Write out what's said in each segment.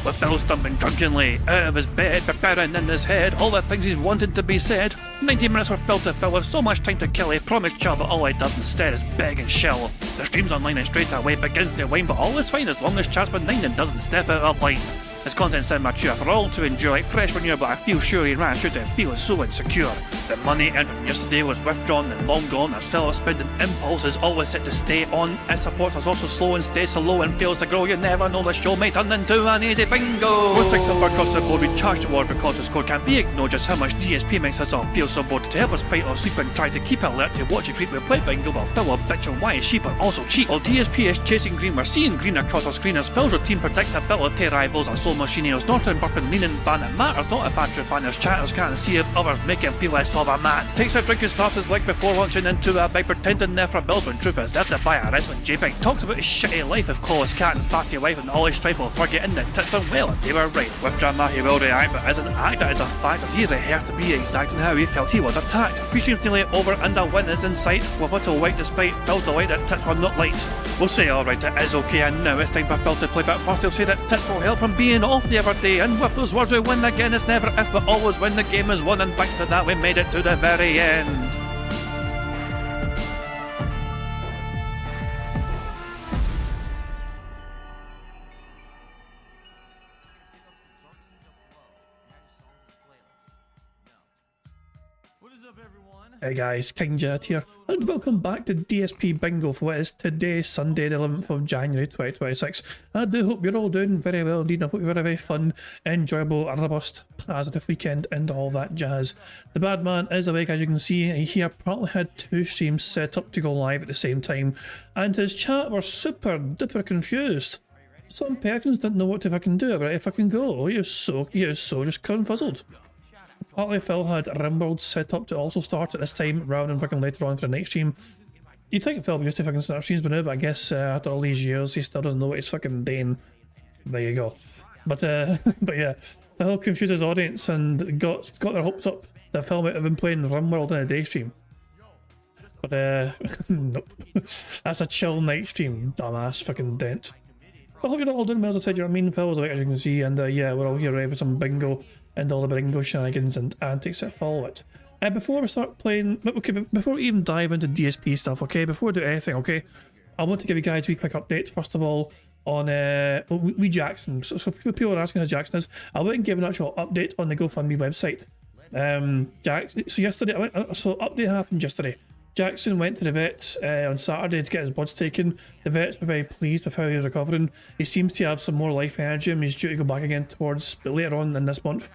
with Phil stumbling drunkenly out of his bed, preparing in his head all the things he's wanted to be said. 90 minutes for Phil to fill with so much time to kill, he promised Chill, but all he does instead is beg and shill. The stream's online and straight away begins to wane, but all is fine as long as Chad's benign and doesn't step out of line. His content's immature for all to enjoy, like fresh manure, but I feel sure he ran through to feeling so insecure. The money earned from yesterday was withdrawn and long gone, as Phil's spending impulse is always set to stay on. His support is also slow and stays so low and fails to grow. You never know, the show may turn into an easy bingo. Most victims across the board we charge the ward because the score can't be ignored. Just how much DSP makes us all feel so bored. To help us fight or sleep and try to keep alert to watch a creep, we play bingo while Phil will bitch on why is she but also cheap. While DSP is chasing green, we're seeing green across our screen as Phil's routine predictability rivals our soul machine. He's not burping, leaning, ban. It matters not if Andrew fans chatters can't see if others make him feel less of a man. Takes a drink and slaps his leg before launching into a bike, pretending there for bills when truth is there to buy a wrestling JPEG. Talks about his shitty life with Claw's cat and fatty wife and all his strife while forgetting that tits are well and they were right. With drama he will react, but as an actor it's a fact as he rehearsed to be exact in how he felt he was attacked. Pre-stream's nearly over and a win is in sight, with little white despite Phil's delight that tits were not light. We'll say alright, it is okay, and now it's time for Phil to play, but first he'll say that tits will help from being off the other day, and with those words we win again. It's never if but always when the game is won, and thanks to that we made it to the very end. Hey guys, King Jet here, and welcome back to DSP Bingo for what is today, Sunday the 11th of January 2026. I do hope you're all doing very well indeed. I hope you've had a very fun, enjoyable, robust, positive weekend and all that jazz. The bad man is awake, as you can see. He apparently had 2 streams set up to go live at the same time, and his chat were super duper confused. Some persons didn't know what to fucking do about it fucking go. He was so just confuzzled. Partly Phil had Rimworld set up to also start at this time rather than fucking later on for the night stream. You'd think Phil used to fucking start streams by now, but I guess after all these years he still doesn't know what he's fucking doing. There you go. But yeah, Phil confused his audience and got their hopes up that Phil might have been playing Rimworld in a day stream. But nope. That's a chill night stream, dumbass fucking dent. I hope you're all doing well. As I said, you're a mean Phil, as you can see, and yeah, we're all here ready for some bingo and all the bingo shenanigans and antics that follow it. Before we start playing, okay, before we even dive into DSP stuff, okay, before we do anything, okay, I want to give you guys a wee quick update, first of all, on wee Jackson. So people are asking how Jackson is. I went and give an actual update on the GoFundMe website. So yesterday, update happened yesterday. Jackson went to the vets on Saturday to get his bloods taken. The vets were very pleased with how he was recovering. He seems to have some more life energy and he's due to go back again towards later on in this month,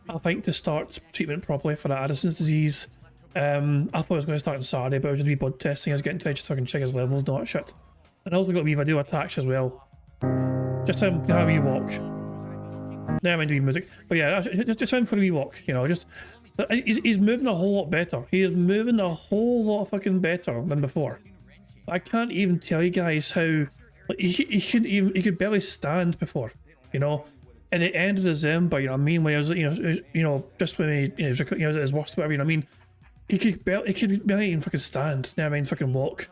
I think, to start treatment properly for that Addison's disease. I thought it was going to start on Saturday, but it was just blood testing. I was getting to just fucking check his levels and all that shit. And I also got a wee video attached as well. Just how we walk. Never mind the wee music. But yeah, just him for a wee walk, you know, just... He's moving a whole lot better. He is moving a whole lot fucking better than before. I can't even tell you guys how, like, he could barely stand before, you know. At the end of December, you know what I mean, when he was, just when he was at his worst, whatever, you know what I mean, he could barely even fucking stand. Never mind fucking walk.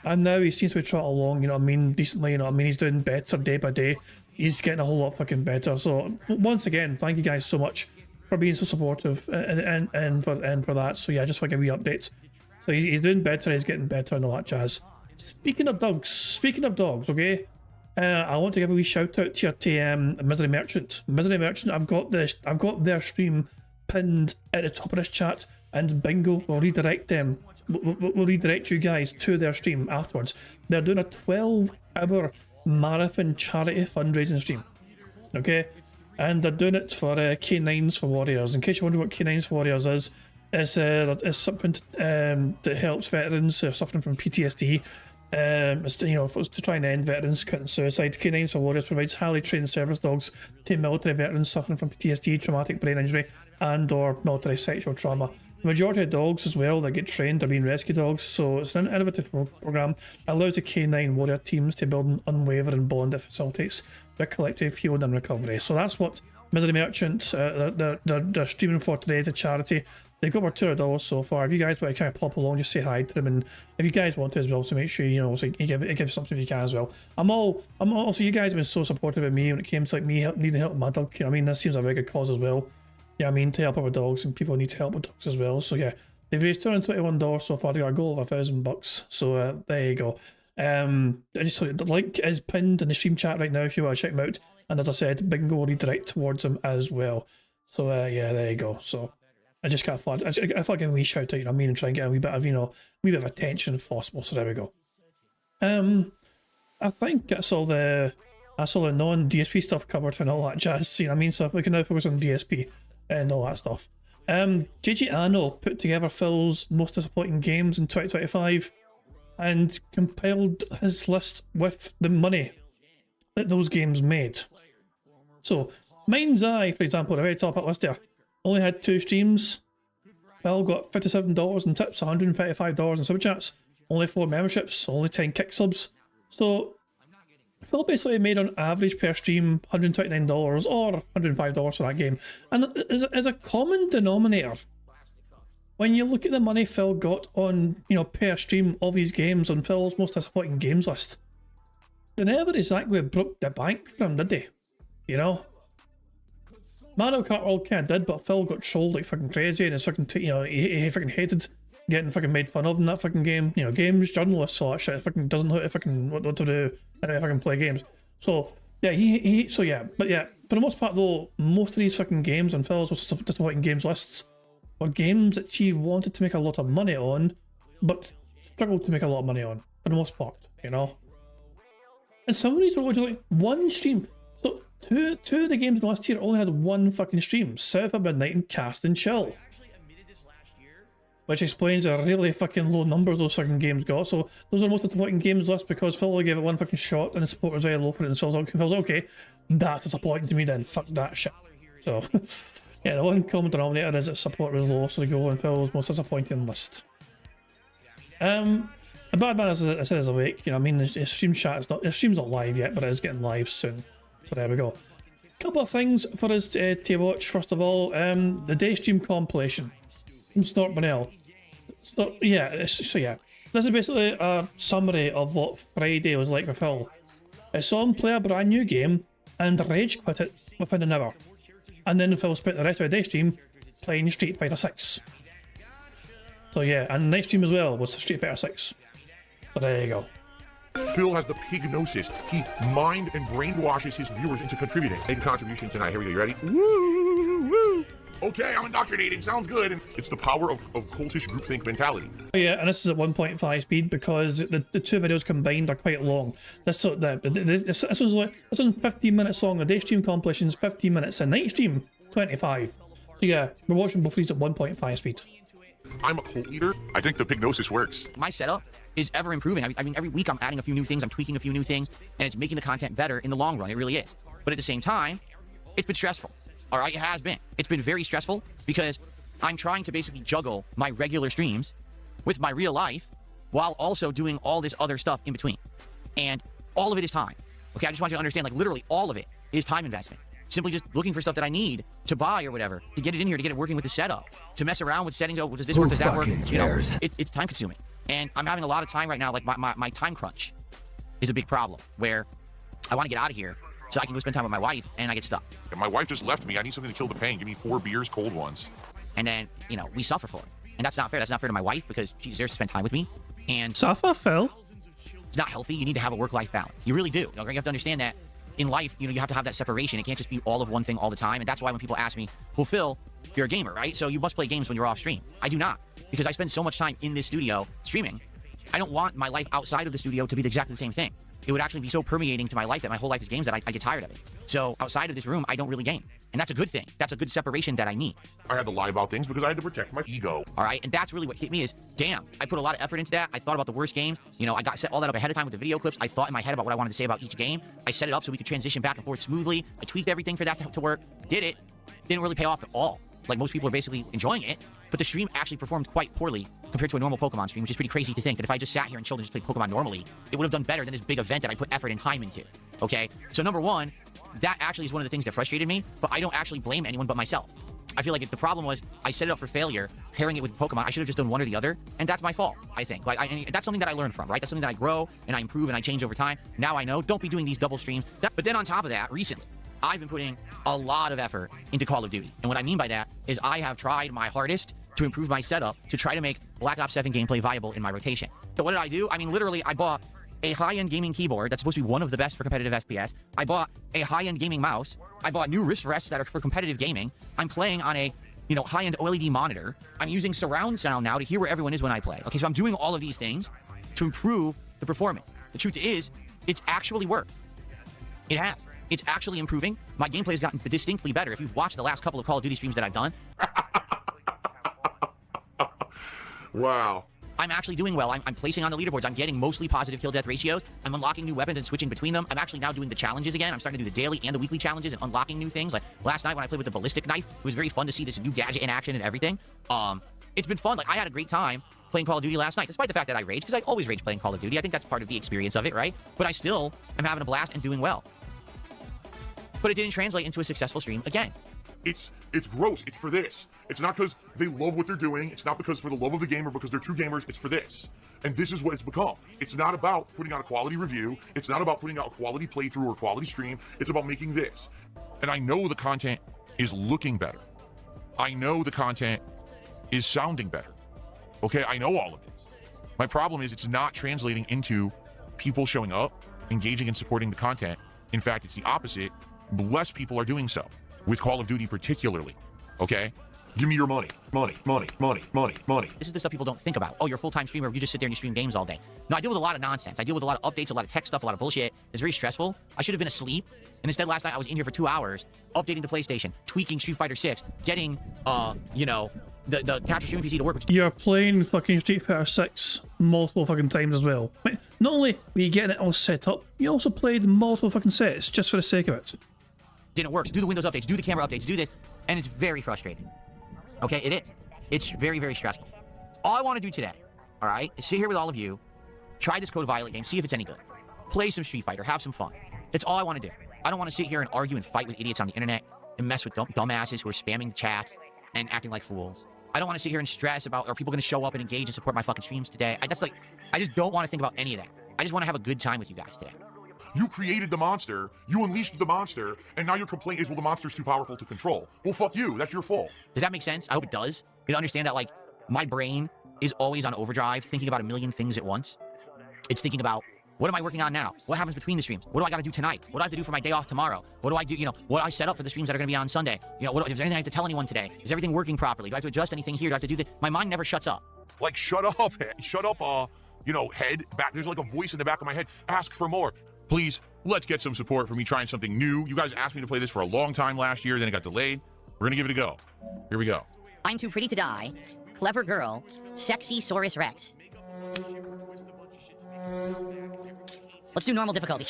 And now he seems to be trotting along, you know what I mean, decently, you know what I mean. He's doing better day by day. He's getting a whole lot fucking better. So once again, thank you guys so much for being so supportive and for that. So yeah, just for a wee update. So he's doing better, he's getting better and all that jazz. Speaking of dogs, okay, I want to give a wee shout out here to Misery Merchant. Misery Merchant, I've got their stream pinned at the top of this chat, and Bingo will redirect them. We'll redirect you guys to their stream afterwards. They're doing a 12-hour marathon charity fundraising stream. Okay. And they're doing it for K9s for Warriors. In case you wonder what K9s for Warriors is, it's something that helps veterans suffering from PTSD. It's to try and end veterans committing suicide. K9s for Warriors provides highly trained service dogs to military veterans suffering from PTSD, traumatic brain injury, and/or military sexual trauma. The majority of dogs as well that get trained are being rescue dogs, so it's an innovative program that allows the K9 warrior teams to build an unwavering bond that facilitates their collective healing and recovery. So that's what Misery Merchant, they're streaming for today to charity. They've got over $200 so far. If you guys want to kind of pop along, just say hi to them, and if you guys want to as well, so make sure you give something if you can as well. I'm also, you guys have been so supportive of me when it came to like me needing help with my dog. You know what I mean, this seems a very good cause as well. Yeah, I mean, to help other dogs, and people need to help with dogs as well. So yeah, they've raised $221 so far. They got a goal of $1,000. So there you go. I just the link is pinned in the stream chat right now if you want to check them out. And as I said, Bingo will redirect towards them as well. So yeah, there you go. So I just kind of thought, I feel like a wee shout out, you know what I mean, and try and get a wee bit of, wee bit of attention if possible. So there we go. I think that's all the non-DSP stuff covered and all that jazz. You know what I mean? So if we can now focus on DSP and all that stuff. JG Anno put together Phil's most disappointing games in 2025 and compiled his list with the money that those games made. So Mind's Eye, for example, the very top of that list there, only had 2 streams. Phil got $57 in tips, $135 in super chats, only 4 memberships, only 10 kick subs. So Phil basically made on average per stream $129 or $105 for that game. And as a common denominator, when you look at the money Phil got on, per stream of these games on Phil's most disappointing games list, they never exactly broke the bank for him, did they? Mario Kart World kind of did, but Phil got trolled like fucking crazy, and it's fucking, he fucking hated getting fucking made fun of in that fucking game. Games journalists, all that shit, fucking doesn't know how to fucking what to do and how to fucking play games. So yeah, but yeah, for the most part though, most of these fucking games on Phil's most disappointing games lists were games that he wanted to make a lot of money on, but struggled to make a lot of money on for the most part, And some of these were just like one stream. So two of the games in the last tier only had one fucking stream, South of Midnight and Cast and Chill. Which explains the really fucking low numbers those fucking games got. So those are most disappointing games list because Phil only gave it one fucking shot and the support was very low for it, and Phil's like, okay, that's disappointing to me then, fuck that shit. So yeah, the one common denominator is that support was low, so they go on Phil's most disappointing list. The bad man, as I said, is awake. His stream chat is his stream's not live yet, but it is getting live soon. So there we go. Couple of things for us to watch. First of all, the day stream compilation from Snort Manel. So yeah, this is basically a summary of what Friday was like for Phil. I saw him play a brand new game and rage quit it within an hour. And then Phil spent the rest of the day stream playing Street Fighter 6. So yeah, and the night stream as well was Street Fighter 6. So there you go. Phil has the pignosis. He mind and brainwashes his viewers into contributing. Make a contribution tonight. Here we go. You ready? Woo, woo. Okay, I'm indoctrinating. Sounds good. And it's the power of cultish groupthink mentality. Yeah, and this is at 1.5 speed because the 2 videos combined are quite long. This one's 15 minutes long. The day stream compilation is 15 minutes. And night stream 25. So yeah, we're watching both of these at 1.5 speed. I'm a cult leader. I think the pignosis works. My setup is ever improving. I mean, every week I'm adding a few new things, I'm tweaking a few new things, and it's making the content better in the long run. It really is. But at the same time, it's been stressful. All right, it has been. It's been very stressful because I'm trying to basically juggle my regular streams with my real life while also doing all this other stuff in between. And all of it is time. Okay, I just want you to understand, like, literally all of it is time investment. Simply just looking for stuff that I need to buy or whatever, to get it in here, to get it working with the setup, to mess around with settings. Oh, does this work? Does that work? It's time consuming. And I'm having a lot of time right now. Like my time crunch is a big problem where I want to get out of here so I can go spend time with my wife, and I get stuck. And my wife just left me. I need something to kill the pain. Give me 4 beers, cold ones. And then, we suffer for it. And that's not fair. That's not fair to my wife because she deserves to spend time with me. And suffer, Phil? It's not healthy. You need to have a work-life balance. You really do. You have to understand that in life, you have to have that separation. It can't just be all of one thing all the time. And that's why when people ask me, well, Phil, you're a gamer, right? So you must play games when you're off stream. I do not, because I spend so much time in this studio streaming. I don't want my life outside of the studio to be exactly the same thing. It would actually be so permeating to my life that my whole life is games that I get tired of it. So outside of this room, I don't really game. And that's a good thing. That's a good separation that I need. I had to lie about things because I had to protect my ego. All right, and that's really what hit me is, damn, I put a lot of effort into that. I thought about the worst games. I got set all that up ahead of time with the video clips. I thought in my head about what I wanted to say about each game. I set it up so we could transition back and forth smoothly. I tweaked everything for that to work. Did it. Didn't really pay off at all. Like, most people are basically enjoying it, but the stream actually performed quite poorly compared to a normal Pokemon stream, which is pretty crazy to think that if I just sat here and chilled and just played Pokemon normally, it would have done better than this big event that I put effort and time into, okay? So number one, that actually is one of the things that frustrated me, but I don't actually blame anyone but myself. I feel like the problem was I set it up for failure, pairing it with Pokemon. I should have just done one or the other, and that's my fault, I think. Like, and that's something that I learned from, right? That's something that I grow, and I improve, and I change over time. Now I know, don't be doing these double streams. But then on top of that, recently, I've been putting a lot of effort into Call of Duty. And what I mean by that is I have tried my hardest to improve my setup to try to make Black Ops 7 gameplay viable in my rotation. So what did I do? I mean, literally, I bought a high-end gaming keyboard that's supposed to be one of the best for competitive FPS. I bought a high-end gaming mouse. I bought new wrist rests that are for competitive gaming. I'm playing on a, you know, high-end OLED monitor. I'm using surround sound now to hear where everyone is when I play. Okay, so I'm doing all of these things to improve the performance. The truth is, it's actually worked. It has. It's actually improving. My gameplay has gotten distinctly better. If you've watched the last couple of Call of Duty streams that I've done. Wow. I'm actually doing well. I'm placing on the leaderboards. I'm getting mostly positive kill-death ratios. I'm unlocking new weapons and switching between them. I'm actually now doing the challenges again. I'm starting to do the daily and the weekly challenges and unlocking new things. Like last night when I played with the ballistic knife, it was very fun to see this new gadget in action and everything. It's been fun. Like, I had a great time playing Call of Duty last night, despite the fact that I rage, because I always rage playing Call of Duty. I think that's part of the experience of it, right? But I still am having a blast and doing well. But it didn't translate into a successful stream again. It's gross. It's for this. It's not because they love what they're doing. It's not because for the love of the game or because they're true gamers. It's for this. And this is what it's become. It's not about putting out a quality review. It's not about putting out a quality playthrough or a quality stream. It's about making this. And I know the content is looking better. I know the content is sounding better. Okay, I know all of this. My problem is it's not translating into people showing up, engaging and supporting the content. In fact, it's the opposite. Less people are doing so, with Call of Duty particularly, okay? Give me your money, money, money, money, money, money. This is the stuff people don't think about. Oh, you're a full-time streamer. You just sit there and you stream games all day. No, I deal with a lot of nonsense. I deal with a lot of updates, a lot of tech stuff, a lot of bullshit. It's very stressful. I should have been asleep. And instead, last night, I was in here for 2 hours, updating the PlayStation, tweaking Street Fighter 6, getting, you know, the capture streaming PC to work. Which You're playing fucking Street Fighter 6 multiple fucking times as well. Wait, not only were you getting it all set up, you also played multiple fucking sets just for the sake of it. didn't work. So do the Windows updates, do the camera updates, do this. And it's very frustrating. Okay, it is. It's very, very stressful. All I want to do today, all right, is sit here with all of you, try this Code Violet game, see if it's any good. Play some Street Fighter, have some fun. That's all I want to do. I don't want to sit here and argue and fight with idiots on the internet and mess with dumbasses who are spamming chats and acting like fools. I don't want to sit here and stress about, are people going to show up and engage and support my fucking streams today? I just don't want to think about any of that. I just want to have a good time with you guys today. You created the monster, you unleashed the monster, and now your complaint is, well, the monster's too powerful to control. Well, fuck you. That's your fault. Does that make sense? I hope it does. You understand that, like, my brain is always on overdrive, thinking about a million things at once. It's thinking about, what am I working on now? What happens between the streams? What do I got to do tonight? What do I have to do for my day off tomorrow? What do I do, what do I set up for the streams that are going to be on Sunday? Is there anything I have to tell anyone today? Is everything working properly? Do I have to adjust anything here? Do I have to do this? My mind never shuts up. Like, shut up, head. Back. There's like a voice in the back of my head. Ask for more. Please, let's get some support for me trying something new. You guys asked me to play this for a long time last year, then it got delayed. We're going to give it a go. Here we go. I'm too pretty to die. Clever girl. Sexy Saurus Rex. Let's do normal difficulty.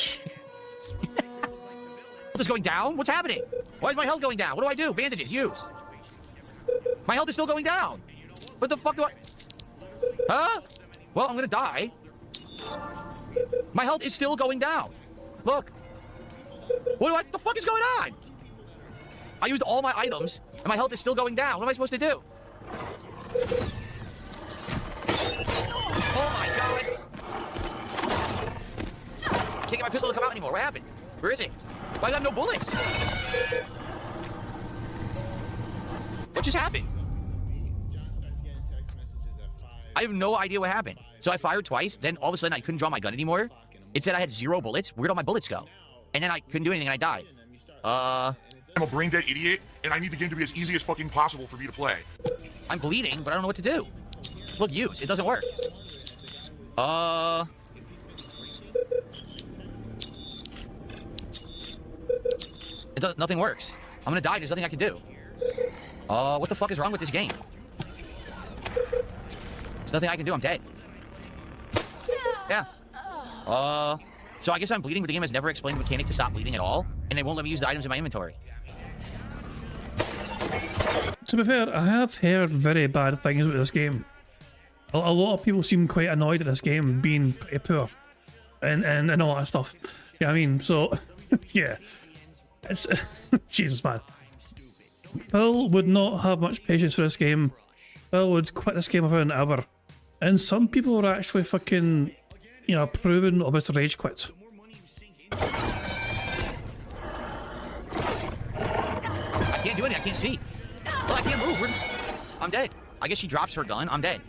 Health is going down? What's happening? Why is my health going down? What do I do? Bandages, use. My health is still going down. What the fuck do I... Huh? Well, I'm gonna die. My health is still going down. Look. What the fuck is going on? I used all my items, and my health is still going down. What am I supposed to do? Oh my god. I can't get my pistol to come out anymore. What happened? Where is it? Why do I have no bullets? What just happened? I have no idea what happened. So I fired twice, then all of a sudden I couldn't draw my gun anymore. It said I had 0 bullets. Where'd all my bullets go? And then I couldn't do anything and I died. I'm a brain dead idiot, and I need the game to be as easy as fucking possible for me to play. I'm bleeding, but I don't know what to do. Look, use. It doesn't work. Nothing works. I'm gonna die. There's nothing I can do. What the fuck is wrong with this game? There's nothing I can do. I'm dead. Yeah. So I guess I'm bleeding, but the game has never explained the mechanic to stop bleeding at all, and it won't let me use the items in my inventory. To be fair, I have heard very bad things about this game. A lot of people seem quite annoyed at this game being pretty poor and all that stuff. Yeah, I mean, so yeah, it's Jesus, man. Phil would not have much patience for this game. Phil would quit this game within an hour. And some people are actually fucking, you know, approving of his rage quit. I can't do anything. I can't see. Well, I can't move. I'm dead. I guess she drops her gun. I'm dead.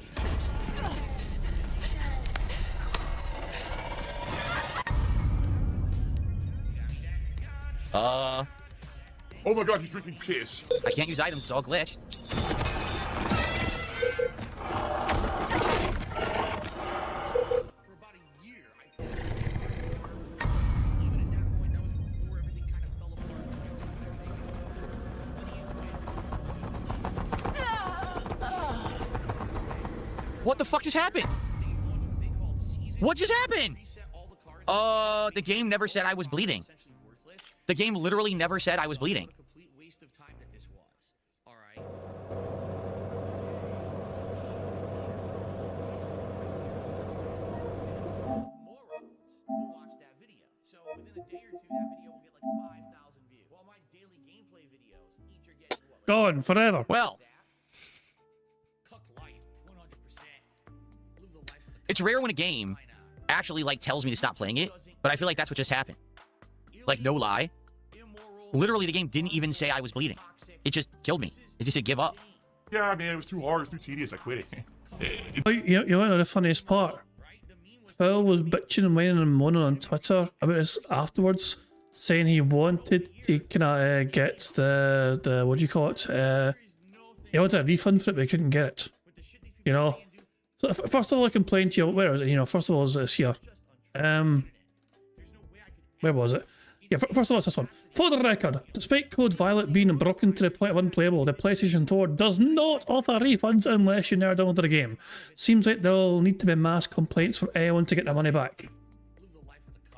Oh my god, he's drinking piss. I can't use items. It's all glitched. What the fuck just happened? What just happened? The game never said I was bleeding. The game literally never said I was bleeding. Gone forever. Well, it's rare when a game actually like tells me to stop playing it, but I feel like that's what just happened. Like, no lie. Literally, the game didn't even say I was bleeding. It just killed me. It just said give up. Yeah, man, it was too hard. It was too tedious. I quit it. You know the funniest part? Phil was bitching and whining and moaning on Twitter about this afterwards, saying he wanted to kind of get the what do you call it? He wanted a refund for it, but he couldn't get it. You know. So first of all, I complained to you. Where was it? You know, first of all, it's here. Where was it? Yeah, first of all, it's this one. For the record, despite Code Violet being broken to the point of unplayable, the PlayStation Store does not offer refunds unless you never download the game. Seems like there'll need to be mass complaints for anyone to get their money back.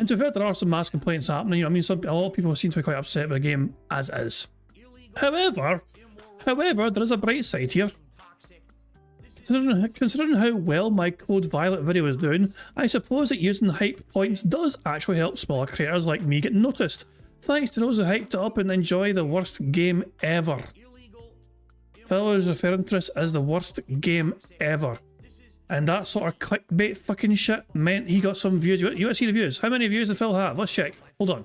And to be fair, there are some mass complaints happening. You know, I mean, a lot of people seem to be quite upset with the game as is. However, there is a bright side here. Considering how well my Code Violet video is doing, I suppose that using hype points does actually help smaller creators like me get noticed. Thanks to those who hyped it up and enjoy the worst game ever. Phil is referring to this as the worst game ever. And that sort of clickbait fucking shit meant he got some views. You want to see the views? How many views did Phil have? Let's check. Hold on.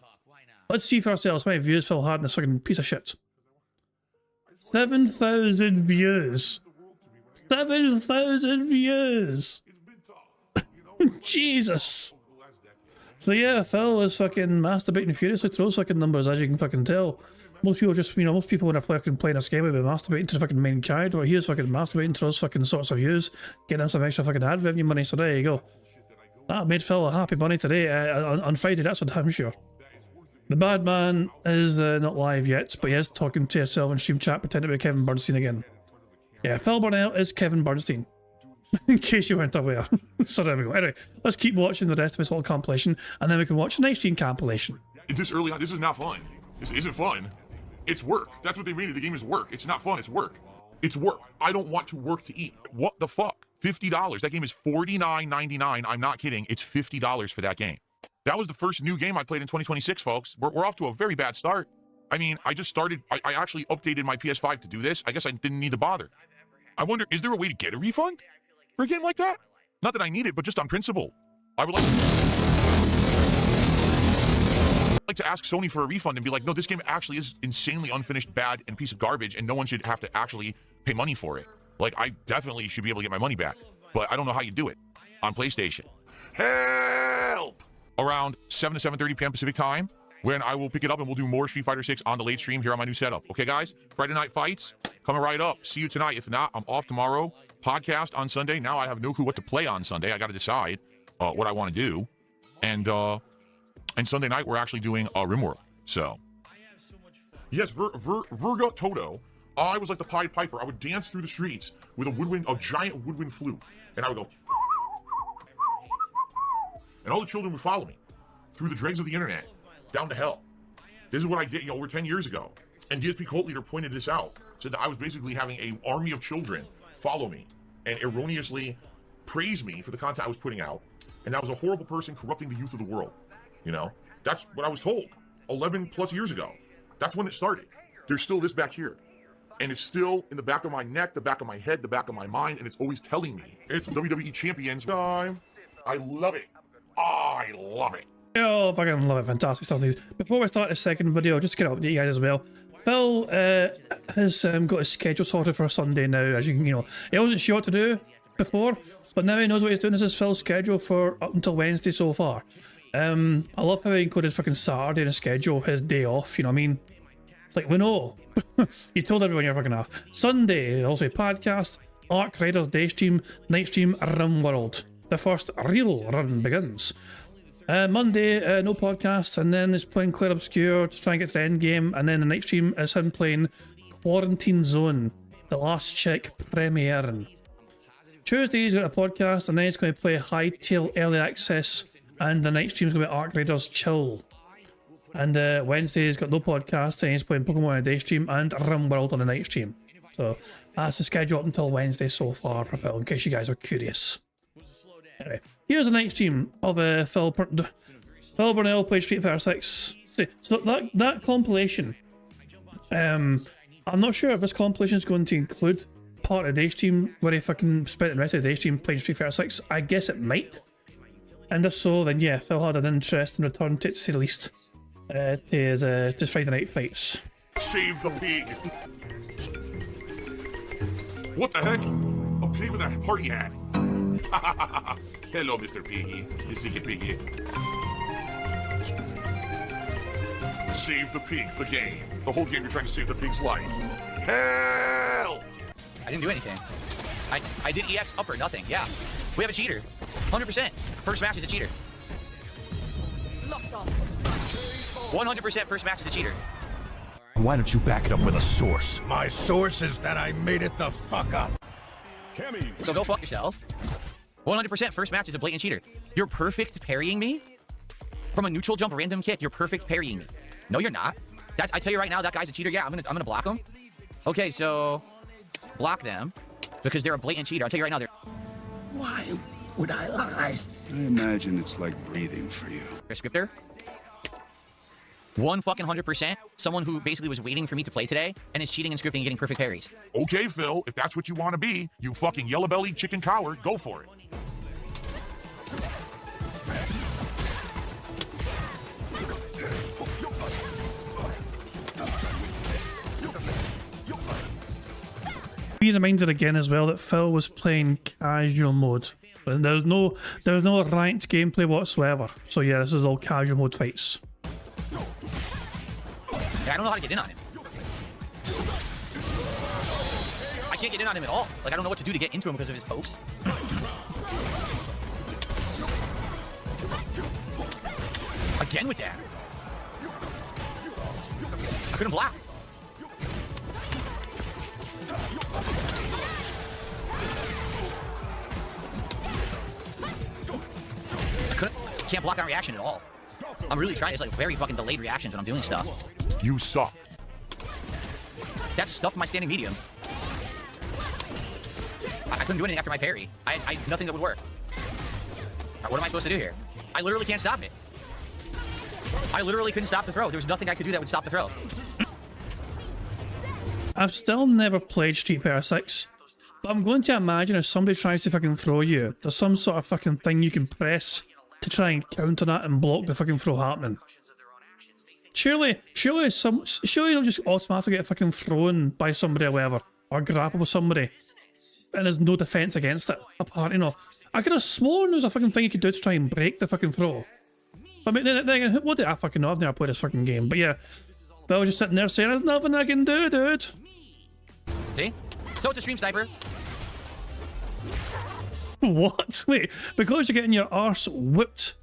Let's see for ourselves how many views Phil had in this fucking piece of shit. 7,000 views. 7,000 views! Jesus! So yeah, Phil is fucking masturbating furiously to those fucking numbers, as you can fucking tell. Most people just, you know, most people when they're playing this game will be masturbating to the fucking main character, where he is fucking masturbating to those fucking sorts of views, getting him some extra fucking ad revenue money, so there you go. That made Phil a happy bunny today, on Friday, that's for damn sure. The bad man is not live yet, but he is talking to himself in stream chat, pretending to be Kevin Bernstein again. Yeah, Phil Burnell is Kevin Bernstein. In case you weren't aware. So there we go. Anyway, let's keep watching the rest of this little compilation, and then we can watch the next stream compilation. This early on, this is not fun. This isn't fun. It's work. That's what they made it. The game is work. It's not fun. It's work. It's work. I don't want to work to eat. What the fuck? $50. That game is $49.99. I'm not kidding. It's $50 for that game. That was the first new game I played in 2026, folks. We're off to a very bad start. I mean, I just started. I actually updated my PS5 to do this. I guess I didn't need to bother. I wonder, is there a way to get a refund for a game like that? Not that I need it, but just on principle. I would like to ask Sony for a refund and be like, no, this game actually is insanely unfinished, bad, and piece of garbage, and no one should have to actually pay money for it. Like, I definitely should be able to get my money back, but I don't know how you do it on PlayStation. Help! Around 7 to 7:30 p.m. Pacific time, when I will pick it up and we'll do more Street Fighter 6 on the late stream here on my new setup. Okay, guys? Friday night fights coming right up. See you tonight. If not, I'm off tomorrow. Podcast on Sunday. Now I have no clue what to play on Sunday. I got to decide what I want to do. And Sunday night, we're actually doing RimWorld. So, yes, Virga Toto. I was like the Pied Piper. I would dance through the streets with a giant woodwind flute. And I would go. And all the children would follow me through the dregs of the internet, down to hell. This is what I did, you know, over 10 years ago. And DSP Cult Leader pointed this out. Said that I was basically having an army of children follow me and erroneously praise me for the content I was putting out. And I was a horrible person corrupting the youth of the world. You know, that's what I was told 11 plus years ago. That's when it started. There's still this back here. and it's still in the back of my neck, the back of my head, the back of my mind, and it's always telling me it's WWE Champions time. I love it. I love it. Oh, fucking love it. Fantastic stuff. Before we start the second video, just to get up to you guys as well. Phil has got his schedule sorted for Sunday now. As you know, he wasn't sure what to do before, but now he knows what he's doing. This is Phil's schedule for up until Wednesday so far. I love how he included fucking Saturday in his schedule, his day off, you know what I mean? Like, we know. You told everyone you're fucking off. Sunday, also podcast, Arc Raiders day stream, night stream, Rim World. The first real run begins. Monday, no podcast, and then he's playing Claire Obscure to try and get to the end game, and then the night stream is him playing Quarantine Zone, the last chick premiering. Tuesday, he's got a podcast, and then he's going to play Hightail Early Access, and the night stream's going to be Arc Raiders Chill. And Wednesday, he's got no podcast, and he's playing Pokemon on the day stream and Rim World on the night stream. So that's the schedule up until Wednesday so far for Phil, in case you guys are curious. Anyway, here's a night stream of Phil Burnell played Street Fighter 6. So that compilation, I'm not sure if this compilation is going to include part of the day stream where he fucking spent the rest of the day stream playing Street Fighter 6. I guess it might. And if so, then yeah, Phil had an interesting return to say the least to his Friday night fights. Save the pig. What the heck? A pig with a party hat. Hello, Mr. Piggy. You see Piggy. Save the pig, the game. The whole game you're trying to save the pig's life. Hell! I didn't do anything. I did EX upper, nothing. Yeah. We have a cheater. 100%. First match is a cheater. 100% first match is a cheater. Why don't you back it up with a source? My source is that I made it the fuck up. So go fuck yourself. 100% first match is a blatant cheater. You're perfect parrying me? From a neutral jump random kick, you're perfect parrying me. No, you're not. I tell you right now, that guy's a cheater. Yeah, I'm gonna block him. Okay, so block them because they're a blatant cheater. I'll tell you right now, they're. Why would I lie? I imagine it's like breathing for you. They're scripter. 100%. Someone who basically was waiting for me to play today and is cheating and scripting and getting perfect parries. Okay, Phil, if that's what you want to be, you fucking yellow-bellied chicken coward, go for it. Be reminded again as well that Phil was playing casual mode. And there's no ranked gameplay whatsoever. So yeah, this is all casual mode fights. Yeah, I don't know how to get in on him. I can't get in on him at all. Like, I don't know what to do to get into him because of his pokes. Again with that. I couldn't block. Can't block on reaction at all. I'm really trying. It's like very fucking delayed reactions when I'm doing stuff. You suck. That stuffed my standing medium. I couldn't do anything after my parry. I had nothing that would work. Right, what am I supposed to do here? I literally can't stop it. I literally couldn't stop the throw. There was nothing I could do that would stop the throw. I've still never played Street Fighter 6, but I'm going to imagine if somebody tries to fucking throw you, there's some sort of fucking thing you can press to try and counter that and block the fucking throw happening. Surely you'll just automatically get fucking thrown by somebody or whatever, or grapple with somebody, and there's no defense against it. Apart, you know, I could have sworn there was a fucking thing you could do to try and break the fucking throw. I mean, then again, what did I fucking know? I've never played this fucking game, but yeah, I was just sitting there saying, "There's nothing I can do, dude." See? So it's a stream sniper. What? Wait, because you're getting your arse whipped,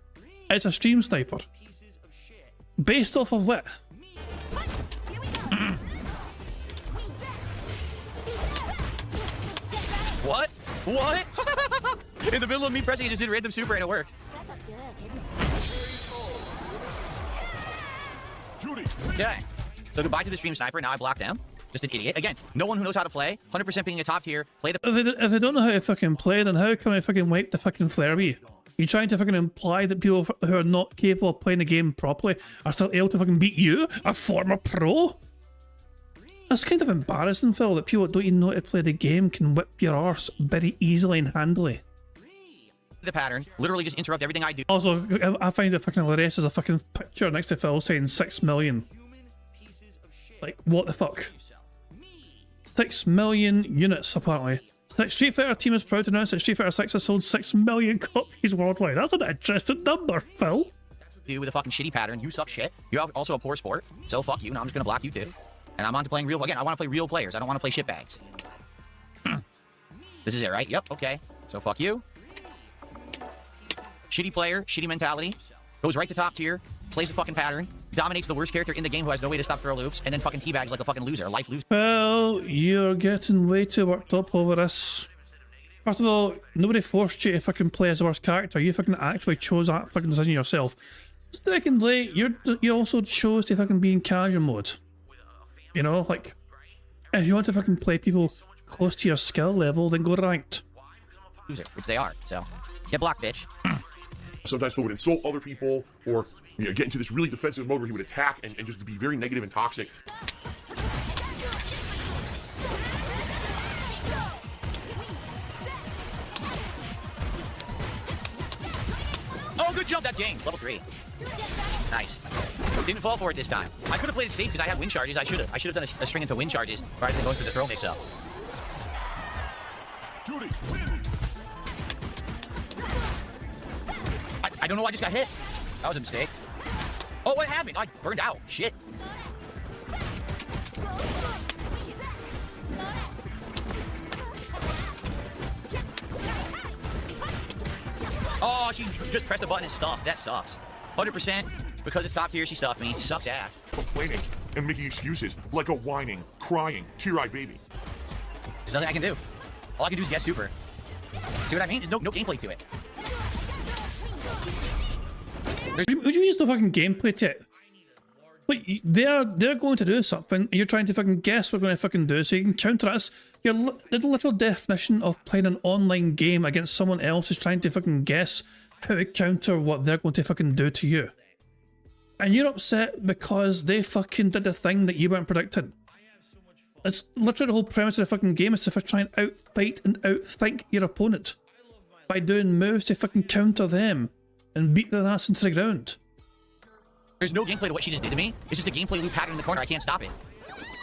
it's a stream sniper. Based off of what? What? What? In the middle of me pressing, it just did random super and it worked. Okay. So goodbye to the stream sniper. Now I blocked them. Just an idiot. Again, no one who knows how to play. 100% being a top tier. Play the. If they don't know how to fucking play, then how can I fucking wipe the fucking flare bee? You trying to fucking imply that people who are not capable of playing the game properly are still able to fucking beat you, a former pro? That's kind of embarrassing, Phil, that people that don't even know how to play the game can whip your arse very easily and handily. The pattern, literally just interrupt everything I do. Also, I find it fucking hilarious as a fucking picture next to Phil saying 6 million. Like, what the fuck? 6 million units, apparently. Street Fighter team is proud to announce that Street Fighter 6 has sold 6 million copies worldwide. That's an interesting number, Phil. Do with a fucking shitty pattern. You suck shit. You're also a poor sport. So fuck you. Now I'm just gonna block you too. And I'm on to playing real. Again, I want to play real players. I don't want to play shitbags. This is it, right? Yep. Okay. So fuck you. Shitty player, shitty mentality. Goes right to top tier. Plays the fucking pattern. Dominates the worst character in the game who has no way to stop throw loops. And then fucking teabags like a fucking loser. A life loser. Well, you're getting way too worked up over this. First of all, nobody forced you to fucking play as the worst character. You fucking actively chose that fucking decision yourself. Secondly, you also chose to fucking be in casual mode. You know, like, if you want to fucking play people close to your skill level, then go ranked. Loser, which they are. So, get blocked, bitch. Sometimes Phil would insult other people or get into this really defensive mode where he would attack and just be very negative and toxic. Oh, good jump, that game. Level 3. Nice. Didn't fall for it this time. I could have played it safe because I had wind charges. I should have done a string into wind charges rather than going for the throw mix-up. I don't know why I just got hit. That was a mistake. Oh, what happened? I burned out. Shit. Oh, she just pressed the button and stuffed. That sucks. 100% because it's top tier, she stuffed me. Sucks ass. Complaining and making excuses like a whining, crying, tear-eyed baby. There's nothing I can do. All I can do is get super. See what I mean? There's no gameplay to it. Would you use the fucking gameplay to it? Like, they're going to do something, and you're trying to fucking guess what they're going to fucking do, so you can counter us. The literal definition of playing an online game against someone else is trying to fucking guess how to counter what they're going to fucking do to you. And you're upset because they fucking did the thing that you weren't predicting. It's literally the whole premise of the fucking game is to first try and outfight and outthink your opponent by doing moves to fucking counter them and beat their ass into the ground. There's no gameplay to what she just did to me. It's just a gameplay loop pattern in the corner. I can't stop it.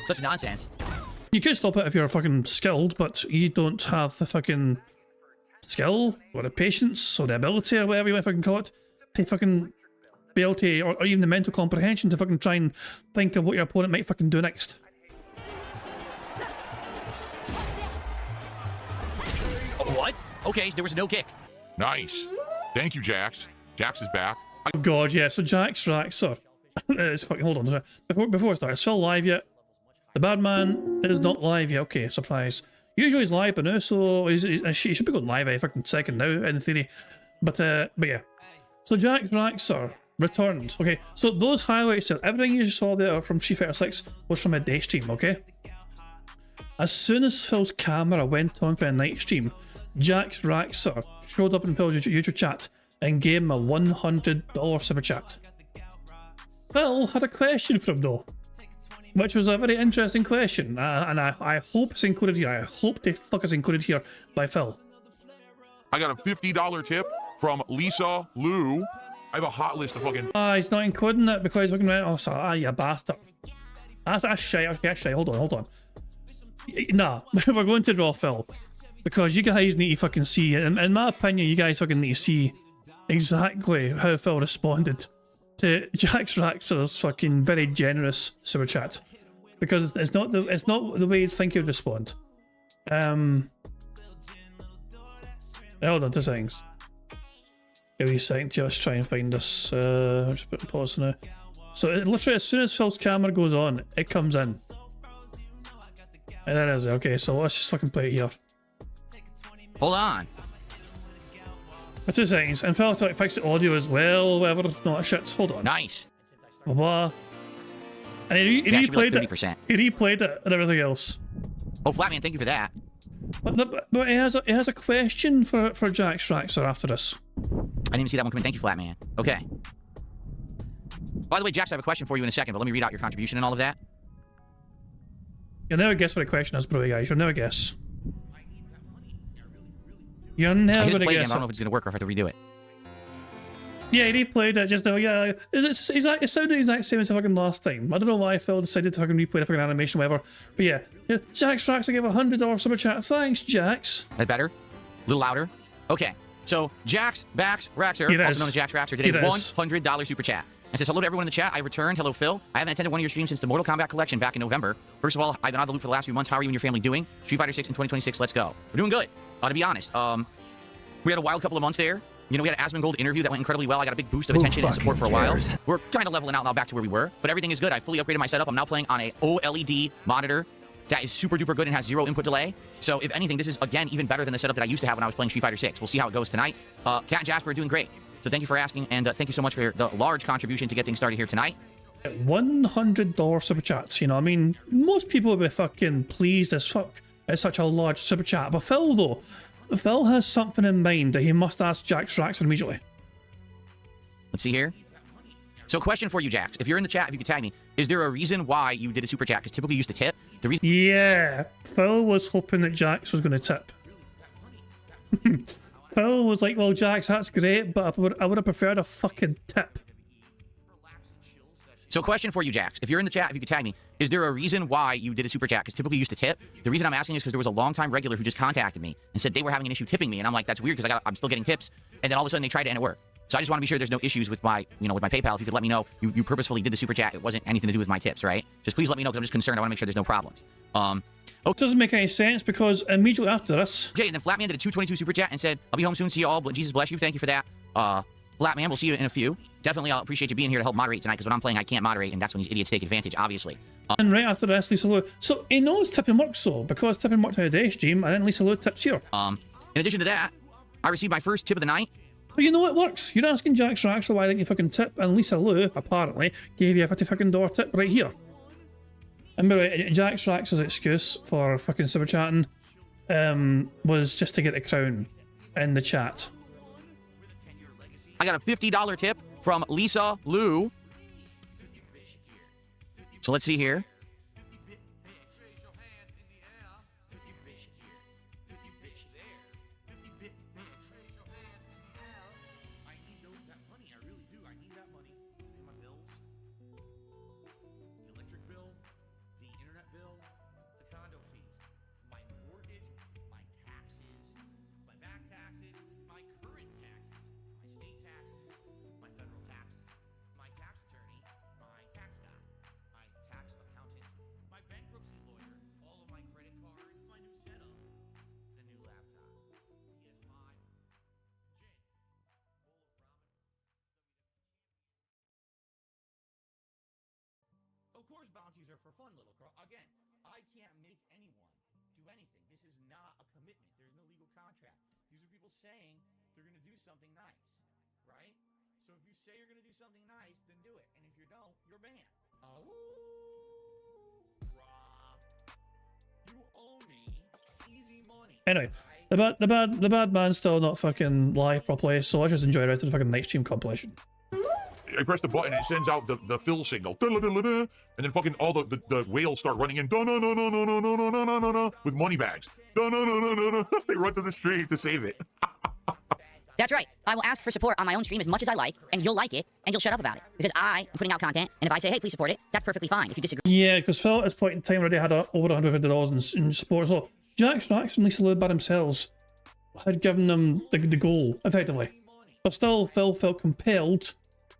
Such nonsense. You could stop it if you're fucking skilled, but you don't have the fucking skill or the patience or the ability or whatever you want to fucking call it to fucking be able to, or even the mental comprehension to fucking try and think of what your opponent might fucking do next. Oh, what? Okay, there was no kick. Nice. Thank you, Jax. Jax is back. Oh god, yeah, so Jax Raxer. It's fucking, hold on, sorry. Before I start, it's still live yet? The bad man is not live yet. Okay, surprise. Usually he's live, but now, so he should be going live a fucking second now, in theory. But yeah. So Jax Raxer returned. Okay, so those highlights, everything you saw there from Street Fighter 6 was from a day stream, okay? As soon as Phil's camera went on for a night stream, Jax Raxer showed up in Phil's YouTube chat and gave him a $100 super chat. Phil had a question for him though, which was a very interesting question, and I hope it's included here. I hope the fuck it's included here by Phil. I got a $50 tip from Lisa Lou. I have a hot list of fucking... He's not including it because he's fucking right. Oh, sorry, you bastard. That's shy. Okay, shy. Hold on. Nah, we're going to draw Phil because you guys need to fucking see, in my opinion, you guys fucking need to see exactly how Phil responded to Jax Raxer's fucking very generous super chat, because it's not the way you think he would respond. Hold on, 2 seconds. Give me a second to just try and find this. I'll just put a pause now. So literally as soon as Phil's camera goes on, it comes in. And there it is. Okay, so let's just fucking play it here. Hold on. For 2 seconds, and Phil to fix the audio as well, whatever, no shit, hold on. Nice. Blah blah. And he replayed it. 30%. He replayed it and everything else. Oh, Flatman, thank you for that. But he has a question for Jax Raxer after this. I didn't even see that one coming. Thank you, Flatman. Okay. By the way, Jax, I have a question for you in a second, but let me read out your contribution and all of that. You'll never guess what the question is, bro, guys. You'll never guess. You're never gonna I guess. don't know if it's gonna work or if I have to redo it. Yeah, he replayed it just now. Yeah, it sounded the exact same as the fucking last time. I don't know why Phil decided to fucking replay the fucking animation, whatever. But yeah, Jax Raxer gave $100 super chat. Thanks, Jax. That better? A little louder. Okay. So Jax Bax Raxer, It also is. known as Jax Raxer, did a It is. $100 super chat. And says, hello to everyone in the chat. I returned. Hello, Phil. I haven't attended one of your streams since the Mortal Kombat collection back in November. First of all, I've been out of the loop for the last few months. How are you and your family doing? Street Fighter 6 in 2026. Let's go. We're doing good. To be honest, we had a wild couple of months there. You know, we had an Asmongold interview that went incredibly well. I got a big boost of attention and support for a while. We're kind of leveling out now back to where we were, but everything is good. I fully upgraded my setup. I'm now playing on a OLED monitor that is super duper good and has 0 input delay. So if anything, this is, again, even better than the setup that I used to have when I was playing Street Fighter 6. We'll see how it goes tonight. Kat and Jasper are doing great. So thank you for asking, and thank you so much for the large contribution to get things started here tonight. $100 super chats, you know, I mean, most people would be fucking pleased as fuck at such a large super chat. But Phil, though, Phil has something in mind that he must ask Jax Raxer immediately. Let's see here. So question for you, Jax. If you're in the chat, if you could tag me, is there a reason why you did a super chat? Because typically you used to tip. The reason... Yeah, Phil was hoping that Jax was going to tip. Phil was like, well, Jax, that's great, but I would have preferred a fucking tip. So question for you, Jax. If you're in the chat, if you could tag me, is there a reason why you did a super chat? Because typically you used to tip. The reason I'm asking is because there was a longtime regular who just contacted me and said they were having an issue tipping me. And I'm like, that's weird because I'm still getting tips. And then all of a sudden they tried it and it worked. So I just want to be sure there's no issues with my, with my PayPal. If you could let me know you purposefully did the super chat. It wasn't anything to do with my tips, right? Just please let me know because I'm just concerned. I want to make sure there's no problems. It doesn't make any sense because immediately after this... Okay, and then Flatman did a 222 super chat and said, I'll be home soon. See you all. Jesus bless you. Thank you for that. Flatman, we'll see you in a few. Definitely, I'll appreciate you being here to help moderate tonight because when I'm playing, I can't moderate, and that's when these idiots take advantage, obviously. And right after this, Lisa Lou. So he knows tipping works, so because tipping worked on a day stream, and then Lisa Lou tips here. In addition to that, I received my first tip of the night. But you know it works. You're asking Jax Raxer why didn't you fucking tip, and Lisa Lou apparently gave you a $50 tip right here. And by the way, Jax Raxer's excuse for fucking super chatting was just to get the crown in the chat. I got a $50 tip from Lisa Lou. So let's see here. Of course, bounties are for fun, little crow. Again, I can't make anyone do anything. This is not a commitment. There's no legal contract. These are people saying they're going to do something nice, right? So if you say you're going to do something nice, then do it. And if you don't, you're banned. You owe me easy money. Anyway, the bad man's still not fucking live properly, so let's just enjoy the rest of the fucking night stream compilation. I press the button and it sends out the fill signal. And then fucking all the whales start running in with money bags. They run to the street to save it. That's right. I will ask for support on my own stream as much as I like, and you'll like it, and you'll shut up about it. Because I am putting out content, and if I say, hey, please support it, that's perfectly fine. If you disagree... Yeah, because Phil at this point in time already had over $150 in support, so Jax Raxer and Lisa Lou by themselves had given them the goal, effectively. But still, Phil felt compelled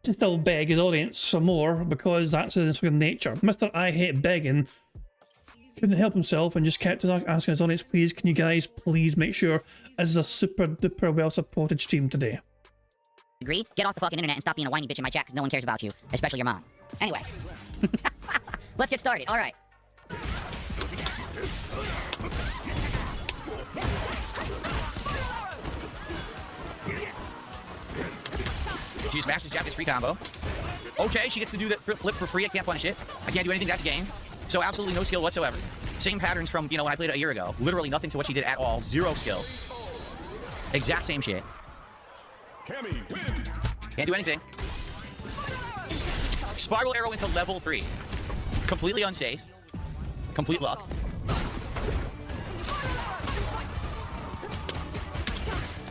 to still beg his audience some more because that's his fucking nature. Mr. I Hate Begging couldn't help himself and just kept asking his audience, please, can you guys please make sure this is a super duper well supported stream today? Agree? Get off the fucking internet and stop being a whiny bitch in my chat because no one cares about you, especially your mom. Anyway, let's get started. All right. She smashes Japanese free combo. Okay, she gets to do that flip for free. I can't punish it. I can't do anything. That's a game. So absolutely no skill whatsoever. Same patterns from, when I played it a year ago. Literally nothing to what she did at all. Zero skill. Exact same shit. Can't do anything. Spiral arrow into level 3. Completely unsafe. Complete luck.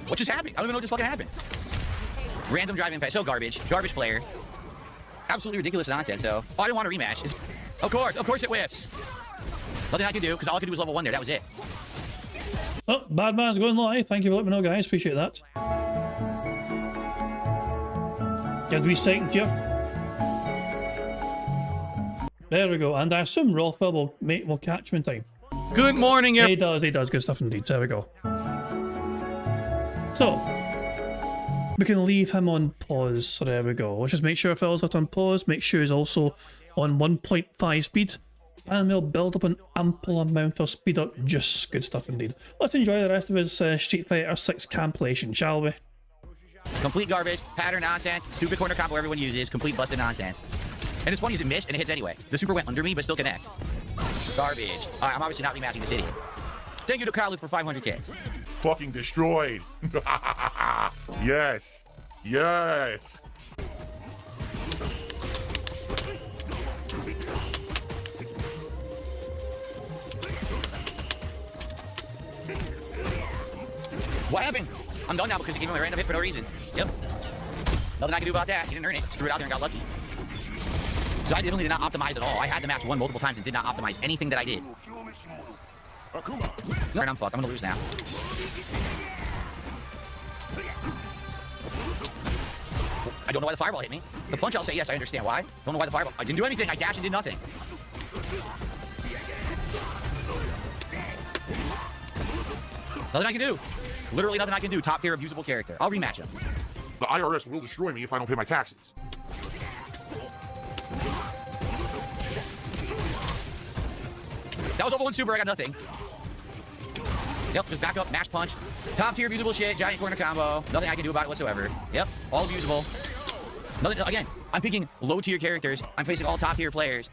What just happened? I don't even know what just fucking happened. Random drive impact. So garbage. Garbage player. Absolutely ridiculous nonsense, so. Oh, I didn't want a rematch. Of course it whiffs. Nothing I can do, because all I could do was level 1 there. That was it. Oh, Bad Man's going live. Thank you for letting me know, guys. Appreciate that. Get me second here. There we go. And I assume Rothwell will catch him in time. Good morning, He does. Good stuff indeed. There we go. So, we can leave him on pause. So there we go. Let's just make sure Phil's not on pause. Make sure he's also on 1.5 speed. And we'll build up an ample amount of speed up. Just good stuff indeed. Let's enjoy the rest of his Street Fighter 6 compilation, shall we? Complete garbage, pattern nonsense, stupid corner combo everyone uses, complete busted nonsense. And it's funny is it missed and it hits anyway. The super went under me, but still connects. Garbage. Alright, I'm obviously not rematching this idiot. Thank you to Kyle for 500k. Fucking destroyed. Yes. Yes. What happened? I'm done now because he gave me a random hit for no reason. Yep. Nothing I can do about that. He didn't earn it. Just threw it out there and got lucky. So I definitely did not optimize at all. I had the match won multiple times and did not optimize anything that I did. Alright, I'm fucked. I'm gonna lose now. I don't know why the fireball hit me. The punch, I'll say yes, I understand why. Don't know why the fireball. I didn't do anything. I dashed and did nothing. Nothing I can do. Literally nothing I can do. Top tier abusable character. I'll rematch him. The IRS will destroy me if I don't pay my taxes. That was over 1 super. I got nothing. Yep, just back up, mash punch. Top tier abusable shit, giant corner combo. Nothing I can do about it whatsoever. Yep, all abusable. Nothing, again, I'm picking low tier characters. I'm facing all top tier players.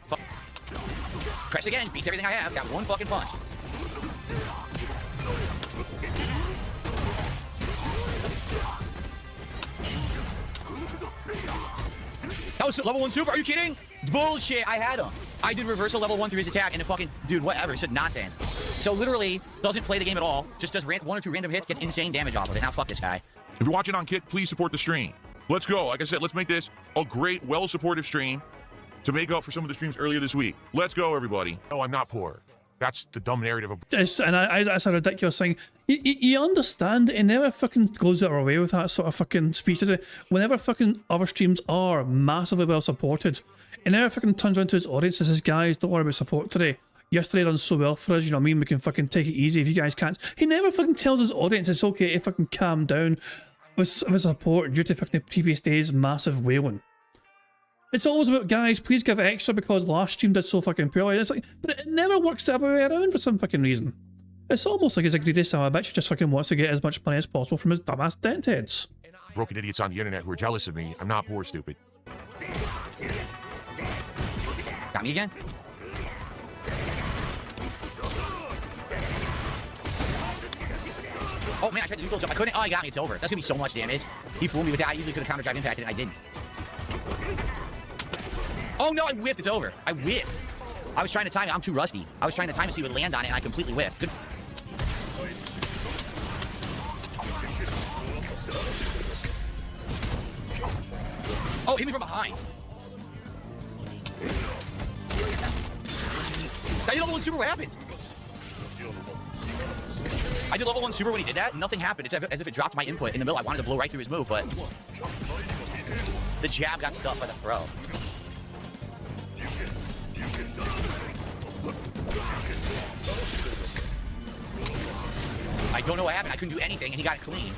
Press again, beats everything I have. Got one fucking punch. That was level 1 super. Are you kidding? Bullshit. I had him. I did reversal level 1 through his attack and it fucking, dude, whatever. It's just nonsense. So literally doesn't play the game at all. Just does 1 or 2 random hits, gets insane damage off of it. Now fuck this guy. If you're watching on Kit, please support the stream. Let's go. Like I said, let's make this a great, well-supported stream to make up for some of the streams earlier this week. Let's go, everybody. No, I'm not poor. That's the dumb narrative of... That's a ridiculous thing. You understand, it never fucking goes out of our way with that sort of fucking speech, does it? Whenever fucking other streams are massively well supported, it never fucking turns around to his audience and says, guys, don't worry about support today. Yesterday done so well for us, you know what I mean? We can fucking take it easy if you guys can't. He never fucking tells his audience it's okay to fucking calm down with support due to fucking the previous day's massive wailing. It's always about, guys, please give extra because last stream did so fucking poorly. It's like, but it never works the other way around for some fucking reason. It's almost like he's a greedy son of a bitch who just fucking wants to get as much money as possible from his dumbass dent heads. Broken idiots on the internet who are jealous of me. I'm not poor, stupid. Got me again? Oh man, I tried to do full jump. I couldn't. Oh, he got me. It's over. That's gonna be so much damage. He fooled me with that. I usually could have counter drive impacted and I didn't. Oh no, I whiffed. It's over. I whiffed. I was trying to time it. I'm too rusty. I was trying to time it so he would land on it and I completely whiffed. Good. Oh, hit me from behind. I did level 1 super. What happened? I did level 1 super when he did that. Nothing happened. It's as if it dropped my input in the middle. I wanted to blow right through his move, but the jab got stuffed by the throw. I don't know what happened. I couldn't do anything, and he got it clean.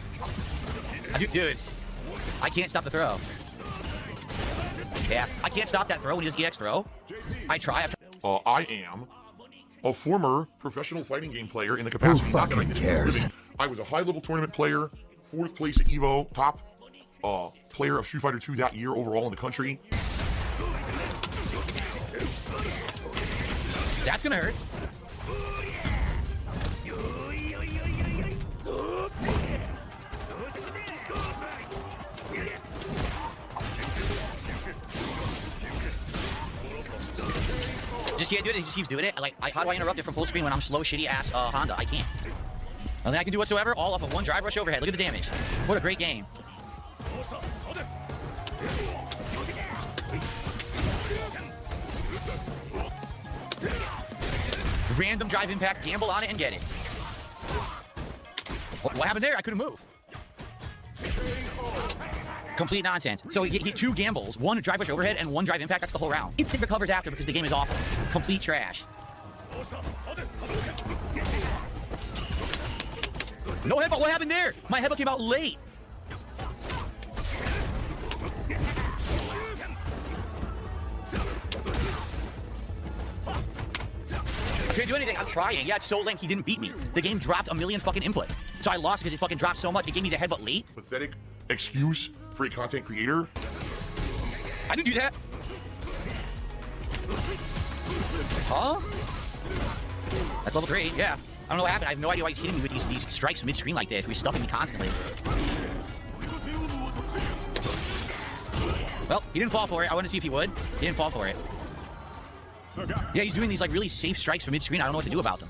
Dude, I can't stop the throw. Yeah, I can't stop that throw when he just EX throw. I try. I am a former professional fighting game player in the capacity. Who fucking cares? I was a high-level tournament player, 4th place at EVO, top player of Street Fighter 2 that year overall in the country. That's gonna hurt. just can't do it. He just keeps doing it. Like, how do I interrupt it from full screen when I'm slow, shitty-ass Honda? I can't. Nothing I can do whatsoever, all off of one drive rush overhead. Look at the damage. What a great game. Random drive impact, gamble on it, and get it. What happened there? I couldn't move. Complete nonsense. So he 2 gambles, 1 drive rush overhead and 1 drive impact. That's the whole round. Instant recovers after because the game is awful. Complete trash. No headbutt. What happened there? My headbutt came out late. I can't do anything. I'm trying. Yeah, it's so late. He didn't beat me. The game dropped a million fucking inputs. So I lost because it fucking dropped so much. It gave me the headbutt late. Pathetic excuse for a content creator. I didn't do that. Huh? That's level 3, yeah. I don't know what happened. I have no idea why he's hitting me with these strikes mid-screen like this. He's stuffing me constantly. Well, he didn't fall for it. I wanted to see if he would. He didn't fall for it. Yeah, he's doing these like really safe strikes from mid-screen. I don't know what to do about them.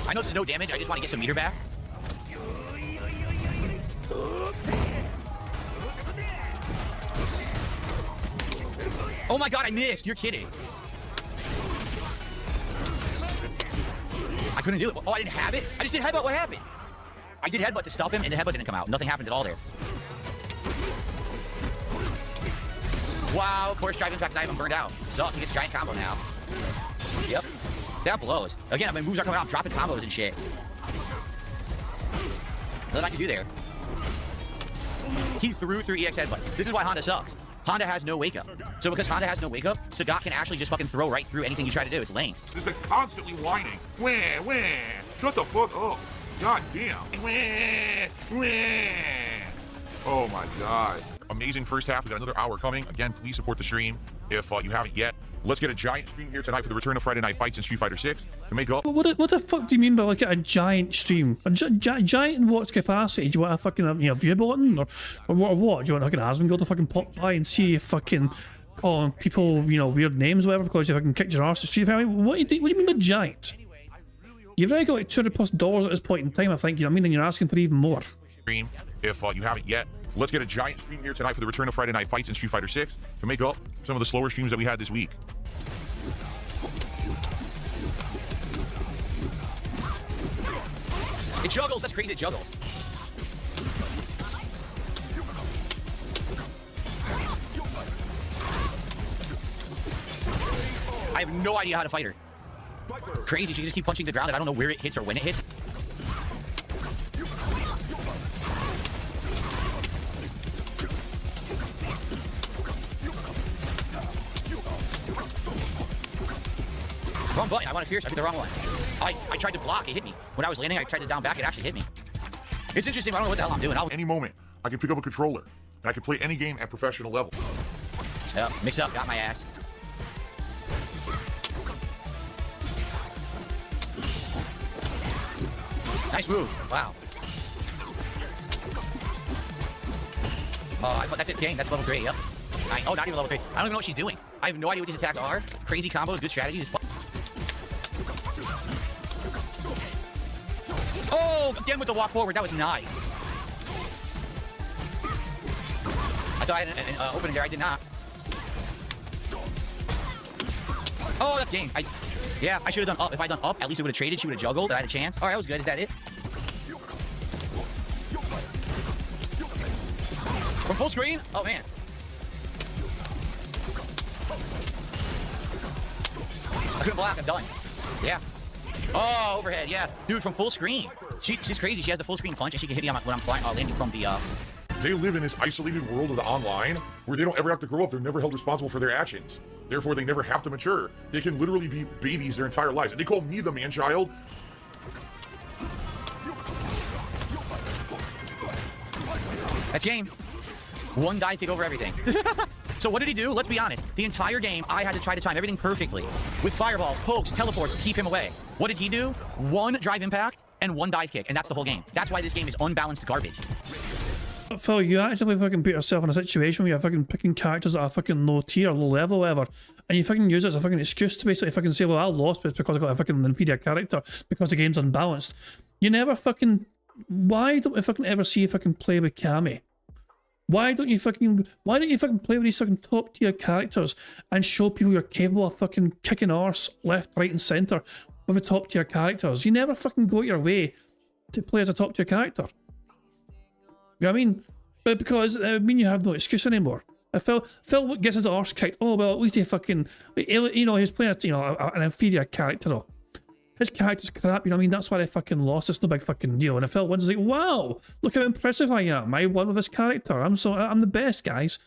I know this is no damage. I just want to get some meter back. Oh my god, I missed. You're kidding. I couldn't do it. Oh, I didn't have it? I just did headbutt. What happened? I did headbutt to stop him, and the headbutt didn't come out. Nothing happened at all there. Wow, of course, driving impacts I haven't burned out. Sucks. He gets giant combo now. Yep. That blows. Again, my moves are coming out. I'm dropping combos and shit. Nothing I can do there. He threw through EX headbutt. This is why Honda sucks. Honda has no wake up. So because Honda has no wake up, Sagat can actually just fucking throw right through anything you try to do. It's lame. Just been constantly whining. Wah, wah. Shut the fuck up. God damn. Wah, wah. Oh my god. Amazing first half. We got another hour coming. Again, please support the stream if you haven't yet. Let's get a giant stream here tonight for the return of Friday Night Fights in Street Fighter 6 to make up. What the fuck do you mean by like a giant stream? A giant in what capacity? Do you want a fucking view button or what? Do you want fucking Asmongold to fucking pop by and see you fucking calling people weird names or whatever because you fucking kicked your arse at Street Fighter? What do you mean by giant? You've already got like $200+ at this point in time, I think. You know what I mean? And you're asking for even more. Stream if you haven't yet. Let's get a giant stream here tonight for the return of Friday Night Fights in Street Fighter 6 to make up some of the slower streams that we had this week. It juggles. That's crazy. It juggles. I have no idea how to fight her. Crazy. She can just keep punching the ground and I don't know where it hits or when it hits. Wrong button. I want to fierce. I picked the wrong one. I tried to block. It hit me. When I was landing, I tried to down back. It actually hit me. It's interesting. I don't know what the hell I'm doing. Any moment, I can pick up a controller and I can play any game at professional level. Yep. Mix up. Got my ass. Nice move. Wow. Oh, that's it. Gang. That's level 3. Yep. Oh, not even level 3. I don't even know what she's doing. I have no idea what these attacks are. Crazy combos, good strategies. Oh, again with the walk forward. That was nice. I thought I had an opening there. I did not. Oh, that's game. Yeah, I should have done up. If I'd done up, at least it would have traded. She would have juggled. I had a chance. All right, that was good. Is that it? From full screen? Oh, man. I couldn't block. I'm done. Yeah. Oh, overhead. Yeah. Dude, from full screen. She's crazy. She has the full screen punch, and she can hit me when I'm flying, landing from the... They live in this isolated world of the online where they don't ever have to grow up. They're never held responsible for their actions. Therefore, they never have to mature. They can literally be babies their entire lives. And they call me the man-child. That's game. One dive kick over everything. So what did he do? Let's be honest. The entire game, I had to try to time everything perfectly. With fireballs, pokes, teleports to keep him away. What did he do? 1 drive impact and 1 dive kick. And that's the whole game. That's why this game is unbalanced garbage. Phil, you actually fucking put yourself in a situation where you're fucking picking characters that are fucking low tier, low level, whatever, and you fucking use it as a fucking excuse to basically fucking say, well, I lost, but it's because I got a fucking inferior character, because the game's unbalanced. You never fucking... Why don't we fucking ever see you fucking play with Cammy? Why don't you fucking play with these fucking top tier characters and show people you're capable of fucking kicking arse left, right and centre with the top tier characters? You never fucking go out your way to play as a top tier character. You know what I mean? But because I mean you have no excuse anymore. If Phil gets his arse kicked, oh well, at least he fucking, you know, he's playing an inferior character though. His character's crap, you know what I mean? That's why they fucking lost. It's no big fucking deal. And if Phil wins, it's like, wow, look how impressive I am. I won with this character. I'm the best, guys.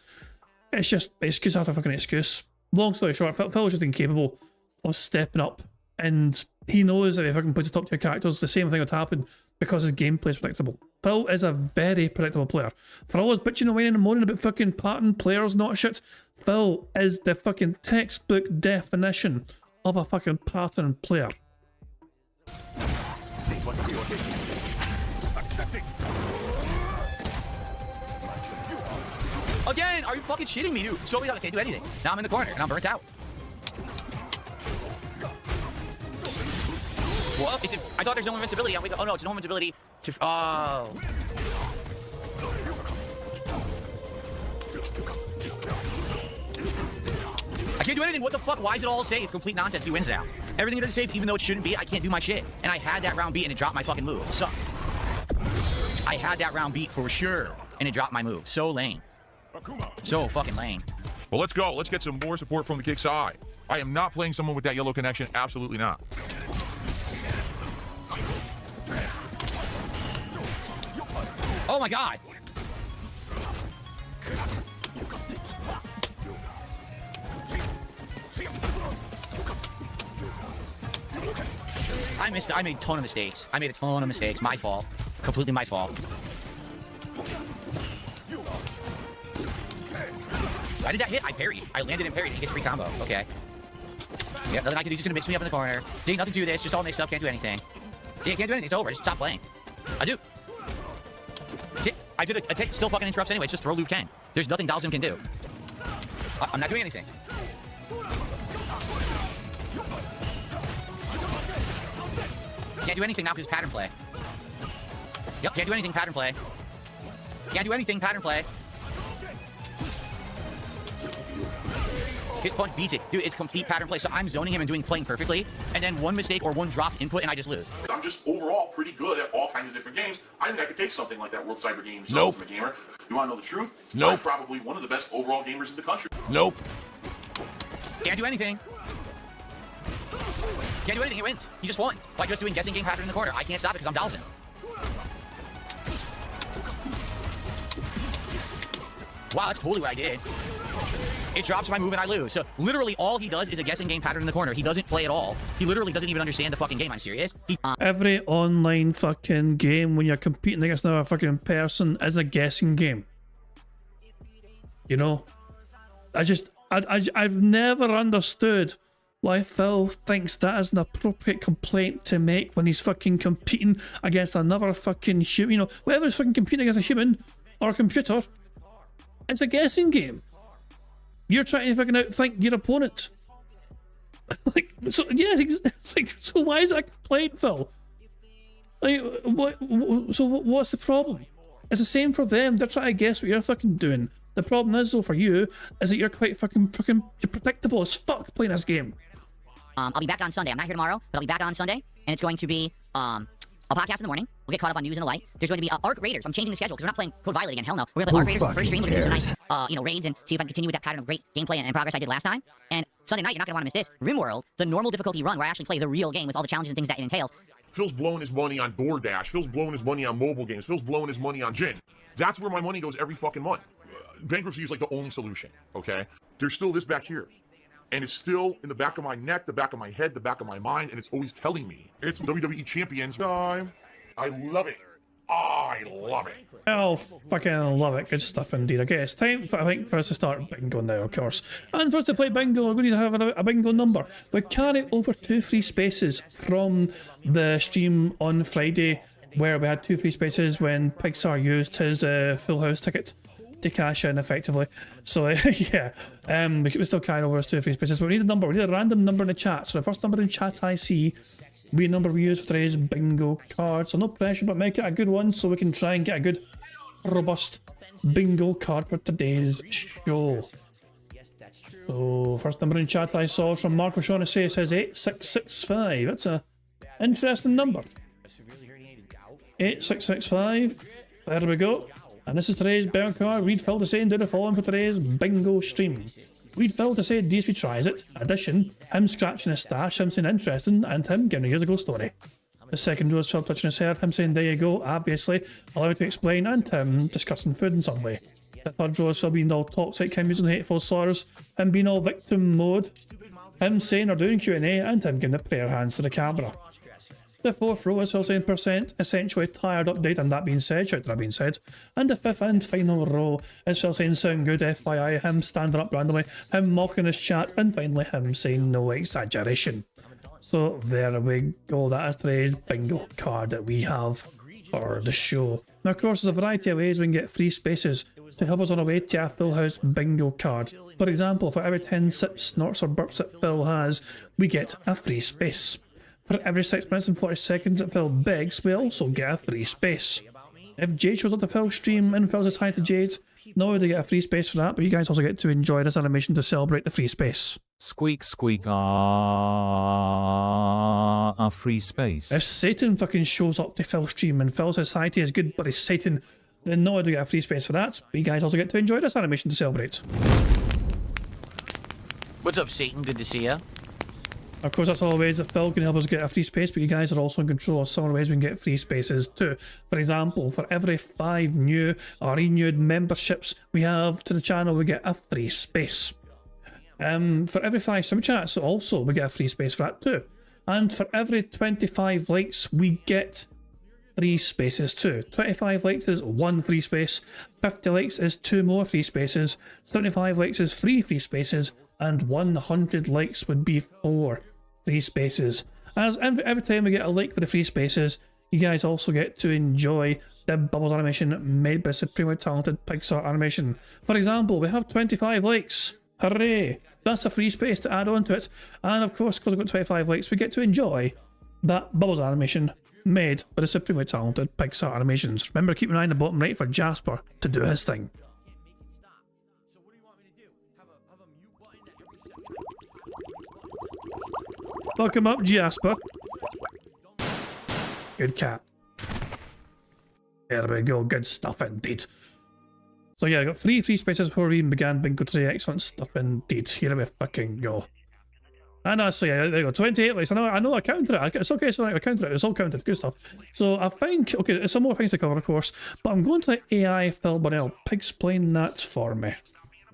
It's just excuse after fucking excuse. Long story short, Phil's just incapable of stepping up, and he knows that if he fucking plays the top tier characters, the same thing would happen because his gameplay is predictable. Phil is a very predictable player. For all his bitching away in the morning about fucking pattern players not shit, Phil is the fucking textbook definition of a fucking pattern player. Again, are you fucking shitting me, dude? Show me how I can't do anything. Now I'm in the corner and I'm burnt out. Well, I thought there's no invincibility. Oh no, it's no invincibility to. Oh. I can't do anything. What the fuck? Why is it all safe? Complete nonsense. He wins now. Everything is safe, even though it shouldn't be. I can't do my shit. And I had that round beat and it dropped my fucking move. So I had that round beat for sure and it dropped my move. So lame. So fucking lame. Well, let's go. Let's get some more support from the kick side. I am not playing someone with that yellow connection. Absolutely not. Oh my god. I made a ton of mistakes. My fault. Completely my fault. Why did that hit? I parried. I landed and parried. He gets free combo. Okay. Yeah, nothing I can do. He's just gonna mix me up in the corner. Jay, nothing to do this. Just all mixed up. Can't do anything. Jay, I can't do anything. It's over. Just stop playing. I do. Jay, I did a tick. Still fucking interrupts anyway. Just throw Liu Kang. There's nothing Dalsim can do. I'm not doing anything. Can't do anything now because pattern play. Yep, can't do anything, pattern play. Can't do anything, pattern play. His punch beats it. Dude, it's complete pattern play. So I'm zoning him and playing perfectly, and then one mistake or one drop input and I just lose. I'm just overall pretty good at all kinds of different games. I think I could take something like that World Cyber Games Ultimate Gamer. You want to know the truth? Nope. I'm probably one of the best overall gamers in the country. Nope. Can't do anything. Can't do anything, he wins. He just won by just doing guessing game pattern in the corner. I can't stop it because I'm Dalsim. Wow, that's totally what I did. It drops my move and I lose. So literally all he does is a guessing game pattern in the corner. He doesn't play at all. He literally doesn't even understand the fucking game. I'm serious. Every online fucking game when you're competing against another fucking person is a guessing game. You know? I've never understood why Phil thinks that is an appropriate complaint to make when he's fucking competing against another fucking human. You know, whether he's fucking competing against a human or a computer, it's a guessing game. You're trying to fucking outthink your opponent. Like, so yeah, it's like, so why is that a complaint, Phil? Like, what's the problem? It's the same for them. They're trying to guess what you're fucking doing. The problem is, though, for you, is that you're quite fucking you're predictable as fuck playing this game. I'll be back on Sunday. I'm not here tomorrow, but I'll be back on Sunday, and it's going to be a podcast in the morning. We'll get caught up on news and the light. There's going to be Arc Raiders. I'm changing the schedule because we're not playing Code Violet again. Hell no. We're gonna play Arc Raiders for the first stream. We're gonna do some nice, raids and see if I can continue with that pattern of great gameplay and progress I did last time. And Sunday night, you're not gonna want to miss this. RimWorld, the normal difficulty run where I actually play the real game with all the challenges and things that it entails. Phil's blowing his money on DoorDash. Phil's blowing his money on mobile games. Phil's blowing his money on gin. That's where my money goes every fucking month. Bankruptcy is like the only solution, okay? There's still this back here. And it's still in the back of my neck, the back of my head, the back of my mind, and it's always telling me. It's WWE Champions time. I love it. I love it. Oh, fucking love it. Good stuff indeed. Okay, it's time for, I think, for us to start bingo now, of course. And for us to play bingo, we're going to have a bingo number. We carry over 2 free spaces from the stream on Friday where we had 2 free spaces when Pixar used his Full House ticket to cash in effectively. So yeah, we still carry over as 2 free spaces, but we need a number. We need a random number in the chat. So the first number in chat I see we number we use for today's bingo card. So no pressure, but make it a good one so we can try and get a good robust bingo card for today's show. So first number in chat I saw from Mark O'Shaughnessy, it says 8665. That's a interesting number. 8665. There we go. And this is today's bingo card. Read Phil to say and do the following for today's bingo stream. Read Phil to say DSP tries it. Addition, him scratching his stash, him saying interesting, and him giving a years ago story. The second row is Phil touching his hair, him saying there you go, obviously, allow me to explain, and him discussing food in some way. The third row is Phil being all toxic, him using hateful slurs, him being all victim mode, him saying or doing Q&A, and him giving the prayer hands to the camera. The fourth row is Phil saying percent, essentially tired update, and that being said, shout that being said. And the fifth and final row is Phil saying sound good FYI, him standing up randomly, him mocking his chat, and finally him saying no exaggeration. So there we go, that is today's bingo card that we have for the show. Now of course there's a variety of ways we can get free spaces to help us on our way to a Full House bingo card. For example, for every 10 sips, snorts or burps that Phil has, we get a free space. For every 6 minutes and 40 seconds that Phil begs, we also get a free space. If Jade shows up to Phil's stream and Phil says hi to Jade, not only do they get a free space for that, but you guys also get to enjoy this animation to celebrate the free space. Squeak, squeak, ah, a free space. If Satan fucking shows up to Phil's stream and Phil says hi to his good buddy Satan, then not only do you get a free space for that, but you guys also get to enjoy this animation to celebrate. What's up, Satan? Good to see ya. Of course, that's all the ways that Phil can help us get a free space, but you guys are also in control of some of the ways we can get free spaces too. For example, for every 5 new or renewed memberships we have to the channel, we get a free space. For every 5 super chats, also we get a free space for that too. And for every 25 likes, we get free spaces too. 25 likes is 1 free space, 50 likes is 2 more free spaces, 75 likes is 3 free spaces, and 100 likes would be 4 free spaces. As every time we get a like for the free spaces, you guys also get to enjoy the Bubbles animation made by supremely talented Pixar Animation. For example, we have 25 likes. Hooray! That's a free space to add on to it. And of course, because we've got 25 likes, we get to enjoy that Bubbles animation made by the supremely talented Pixar Animations. Remember, keep an eye on the bottom right for Jasper to do his thing. Welcome up, Jasper. Good cat. There we go, good stuff indeed. So yeah, I got 3 free spaces before we even began bingo today. Excellent stuff indeed. Here we fucking go. And so yeah, there you go, 28 likes. I know I counted it. It's okay, so I counted it. It's all counted. Good stuff. So I think, okay, there's some more things to cover, of course, but I'm going to let AI Phil Burnell explain that for me.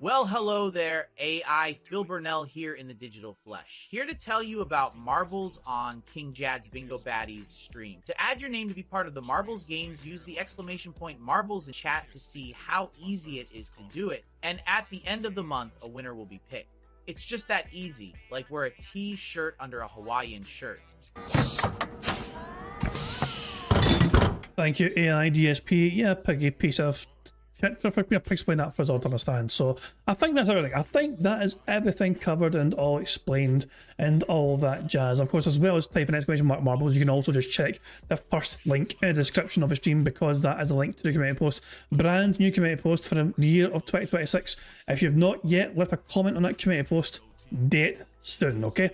Well, hello there, AI Phil Burnell here in the digital flesh. Here to tell you about marbles on King Jad's Bingo Baddies stream. To add your name to be part of the marbles games, use the exclamation point marbles in chat to see how easy it is to do it. And at the end of the month, a winner will be picked. It's just that easy, like wear a t-shirt under a Hawaiian shirt. Thank you, AI DSP. Yeah, piggy piece of shit for explain that for us all to understand. So I think that's everything. I think that is everything covered and all explained and all that jazz. Of course, as well as typing exclamation mark marbles, you can also just check the first link in the description of the stream, because that is a link to the community post. Brand new community post for the year of 2026. If you've not yet left a comment on that community post, date soon, okay?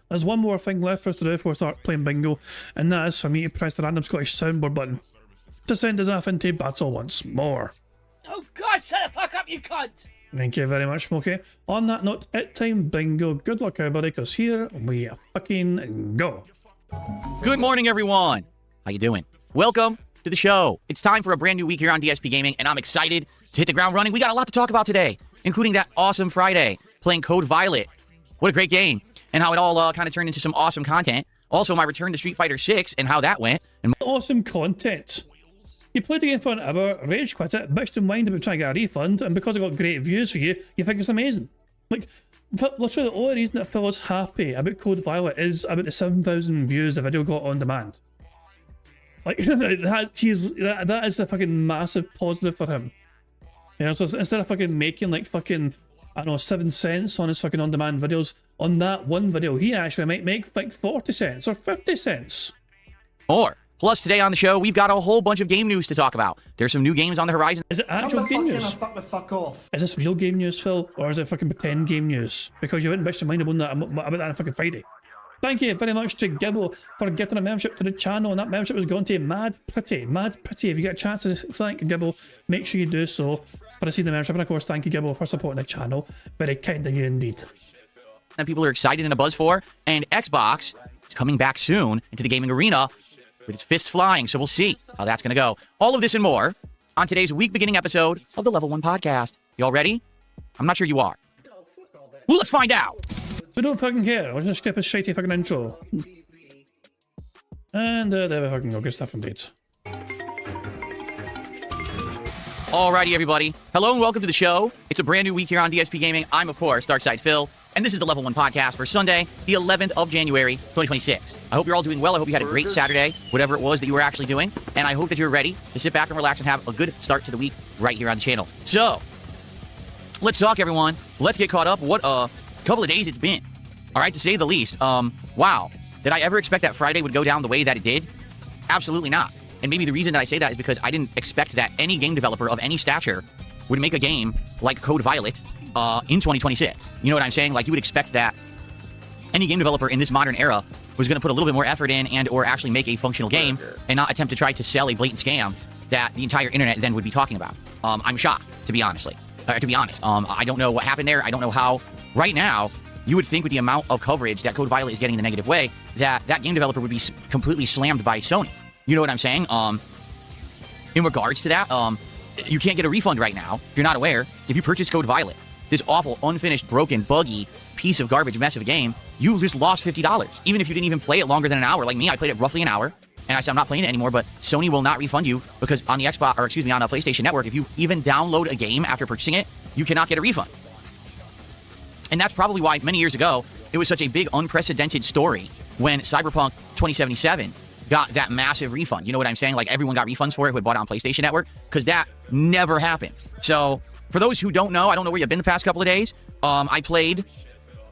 There's one more thing left for us to do before we start playing bingo, and that is for me to press the random Scottish soundboard button to send us off into battle once more. Oh God, shut the fuck up, you cunt! Thank you very much, Smokey. On that note, it's time bingo. Good luck, everybody, because here we fucking go. Good morning, everyone. How you doing? Welcome to the show. It's time for a brand new week here on DSP Gaming, and I'm excited to hit the ground running. We got a lot to talk about today, including that awesome Friday playing Code Violet. What a great game, and how it all kind of turned into some awesome content. Also, my return to Street Fighter 6 and how that went. And awesome content. You played the game for an hour, rage quit it, bitched and whined about trying to get a refund, and because I got great views for you, you think it's amazing. Like, literally the only reason that Phil is happy about Code Violet is about the 7,000 views the video got on demand. Like, that is a fucking massive positive for him. You know, so instead of fucking making like fucking, I don't know, 7 cents on his fucking on-demand videos, on that one video, he actually might make like 40 cents or 50 cents. More. Plus, today on the show, we've got a whole bunch of game news to talk about. There's some new games on the horizon. Is it actual game news? Fuck off. Is this real game news, Phil, or is it fucking pretend game news? Because you wouldn't bitch your mind about that on fucking Friday. Thank you very much to Gibbo for getting a membership to the channel, and that membership was going to Mad Pretty. If you get a chance to thank Gibbo, make sure you do so for receiving the membership. And of course, thank you, Gibbo, for supporting the channel. Very kind of you indeed. That people are excited and a buzz for, and Xbox is coming back soon into the gaming arena with its fists flying, so we'll see how that's going to go. All of this and more on today's week-beginning episode of the Level 1 Podcast. Y'all ready? I'm not sure you are. Well, let's find out. We don't fucking care. We're gonna skip his shitty fucking intro. And there we fucking go. Good stuff indeed. Alrighty, everybody. Hello and welcome to the show. It's a brand new week here on DSP Gaming. I'm, of course, Darkside Phil, and this is the Level 1 Podcast for Sunday, the 11th of January, 2026. I hope you're all doing well. I hope you had a great Saturday, whatever it was that you were actually doing, and I hope that you're ready to sit back and relax and have a good start to the week right here on the channel. So, let's talk, everyone. Let's get caught up. What a couple of days it's been. All right, to say the least. Wow. Did I ever expect that Friday would go down the way that it did? Absolutely not. And maybe the reason that I say that is because I didn't expect that any game developer of any stature would make a game like Code Violet in 2026. You know what I'm saying? Like, you would expect that any game developer in this modern era was going to put a little bit more effort in and or actually make a functional game and not attempt to try to sell a blatant scam that the entire internet then would be talking about. I'm shocked, to be honest. I don't know what happened there. I don't know how right now you would think with the amount of coverage that Code Violet is getting in the negative way that that game developer would be completely slammed by Sony. You know what I'm saying? In regards to that, you can't get a refund right now, if you're not aware. If you purchase Code Violet, this awful, unfinished, broken, buggy piece of garbage mess of a game, you just lost $50. Even if you didn't even play it longer than an hour. Like me, I played it roughly an hour, and I said I'm not playing it anymore, but Sony will not refund you because on the Xbox, or excuse me, on a PlayStation Network, if you even download a game after purchasing it, you cannot get a refund. And that's probably why many years ago, it was such a big, unprecedented story when Cyberpunk 2077 got that massive refund. You know what I'm saying? Like, everyone got refunds for it who had bought it on PlayStation Network, because that never happens. So, for those who don't know, I don't know where you've been the past couple of days, I played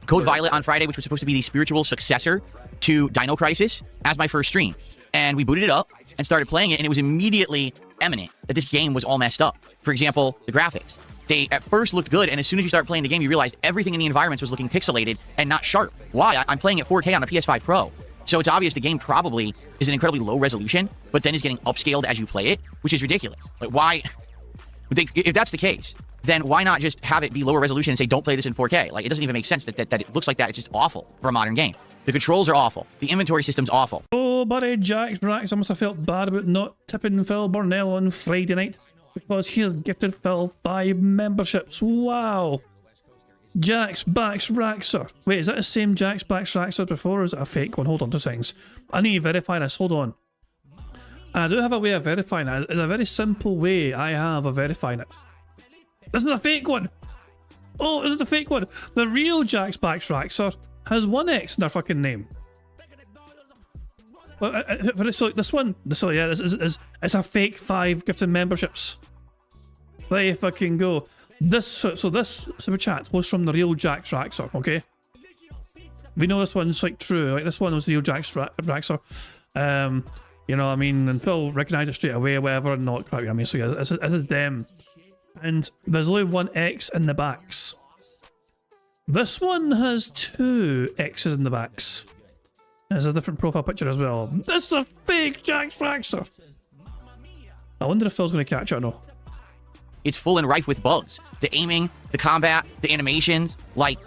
Code Violet on Friday, which was supposed to be the spiritual successor to Dino Crisis, as my first stream. And we booted it up and started playing it, and it was immediately evident that this game was all messed up. For example, the graphics. They at first looked good, and as soon as you start playing the game, you realize everything in the environments was looking pixelated and not sharp. Why? I'm playing at 4K on a PS5 Pro. So it's obvious the game probably is an incredibly low resolution, but then is getting upscaled as you play it, which is ridiculous. Like, why? If that's the case, then why not just have it be lower resolution and say, don't play this in 4K? Like, it doesn't even make sense that it looks like that. It's just awful for a modern game. The controls are awful. The inventory system's awful. Oh, buddy, Jack Rax, I must have felt bad about not tipping Phil Burnell on Friday night, because he has gifted Phil 5 memberships. Wow. Jax Bax Raxer. Wait, is that the same Jax Bax Raxer before, or is it a fake one? Hold on 2 seconds. I need to verify this. Hold on. I do have a way of verifying it. In a very simple way, I have of verifying it. This is a fake one. Oh, is it the fake one? The real Jax Bax Raxer has 1X in their fucking name. So this one, so yeah, this is it's a fake 5 gifted memberships. There you fucking go. This super chat was from the real Jax Raxer, okay? We know this one's like true. Like, this one was the real Jax Raxer. You know what I mean? And Phil recognised it straight away, whatever, and not crap. I mean, so yeah, this is them. And there's only 1X in the backs. This one has 2 X's in the backs. There's a different profile picture as well. This is a fake Jax Raxer. I wonder if Phil's going to catch it or not. It's full and rife with bugs. The aiming, the combat, the animations. Like,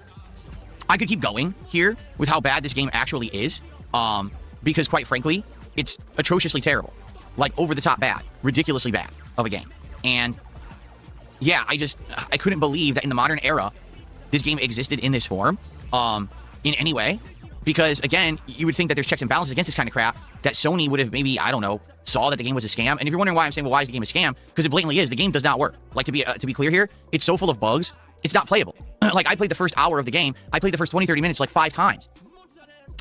I could keep going here with how bad this game actually is. Because quite frankly, it's atrociously terrible. Like, over the top bad. Ridiculously bad of a game. And yeah, I couldn't believe that in the modern era, this game existed in this form, in any way. Because, again, you would think that there's checks and balances against this kind of crap, that Sony would have maybe, I don't know, saw that the game was a scam. And if you're wondering why I'm saying, well, why is the game a scam? Because it blatantly is. The game does not work. Like, to be clear here, it's so full of bugs, it's not playable. Like, I played the first hour of the game. I played the first 20, 30 minutes like 5 times.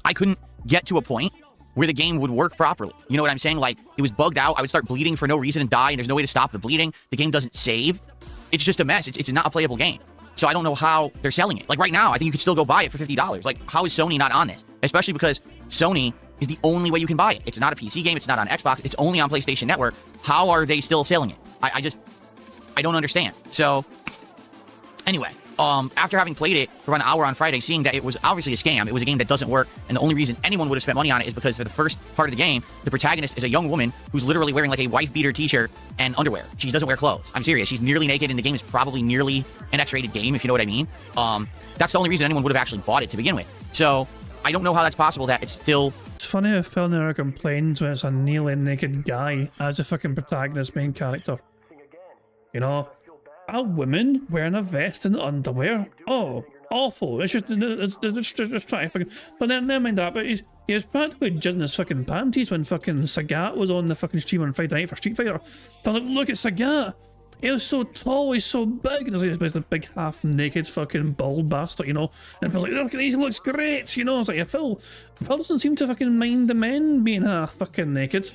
I couldn't get to a point where the game would work properly. You know what I'm saying? Like, it was bugged out. I would start bleeding for no reason and die, and there's no way to stop the bleeding. The game doesn't save. It's just a mess. It's not a playable game. So I don't know how they're selling it. Like, right now, I think you could still go buy it for $50. Like, how is Sony not on this? Especially because Sony is the only way you can buy it. It's not a PC game. It's not on Xbox. It's only on PlayStation Network. How are they still selling it? I don't understand. So, anyway, after having played it for an hour on Friday, seeing that it was obviously a scam, it was a game that doesn't work, and the only reason anyone would have spent money on it is because for the first part of the game, the protagonist is a young woman who's literally wearing like a wife-beater t-shirt and underwear. She doesn't wear clothes. I'm serious. She's nearly naked, and the game is probably nearly an X-rated game, if you know what I mean. That's the only reason anyone would have actually bought it to begin with. So, I don't know how that's possible that it's still... It's funny how Phil never complains when it's a nearly naked guy as a fucking protagonist main character. You know? A woman wearing a vest and underwear. Oh, awful. It's just trying to fucking... But then, never mind that, but he was practically jizzing his fucking panties when fucking Sagat was on the fucking stream on Friday night for Street Fighter. I was like, look at Sagat. He was so tall, he's so big. And it's like this big half-naked fucking bald bastard, you know? And I was like, look at he looks great, you know? I was like, yeah, Phil doesn't seem to fucking mind the men being half fucking naked.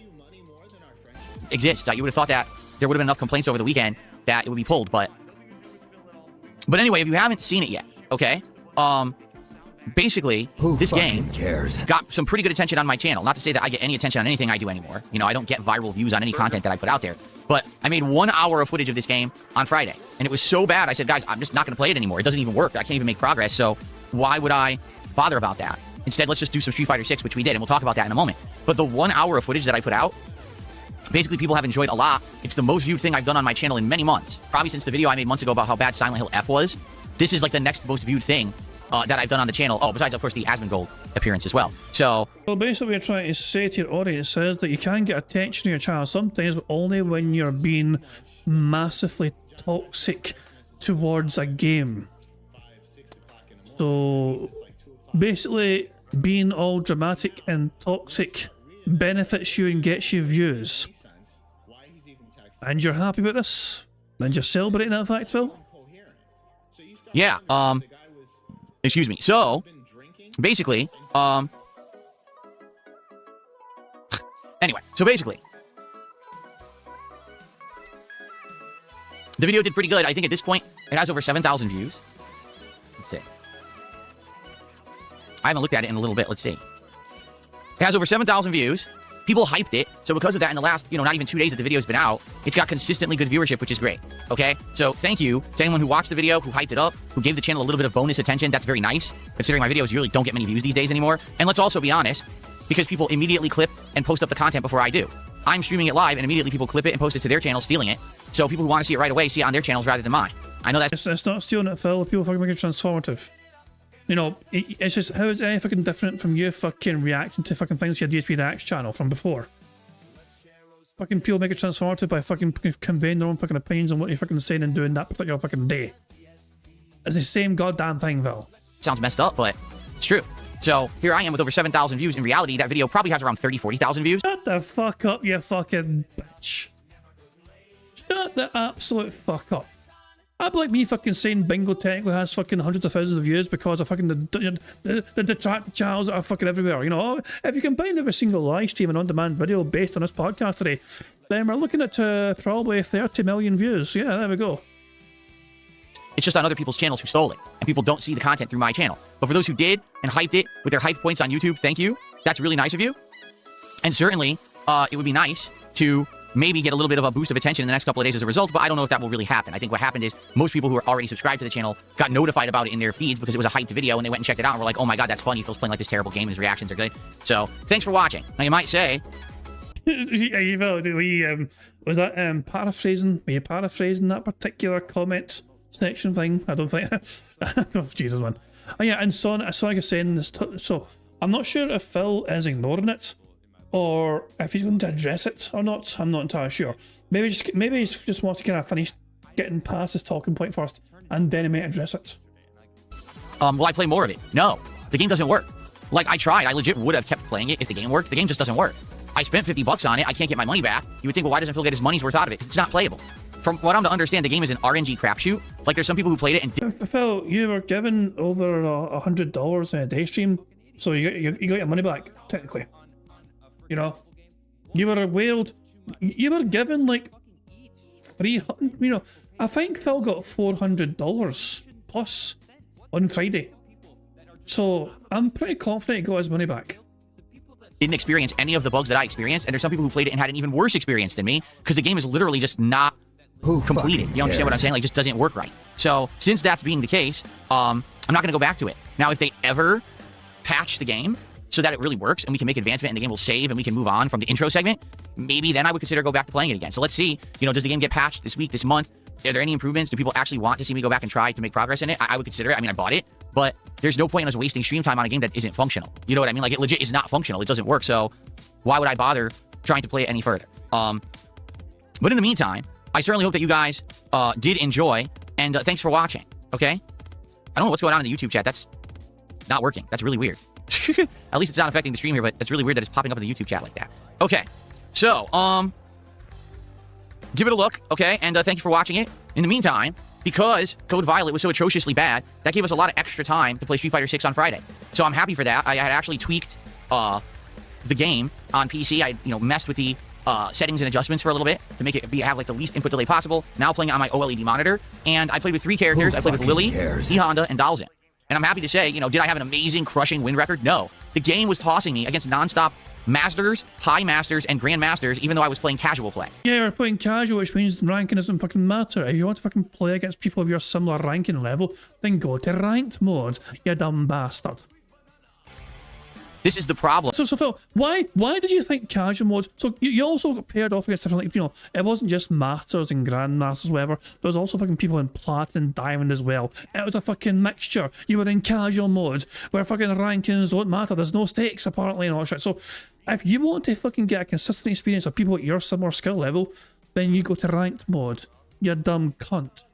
Exists. You would have thought that there would have been enough complaints over the weekend that it would be pulled, but anyway, if you haven't seen it yet, okay, basically, this game got some pretty good attention on my channel. Not to say that I get any attention on anything I do anymore. You know, I don't get viral views on any content that I put out there. But I made 1 hour of footage of this game on Friday, and it was so bad, I said, guys, I'm just not going to play it anymore. It doesn't even work. I can't even make progress, so why would I bother about that? Instead, let's just do some Street Fighter 6, which we did, and we'll talk about that in a moment. But the 1 hour of footage that I put out, basically, people have enjoyed a lot. It's the most viewed thing I've done on my channel in many months. Probably since the video I made months ago about how bad Silent Hill F was. This is like the next most viewed thing that I've done on the channel. Oh, besides, of course, the Asmongold appearance as well. So, well, basically, what you're trying to say to your audience is that you can get attention on your channel sometimes, but only when you're being massively toxic towards a game. So, basically, being all dramatic and toxic benefits you and gets you views. And you're happy with this? And you're celebrating that fact, Phil? yeah, excuse me. So, basically, anyway, so basically, the video did pretty good. I think at this point, it has over 7,000 views. Let's see. I haven't looked at it in a little bit. Let's see. It has over 7,000 views. People hyped it. So because of that, in the last, not even 2 days that the video's been out, it's got consistently good viewership, which is great. Okay? So thank you to anyone who watched the video, who hyped it up, who gave the channel a little bit of bonus attention. That's very nice, considering my videos really don't get many views these days anymore. And let's also be honest, because people immediately clip and post up the content before I do. I'm streaming it live, and immediately people clip it and post it to their channel, stealing it. So people who want to see it right away see it on their channels rather than mine. I know that's... It's not stealing it, Phil. People fucking make it transformative. It's just, how is it any fucking different from you fucking reacting to fucking things to your DSP Reacts channel from before? Fucking people make it transformative by fucking conveying their own fucking opinions on what you're fucking saying and doing that particular fucking day. It's the same goddamn thing, Phil. Sounds messed up, but it's true. So here I am with over 7,000 views. In reality, that video probably has around 30, 40,000 views. Shut the fuck up, you fucking bitch. Shut the absolute fuck up. I'd be like me fucking saying Bingo technically has fucking hundreds of thousands of views because of fucking the detracted channels that are fucking everywhere. If you combine every single live stream and on-demand video based on this podcast today, then we're looking at probably 30 million views. Yeah, there we go. It's just on other people's channels who stole it, and people don't see the content through my channel. But for those who did and hyped it with their hype points on YouTube, thank you. That's really nice of you. And certainly, it would be nice to maybe get a little bit of a boost of attention in the next couple of days as a result, but I don't know if that will really happen. I think what happened is most people who are already subscribed to the channel got notified about it in their feeds because it was a hyped video, and they went and checked it out and were like, oh my god, that's funny. Phil's playing like this terrible game, and his reactions are good. So, thanks for watching. Now, you might say... was that paraphrasing? Were you paraphrasing that particular comment section thing? I don't think... oh, Jesus, man. Oh yeah, and Sonic is saying this... So, I'm not sure if Phil is ignoring it, or if he's going to address it or not. I'm not entirely sure. Maybe he just wants to kind of finish getting past his talking point first, and then he may address it. Will I play more of it? No. The game doesn't work. Like, I tried. I legit would have kept playing it if the game worked. The game just doesn't work. I spent $50 on it. I can't get my money back. You would think, well, why doesn't Phil get his money's worth out of it? Because it's not playable. From what I'm to understand, the game is an RNG crapshoot. Like, there's some people who played it and... Phil, you were given over $100 in a day stream, so you got your money back, technically. You know, you were whaled. You were given like 300. You know, I think Phil got $400 plus on Friday. So I'm pretty confident he got his money back. Didn't experience any of the bugs that I experienced, and there's some people who played it and had an even worse experience than me because the game is literally just not completed. You understand what I'm saying? Like, it just doesn't work right. So since that's being the case, I'm not going to go back to it. Now, if they ever patch the game so that it really works and we can make advancement and the game will save and we can move on from the intro segment, maybe then I would consider go back to playing it again. So let's see, you know, does the game get patched this week, this month? Are there any improvements? Do people actually want to see me go back and try to make progress in it? I would consider it. I mean, I bought it, but there's no point in us wasting stream time on a game that isn't functional. You know what I mean? Like, it legit is not functional. It doesn't work. So why would I bother trying to play it any further? But in the meantime, I certainly hope that you guys did enjoy, and thanks for watching, okay? I don't know what's going on in the YouTube chat. That's not working. That's really weird. At least it's not affecting the stream here, but it's really weird that it's popping up in the YouTube chat like that. Okay, so, give it a look, okay? And thank you for watching it. In the meantime, because Code Violet was so atrociously bad, that gave us a lot of extra time to play Street Fighter 6 on Friday. So I'm happy for that. I had actually tweaked the game on PC. I, you know, messed with the settings and adjustments for a little bit to make it have like the least input delay possible. Now playing it on my OLED monitor, and I played with 3 characters. I played with Lily, E Honda, and Dalzin. And I'm happy to say, you know, did I have an amazing, crushing win record? No. The game was tossing me against nonstop Masters, High Masters, and Grand Masters, even though I was playing casual play. Yeah, we're playing casual, which means ranking doesn't fucking matter. If you want to fucking play against people of your similar ranking level, then go to ranked mode, you dumb bastard. This is the problem. So Phil, why did you think casual mode? So you also got paired off against different, like, you know, it wasn't just Masters and Grandmasters, whatever. There was also fucking people in Platinum, Diamond as well. It was a fucking mixture. You were in casual mode, where fucking rankings don't matter. There's no stakes, apparently, and all that shit. So if you want to fucking get a consistent experience of people at your similar skill level, then you go to ranked mode. You dumb cunt.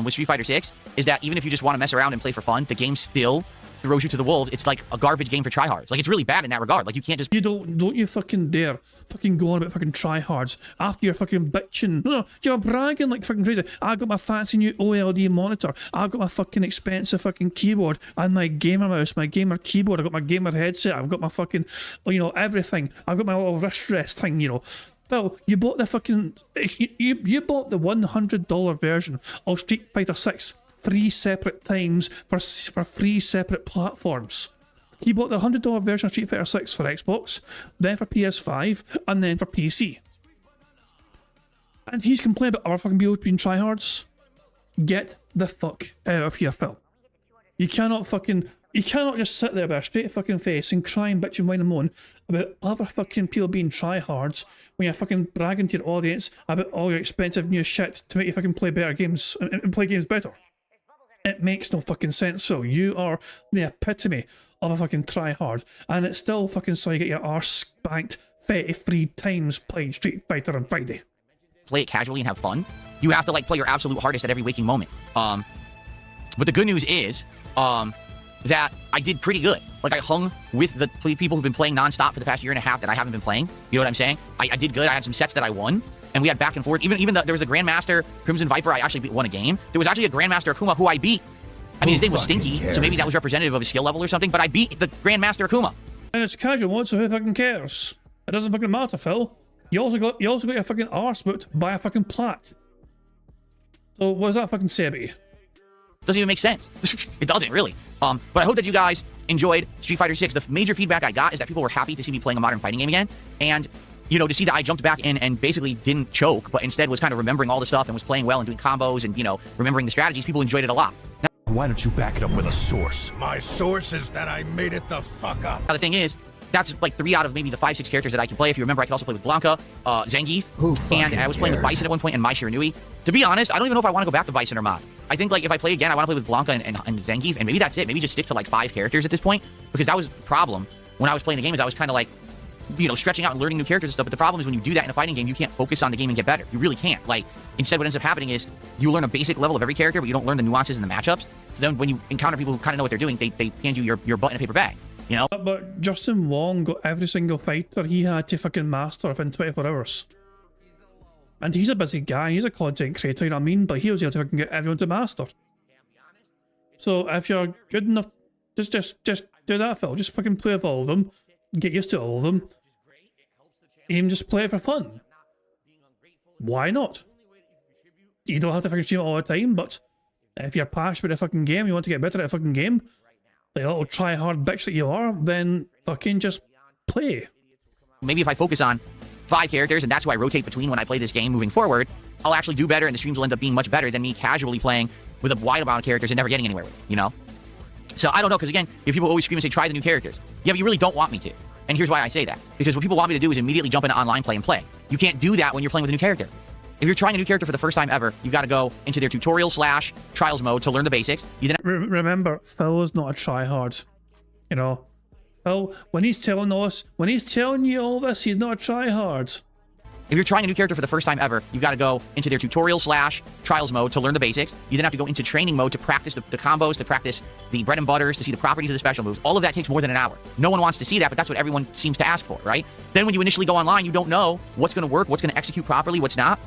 With Street Fighter 6 is that even if you just want to mess around and play for fun, the game still throws you to the wolves. It's like a garbage game for tryhards. Like, it's really bad in that regard. Like, you can't just... You don't you fucking dare fucking go on about fucking tryhards after you're fucking bitching. No, you're bragging like fucking crazy. I've got my fancy new OLED monitor. I've got my fucking expensive fucking keyboard and my gamer mouse, my gamer keyboard. I've got my gamer headset. I've got my fucking, you know, everything. I've got my little wrist rest thing, you know. Phil, you bought the fucking... You bought the $100 version of Street Fighter 6 3 separate times for 3 separate platforms. He bought the $100 version of Street Fighter 6 for Xbox, then for PS5, and then for PC. And he's complaining about other fucking people being tryhards. Get the fuck out of here, Phil. You cannot just sit there with a straight fucking face and cry and bitch and whine and moan about other fucking people being tryhards when you're fucking bragging to your audience about all your expensive new shit to make you fucking play better games and play games better. It makes no fucking sense. So you are the epitome of a fucking tryhard, and it's still fucking so you get your arse spanked 33 times playing Street Fighter on Friday. Play it casually and have fun. You have to like play your absolute hardest at every waking moment. But the good news is that I did pretty good. Like, I hung with the people who've been playing nonstop for the past year and a half that I haven't been playing. You know what I'm saying? I did good. I had some sets that I won. And we had back and forth. Even there was a Grandmaster Crimson Viper. I actually won a game. There was actually a Grandmaster Akuma who I beat. I mean, his name was Stinky, so maybe that was representative of his skill level or something. But I beat the Grandmaster Akuma. And it's casual mode, so who fucking cares? It doesn't fucking matter, Phil. You also got your fucking arse booked by a fucking plat. So what does that fucking say about you? Doesn't even make sense. It doesn't really. But I hope that you guys enjoyed Street Fighter 6. The major feedback I got is that people were happy to see me playing a modern fighting game again, and you know, to see that I jumped back in and basically didn't choke, but instead was kind of remembering all the stuff and was playing well and doing combos and, you know, remembering the strategies. People enjoyed it a lot. Now, why don't you back it up with a source? My source is that I made it the fuck up. Now the thing is, that's like 3 out of maybe the 5-6 characters that I can play. If you remember, I could also play with Blanca, Zangief, and I was playing with Bison at one point and Mai Shiranui. To be honest, I don't even know if I want to go back to Bison or Mai. I think, like, if I play again, I want to play with Blanca and Zangief, and maybe that's it. Maybe just stick to like 5 characters at this point, because that was the problem when I was playing the game. Is I was kind of like, you know, stretching out and learning new characters and stuff. But the problem is when you do that in a fighting game, you can't focus on the game and get better. You really can't. Like, instead what ends up happening is you learn a basic level of every character, but you don't learn the nuances and the matchups. So then when you encounter people who kind of know what they're doing, they hand you your butt in a paper bag, you know? But Justin Wong got every single fighter he had to fucking master within 24 hours. And he's a busy guy, he's a content creator, you know what I mean? But he was able to fucking get everyone to master. So if you're good enough, just do that, Phil. Just fucking play with all of them, get used to all of them, Even just play it for fun. Why not? You don't have to fucking stream it all the time, but if you're passionate about a fucking game, you want to get better at a fucking game, like a little try-hard bitch that you are, then fucking just play. Maybe if I focus on 5 characters, and that's who I rotate between when I play this game moving forward, I'll actually do better, and the streams will end up being much better than me casually playing with a wide amount of characters and never getting anywhere with it, you know? So I don't know, because again, if people always scream and say, try the new characters. Yeah, but you really don't want me to. And here's why I say that. Because what people want me to do is immediately jump into online play and play. You can't do that when you're playing with a new character. If you're trying a new character for the first time ever, you've got to go into their tutorial/trials mode to learn the basics. You then remember, Phil is not a tryhard. You know, Phil, when he's telling you all this, he's not a tryhard. If you're trying a new character for the first time ever, you've got to go into their tutorial/trials mode to learn the basics. You then have to go into training mode to practice the combos, to practice the bread and butters, to see the properties of the special moves. All of that takes more than an hour. No one wants to see that, but that's what everyone seems to ask for, right? Then when you initially go online, you don't know what's going to work, what's going to execute properly, what's not.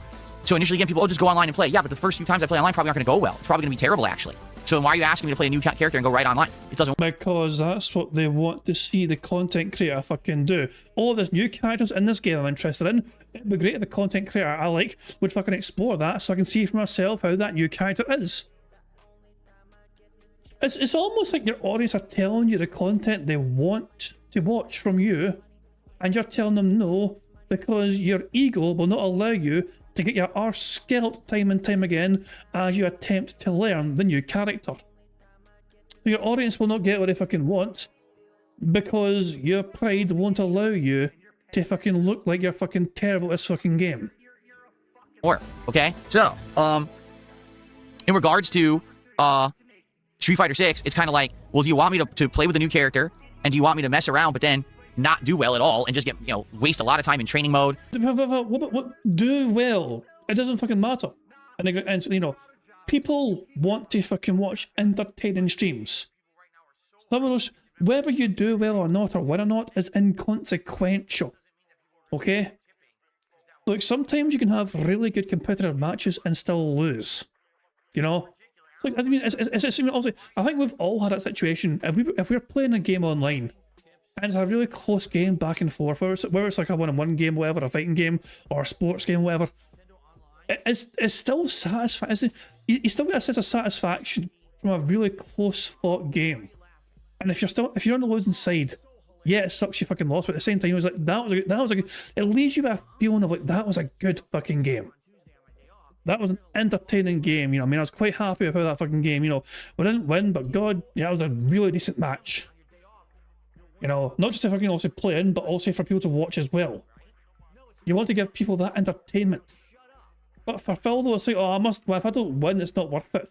So initially, again, people, just go online and play. Yeah, but the first few times I play online probably aren't going to go well. It's probably going to be terrible, actually. So why are you asking me to play a new character and go right online? It doesn't work. Because that's what they want to see the content creator fucking do. All this new characters in this game I'm interested in. It'd be great if the content creator I like would fucking explore that so I can see for myself how that new character is. It's almost like your audience are telling you the content they want to watch from you, and you're telling them no because your ego will not allow you to get your arse scalped time and time again as you attempt to learn the new character. So your audience will not get what they fucking want because your pride won't allow you to fucking look like you're fucking terrible at this fucking game. Okay? So, in regards to Street Fighter 6, it's kind of like, well, do you want me to play with a new character, and do you want me to mess around but then not do well at all and just get, waste a lot of time in training mode? What do well? It doesn't fucking matter. And people want to fucking watch entertaining streams. Some of those, whether you do well or not, or win or not, is inconsequential. Okay? Look, sometimes you can have really good competitive matches and still lose. You know? It's like, I mean, it's also, I think we've all had that situation. If we're playing a game online, and it's a really close game back and forth, whether it's like a one-on-one game, whatever, a fighting game, or a sports game, whatever, it's still satisfying. You still get a sense of satisfaction from a really close-fought game. And if you're on the losing side, yeah, it sucks you fucking lost, but at the same time, it was like, that was a good, it leaves you with a feeling of like, that was a good fucking game. That was an entertaining game, I mean, I was quite happy with how that fucking game, we didn't win, but God, yeah, it was a really decent match. Not just to fucking also play in, but also for people to watch as well. You want to give people that entertainment. But for Phil, though, it's like, well, if I don't win, it's not worth it.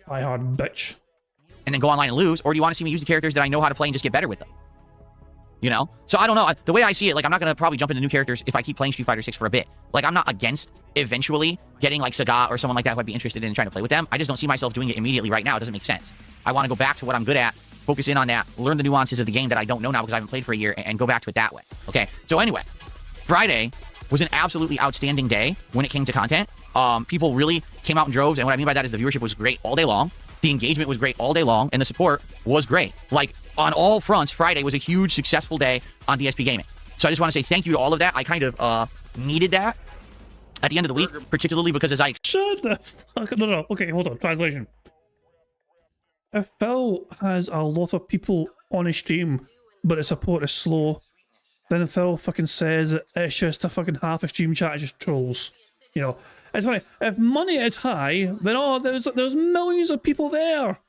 Try hard, bitch. And then go online and lose, or do you want to see me use the characters that I know how to play and just get better with them? So I don't know. The way I see it, like, I'm not going to probably jump into new characters if I keep playing Street Fighter 6 for a bit. Like, I'm not against eventually getting, like, Sagat or someone like that who I'd be interested in trying to play with them. I just don't see myself doing it immediately right now. It doesn't make sense. I want to go back to what I'm good at, focus in on that, learn the nuances of the game that I don't know now because I haven't played for a year, and go back to it that way. Okay? So anyway, Friday was an absolutely outstanding day when it came to content. People really came out in droves, and what I mean by that is the viewership was great all day long. The engagement was great all day long, and the support was great. Like, on all fronts, Friday was a huge, successful day on DSP Gaming. So I just want to say thank you to all of that. I kind of needed that at the end of the week, particularly because as I... Shut the fuck... No. Okay, hold on. Translation. If Phil has a lot of people on his stream, but the support is slow, then Phil fucking says it's just a fucking half a stream chat is just trolls. It's funny. If money is high, then there's millions of people there.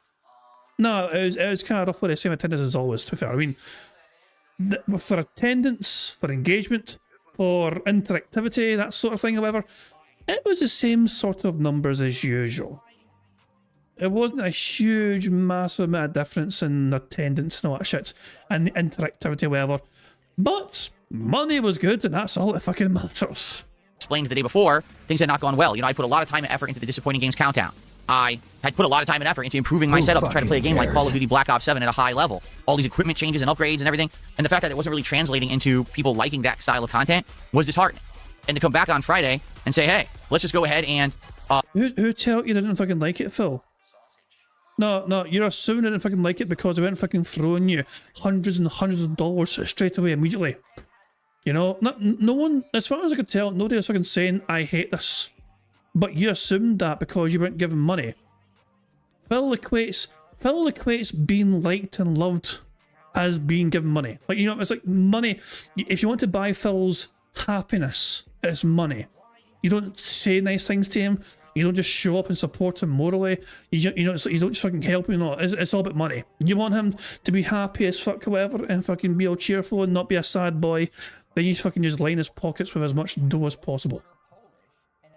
No, it was kind of roughly the same attendance as always, to be fair. I mean, for attendance, for engagement, for interactivity, that sort of thing, however, it was the same sort of numbers as usual. It wasn't a huge, massive amount of difference in attendance and all that shit, and interactivity, whatever. But money was good, and that's all that fucking matters. Explained the day before, things had not gone well. I put a lot of time and effort into the disappointing games countdown. I had put a lot of time and effort into improving my setup to try to play a game like Call of Duty Black Ops 7 at a high level. All these equipment changes and upgrades and everything, and the fact that it wasn't really translating into people liking that style of content was disheartening. And to come back on Friday and say, hey, let's just go ahead and... Who told you they didn't fucking like it, Phil? No, you're assuming they didn't fucking like it because they weren't fucking throwing you hundreds and hundreds of dollars straight away, immediately. You know, no one, as far as I could tell, nobody was fucking saying, I hate this. But you assumed that because you weren't given money. Phil equates being liked and loved as being given money. Like, you know, it's like money. If you want to buy Phil's happiness, it's money. You don't say nice things to him. You don't just show up and support him morally. You don't just fucking help him. No, it's all about money. You want him to be happy as fuck, whatever, and fucking be all cheerful and not be a sad boy. Then you fucking just line his pockets with as much dough as possible.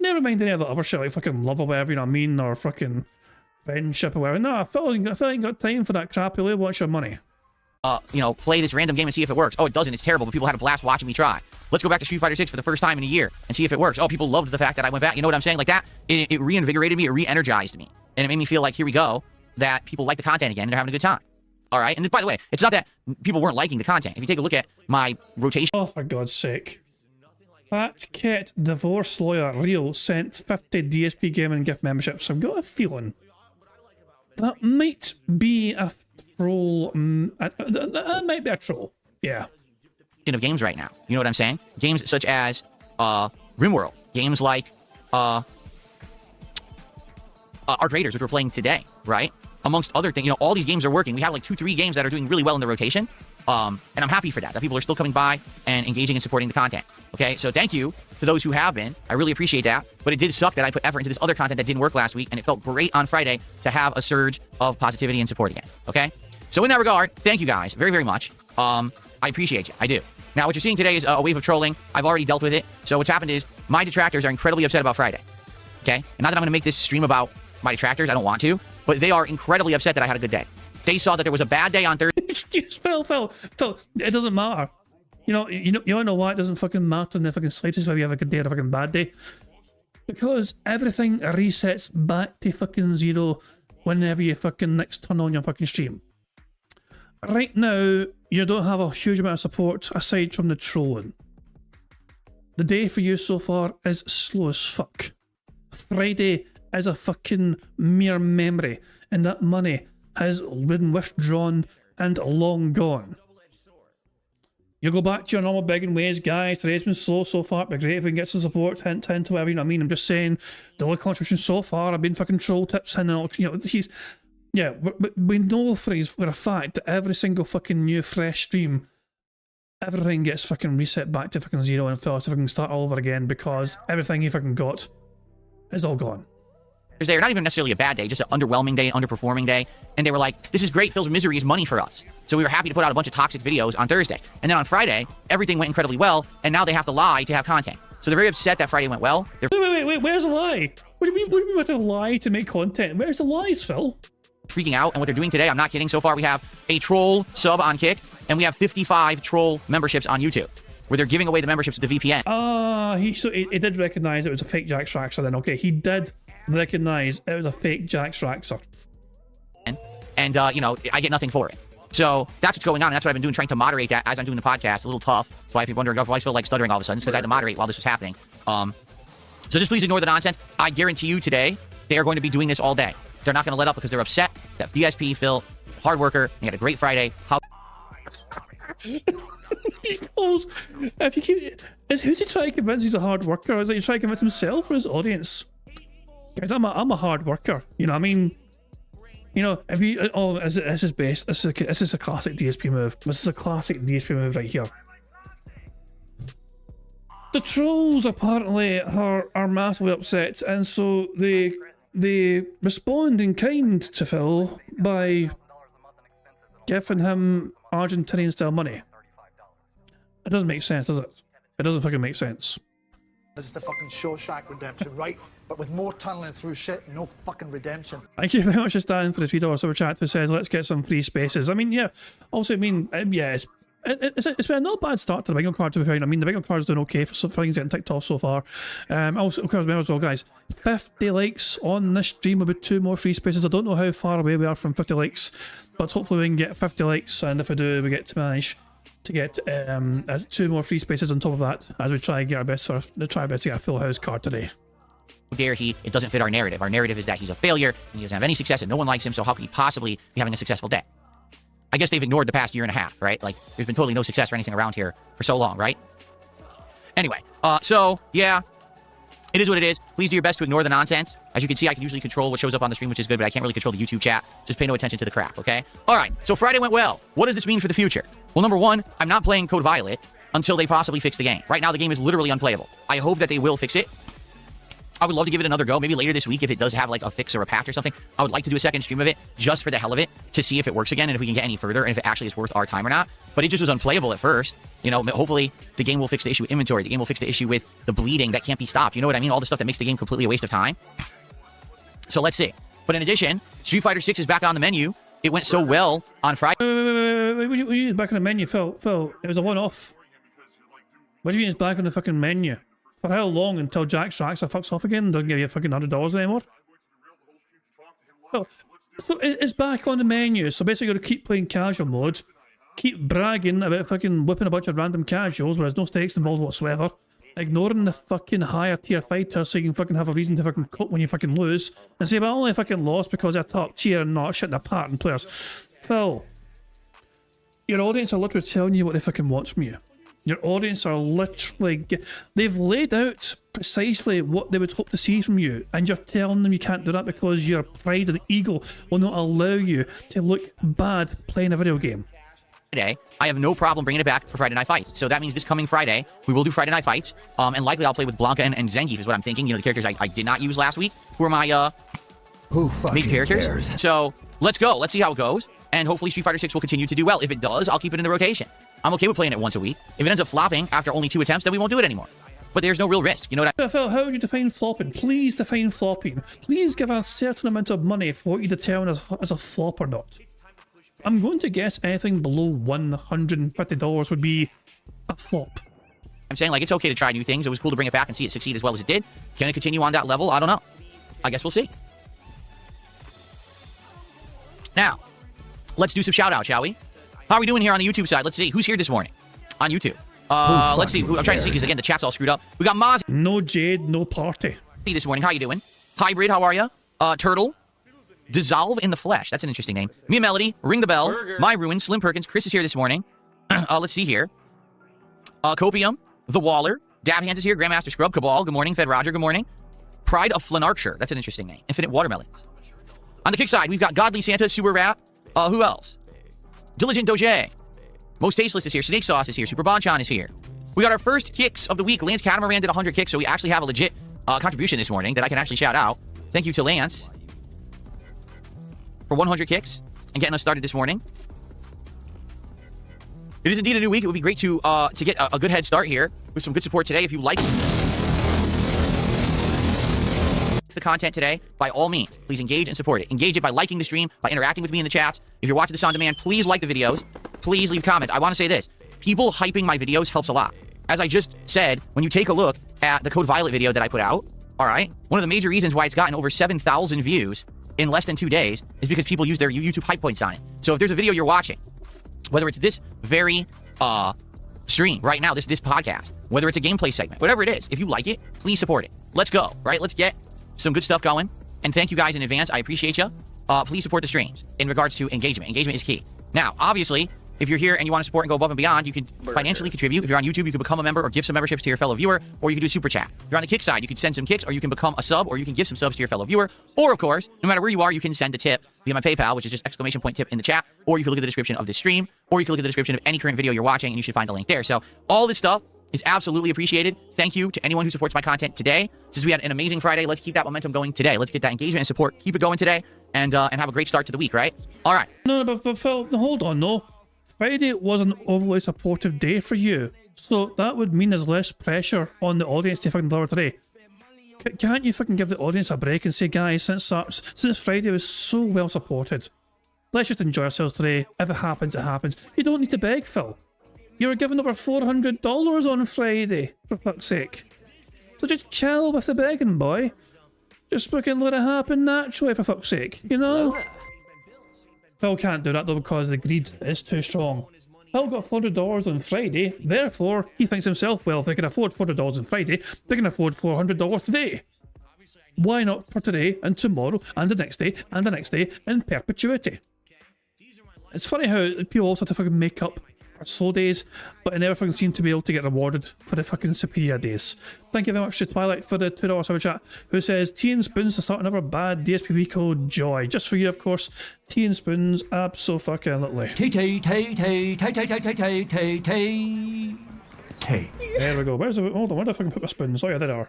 Never mind any of the other shit like fucking love or whatever, you know what I mean, or fucking friendship or whatever. Nah, Phil ain't got time for that crap. He only wants your money. You know, play this random game and see if it works. Oh, it doesn't. It's terrible, but people had a blast watching me try. Let's go back to Street Fighter 6 for the first time in a year and see if it works. Oh, people loved the fact that I went back. You know what I'm saying? Like that, it reinvigorated me, it re-energized me. And it made me feel like, here we go, that people like the content again and they're having a good time. All right? And by the way, it's not that people weren't liking the content. If you take a look at my rotation... Oh, for God's sake. Fat Cat Divorce Lawyer Real sent 50 DSP Gaming gift memberships. I've got a feeling that might be a troll. That might be a troll. Yeah. Of games right now. You know what I'm saying? Games such as RimWorld. Games like Arc Raiders, which we're playing today, right? Amongst other things. You know, all these games are working. We have like 2-3 games that are doing really well in the rotation. And I'm happy for that people are still coming by and engaging and supporting the content. Okay, so thank you to those who have been. I really appreciate that. But it did suck that I put effort into this other content that didn't work last week, and it felt great on Friday to have a surge of positivity and support again. Okay? So in that regard, thank you guys very, very much. I appreciate you. I do. Now, what you're seeing today is a wave of trolling. I've already dealt with it. So what's happened is my detractors are incredibly upset about Friday. Okay? And not that I'm going to make this stream about my detractors. I don't want to. But they are incredibly upset that I had a good day. They saw that there was a bad day on Thursday. Phil, it doesn't matter. You all know why it doesn't fucking matter in the fucking slightest whether you have a good day or a fucking bad day. Because everything resets back to fucking zero whenever you fucking next turn on your fucking stream. Right now, you don't have a huge amount of support aside from the trolling. The day for you so far is slow as fuck. Friday is a fucking mere memory, and that money has been withdrawn and long gone. You go back to your normal begging ways, guys. Today's been slow so far. It'd be great if we can get some support, hint, whatever, you know what I mean? I'm just saying, the only contribution so far have been fucking troll tips and all, you know, yeah, we know for a fact that every single fucking new fresh stream, everything gets fucking reset back to fucking zero and Phil has to fucking start all over again because everything he fucking got is all gone. Thursday, or not even necessarily a bad day, just an underwhelming day, underperforming day. And they were like, this is great, Phil's misery is money for us. So we were happy to put out a bunch of toxic videos on Thursday. And then on Friday, everything went incredibly well, and now they have to lie to have content. So they're very upset that Friday went well. Wait, where's the lie? What do you mean about a lie to make content? Where's the lies, Phil? Freaking out, and what they're doing today, I'm not kidding, so far we have a troll sub on Kick, and we have 55 troll memberships on YouTube, where they're giving away the memberships with the VPN. He did recognize it was a fake Jack Schraxer then, okay, he did recognize it was a fake Jack Schraxer. And, you know, I get nothing for it. So that's what's going on, and that's what I've been doing, trying to moderate that as I'm doing the podcast. A little tough. That's why if you're wondering, why I feel like stuttering all of a sudden, it's because I had to moderate while this was happening. So just please ignore the nonsense. I guarantee you today, they are going to be doing this all day. They're not going to let up because they're upset that DSP, Phil, hard worker, and he had a great Friday. If you keep, who's he trying to convince he's a hard worker? Or is he trying to convince himself or his audience? Guys, I'm a hard worker. You know what I mean? You know, if you this is based. This is a classic DSP move. This is a classic DSP move right here. The trolls apparently are massively upset, and so they respond in kind to Phil by giving him Argentinian style money. It doesn't make sense, does it? It doesn't fucking make sense. This is the fucking Shawshank redemption, right? But with more tunneling through shit and no fucking redemption. Thank you very much for standing for the $3 super chat who says, let's get some free spaces. I mean, yeah. Also, I mean, yeah, it's been a not bad start to the bingo card, to be fair. I mean, the bingo card's doing okay for things getting ticked off so far. Also, of course, as well, guys, 50 likes on this stream with 2 more free spaces. I don't know how far away we are from 50 likes, but hopefully we can get 50 likes, and if we do, we get to manage to get 2 more free spaces on top of that as we try and get our best to get a full house card today. How dare he? It doesn't fit our narrative. Our narrative is that he's a failure and he doesn't have any success and no one likes him, so how could he possibly be having a successful day? I guess they've ignored the past year and a half, right? Like, there's been totally no success or anything around here for so long, right? Anyway, so, yeah. It is what it is. Please do your best to ignore the nonsense. As you can see, I can usually control what shows up on the stream, which is good, but I can't really control the YouTube chat. Just pay no attention to the crap, okay? All right, so Friday went well. What does this mean for the future? Well, number one, I'm not playing Code Violet until they possibly fix the game. Right now, the game is literally unplayable. I hope that they will fix it. I would love to give it another go, maybe later this week if it does have like a fix or a patch or something. I would like to do a second stream of it just for the hell of it to see if it works again and if we can get any further and if it actually is worth our time or not. But it just was unplayable at first. You know, hopefully the game will fix the issue with inventory. The game will fix the issue with the bleeding that can't be stopped. You know what I mean? All the stuff that makes the game completely a waste of time. So let's see. But in addition, Street Fighter 6 is back on the menu. It went so well on Friday. What do you mean it's back on the menu, Phil? Phil, it was a one-off. What do you mean it's back on the fucking menu? For how long until Jack Straxer fucks off again and doesn't give you fucking $100 anymore? Well, so it's back on the menu, so basically you're going to keep playing casual mode, keep bragging about fucking whipping a bunch of random casuals where there's no stakes involved whatsoever, ignoring the fucking higher tier fighters so you can fucking have a reason to fucking cope when you fucking lose, and say, well, I only fucking lost because they're top tier and not shitting apart in players. Phil, your audience are literally telling you what they fucking want from you. Your audience are literally... They've laid out precisely what they would hope to see from you, and you're telling them you can't do that because your pride and ego will not allow you to look bad playing a video game. Friday, I have no problem bringing it back for Friday Night Fights. So that means this coming Friday, we will do Friday Night Fights, and likely I'll play with Blanca and Zangief is what I'm thinking. You know, the characters I did not use last week, who are my main characters. Cares? So let's go. Let's see how it goes, and hopefully Street Fighter 6 will continue to do well. If it does, I'll keep it in the rotation. I'm okay with playing it once a week. If it ends up flopping after only 2 attempts, then we won't do it anymore. But there's no real risk, you know what I mean? Phil, how would you define flopping? Please define flopping. Please give a certain amount of money for what you determine as a flop or not. I'm going to guess anything below $150 would be a flop. I'm saying, like, it's okay to try new things. It was cool to bring it back and see it succeed as well as it did. Can it continue on that level? I don't know. I guess we'll see. Now, let's do some shout-out, shall we? How are we doing here on the YouTube side? Let's see. Who's here this morning on YouTube? Let's see. I'm trying to see because, again, the chat's all screwed up. We got Moz. No Jade, no party. This morning. How you doing? Hybrid, how are you? Turtle. Dissolve in the Flesh. That's an interesting name. Mia Melody. Ring the Bell. My Ruin. Slim Perkins. Chris is here this morning. Let's see here. Copium. The Waller. Dab Hands is here. Grandmaster Scrub. Cabal. Good morning. Fed Roger. Good morning. Pride of Flanarkshire. That's an interesting name. Infinite Watermelons. On the kick side, we've got Godly Santa. Super Rap. Who else? Diligent Doge. Most Tasteless is here. Snake Sauce is here. Super Bonchon is here. We got our first kicks of the week. Lance Catamaran did 100 kicks, so we actually have a legit contribution this morning that I can actually shout out. Thank you to Lance for 100 kicks and getting us started this morning. It is indeed a new week. It would be great to get a good head start here with some good support today. If you like the content today, by all means, please engage and support it. Engage it by liking the stream, by interacting with me in the chats. If you're watching this on demand, please like the videos. Please leave comments. I want to say this. People hyping my videos helps a lot. As I just said, when you take a look at the Code Violet video that I put out, all right, one of the major reasons why it's gotten over 7,000 views in less than 2 days is because people use their YouTube hype points on it. So if there's a video you're watching, whether it's this very stream right now, this podcast, whether it's a gameplay segment, whatever it is, if you like it, please support it. Let's go, right? Let's get some good stuff going. And thank you guys in advance. I appreciate you. Please support the streams in regards to engagement. Engagement is key. Now, obviously, if you're here and you want to support and go above and beyond, you can financially contribute. If you're on YouTube, you can become a member or give some memberships to your fellow viewer, or you can do super chat. If you're on the kick side, you can send some kicks, or you can become a sub, or you can give some subs to your fellow viewer. Or, of course, no matter where you are, you can send a tip via my PayPal, which is just !tip in the chat, or you can look at the description of this stream, or you can look at the description of any current video you're watching, and you should find a link there. So all this stuff is absolutely appreciated. Thank you to anyone who supports my content today. Since we had an amazing Friday, let's keep that momentum going today. Let's get that engagement and support. Keep it going today, and have a great start to the week, right? All right. No, but Phil, hold on, no. Friday was an overly supportive day for you, so that would mean there's less pressure on the audience to fucking deliver today. Can't you fucking give the audience a break and say, guys, since Friday was so well supported, let's just enjoy ourselves today. If it happens, it happens. You don't need to beg, Phil. You were given over $400 on Friday, for fuck's sake. So just chill with the begging, boy. Just fucking let it happen naturally, for fuck's sake, you know? Phil can't do that though because the greed is too strong. Phil got $400 on Friday, therefore he thinks himself, well, if they can afford $400 on Friday, they can afford $400 today. Why not for today and tomorrow and the next day in perpetuity? It's funny how people also have to fucking make up for slow days, but I never fucking seem to be able to get rewarded for the fucking superior days. Thank you very much to Twilight for the $2 super chat, who says, Tea and spoons to start another bad DSP Rico joy. Just for you, of course. Tea and spoons, abso-fucking-lutely. There we go. Where's the... Hold on, where did I fucking put my spoons? Oh yeah, there they are.